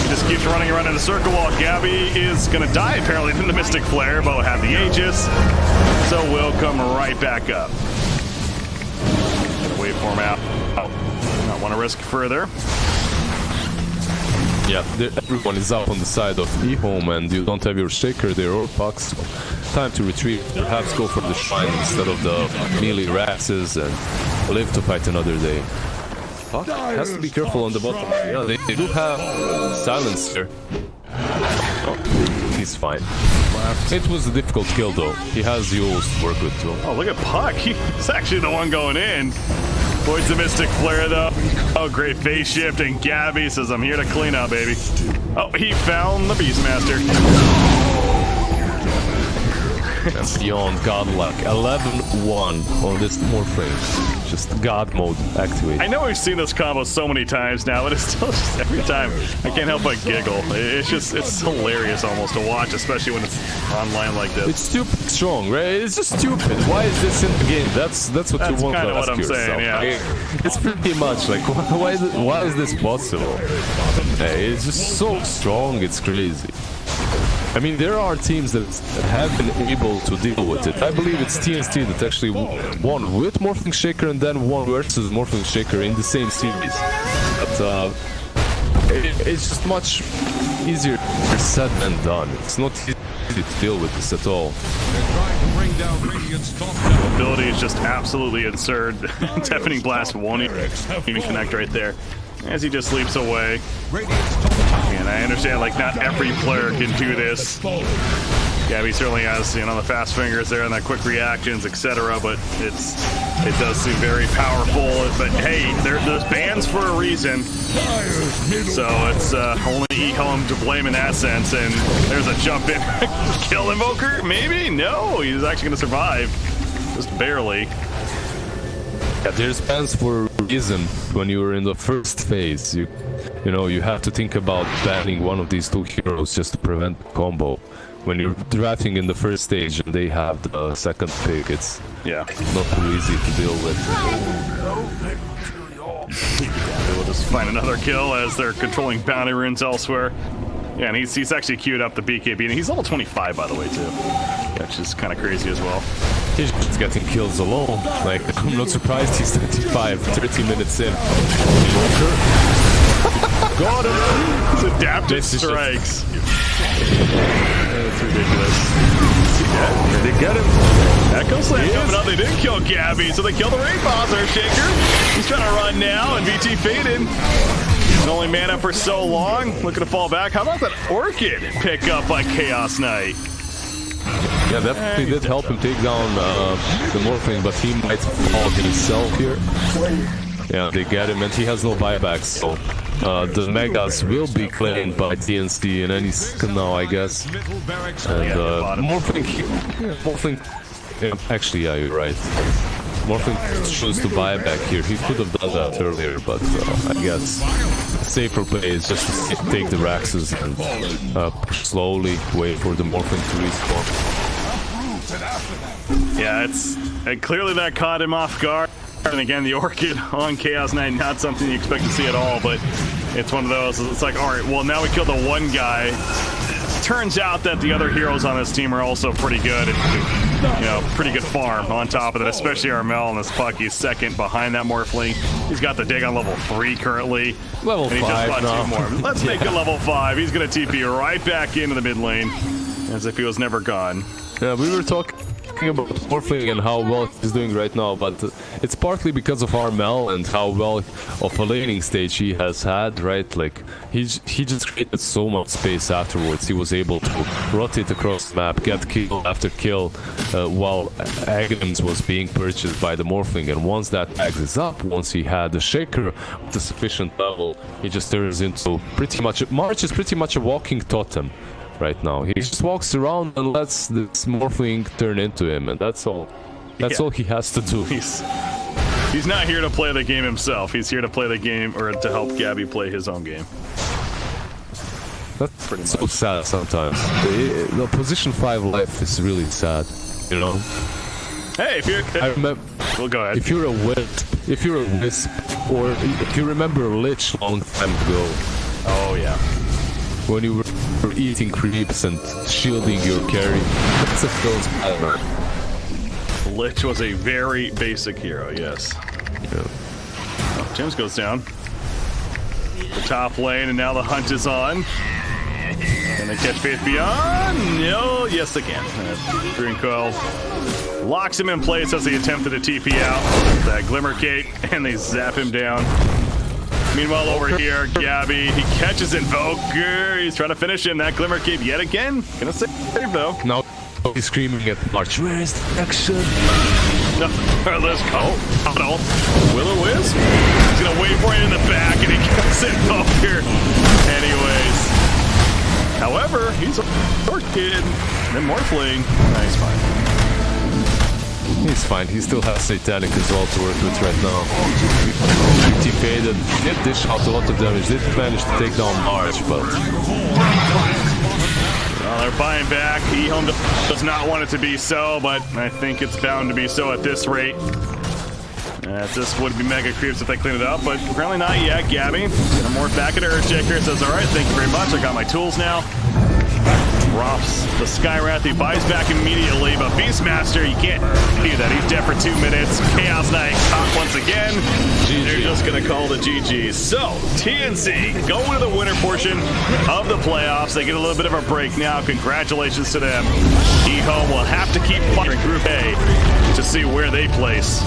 just keeps running around in a circle while Gabby is gonna die apparently from the Mystic Flare, but will have the Aegis, so we'll come right back up. Waveform out. Not want to risk further. Yeah, everyone is up on the side of EHOME and you don't have your Shaker there or Pucks. So time to retreat. Perhaps go for the Shrine instead of the melee Raxes and live to fight another day. Puck has to be careful on the bottom. Yeah, they do have silence here. Oh, he's fine. It was a difficult kill though. He has Yules to work with too. Oh, look at Puck. He's actually the one going in. Avoids the Mystic Flare though. Oh, great phase shift, and Gabby says, I'm here to clean up, baby. Oh, he found the Beastmaster. And beyond godlike. 11-1 on this Morphling. Just God mode activate. I know we've seen this combo so many times now, but it's still just every time I can't help but giggle. It's hilarious almost to watch, especially when it's online like this. It's stupid strong, right? It's just stupid. Why is this in the game? That's what you want to ask what I'm yourself. saying, yeah. It's pretty much like why is this possible? It's just so strong. It's crazy. I mean, there are teams that have been able to deal with it. I believe it's TNC that actually won with Morphling Shaker and then won versus Morphling Shaker in the same series. But it's just much easier said than done. It's not easy to deal with this at all. The ability is just absolutely absurd. Deafening Blast won't even connect right there as he just leaps away. And I understand, like, not every player can do this. Gabby certainly has, you know, the fast fingers there and the quick reactions, etc. But it does seem very powerful. But hey, there's bans for a reason. So it's only EHOME to blame in that sense. And there's a jump in. Kill Invoker? Maybe? No, he's actually going to survive. Just barely. Yeah, there's bans for a reason. When you were in the first phase, you know, you have to think about banning one of these 2 heroes just to prevent the combo. When you're drafting in the first stage and they have the second pick, it's not too easy to deal with. They will just find another kill as they're controlling bounty runes elsewhere. Yeah, and he's actually queued up the BKB, and he's level 25, by the way, too. Which is kind of crazy as well. He's just getting kills alone. Like, I'm not surprised he's 30 minutes in. Got him! It's adaptive strikes. That's ridiculous. Yeah, they get him. Echo Slam coming up. They didn't kill Gabby, so they killed the Raid Boss Earthshaker. He's trying to run now, and VT faded. He's only mana for so long. Looking to fall back. How about that Orchid pick up by Chaos Knight? Yeah, definitely did help him take down the Morphling, but he might fall himself here. Yeah, they get him, and he has no buybacks, so the Megas will be claimed by TNC in any second now, I guess. And Morphling, yeah, actually, yeah, you're right. Morphling chose to buy back here. He could have done that earlier, but I guess safer play is just to take the Raxes and push slowly, wait for the Morphling to respawn. Yeah, clearly that caught him off guard. And again, the Orchid on Chaos Knight, not something you expect to see at all, but it's one of those, it's like, all right, well, now we killed the one guy. Turns out that the other heroes on this team are also pretty good, and, you know, pretty good farm on top of it, especially Armel and this Puck. He's second behind that Morphling. He's got the dig on level 3 currently. Level 5 just now. 2 more. Let's make it level 5. He's going to TP right back into the mid lane as if he was never gone. Yeah, we were talking talking about Morphling and how well he's doing right now, but it's partly because of Armel and how well of a laning stage he has had, right? Like, he just created so much space afterwards. He was able to rotate across the map, get kill after kill, while Aghanim's was being purchased by the Morphling. And once that Ags is up, once he had the Shaker with a sufficient level, he just turns into pretty much... March is pretty much a walking totem right now. He just walks around and lets this Morphling turn into him, and that's all. That's all he has to do. He's not here to play the game himself. He's here to play the game, or to help Gabby play his own game. That's pretty so sad sometimes. The position 5 life is really sad, you know. Hey, if you're... I remember... Well, go ahead. If you're a wisp, or if you remember Lich long time ago. Oh, yeah. When you were eating creeps and shielding your carry. That's a feels bad. Lich was a very basic hero, yes. Yeah. Oh, James goes down. The top lane, and now the hunt is on. Can they catch Faith Beyond? No, yes they can. Green Coil locks him in place as he attempted to TP out. That Glimmer Cape, and they zap him down. Meanwhile, over here, Gabby, he catches Invoker. He's trying to finish him. That Glimmer Cape yet again. Gonna save though. Now he's screaming at March. Where is the action? No, let's go. No. Will-O-Wisp. He's gonna wait for it in the back, and he gets Invoker. Anyways. However, he's a short kid. Then Morphling. Nice fine. He's fine. He still has Satanic as well to work with right now. TP'd and did dish out a lot of damage. Did manage to take down March, but... Well, they're buying back. EHOME does not want it to be so, but I think it's bound to be so at this rate. This would be mega creeps if they clean it up, but apparently not yet. Gabby gonna morph back into Earthshaker. Says, alright, thank you very much. I got my tools now. Drops the Skywrath. He buys back immediately, but Beastmaster, you can't do that. He's dead for 2 minutes. Chaos Knight caught once again. GG. They're just gonna call the GGs. So, TNC going to the winner portion of the playoffs. They get a little bit of a break now. Congratulations to them. EHOME will have to keep fighting Group A to see where they place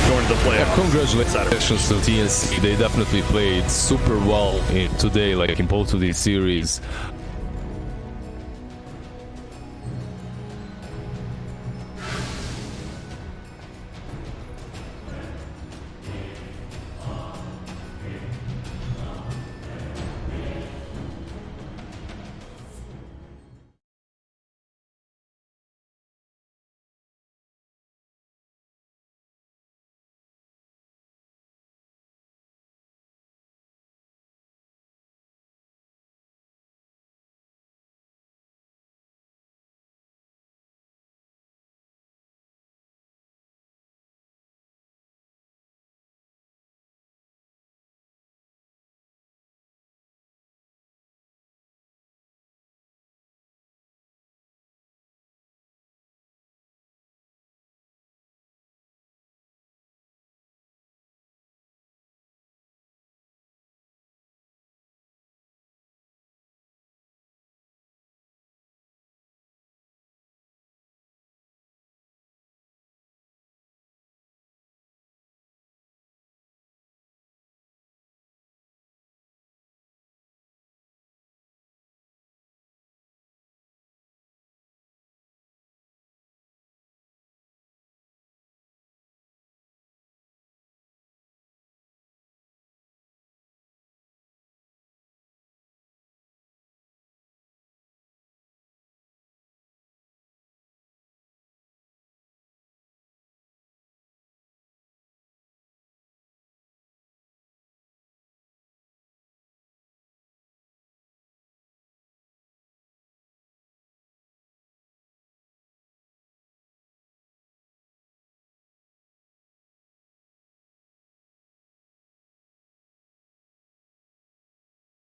going to the playoffs. Yeah, congratulations to TNC. They definitely played super well today, like in both of these series.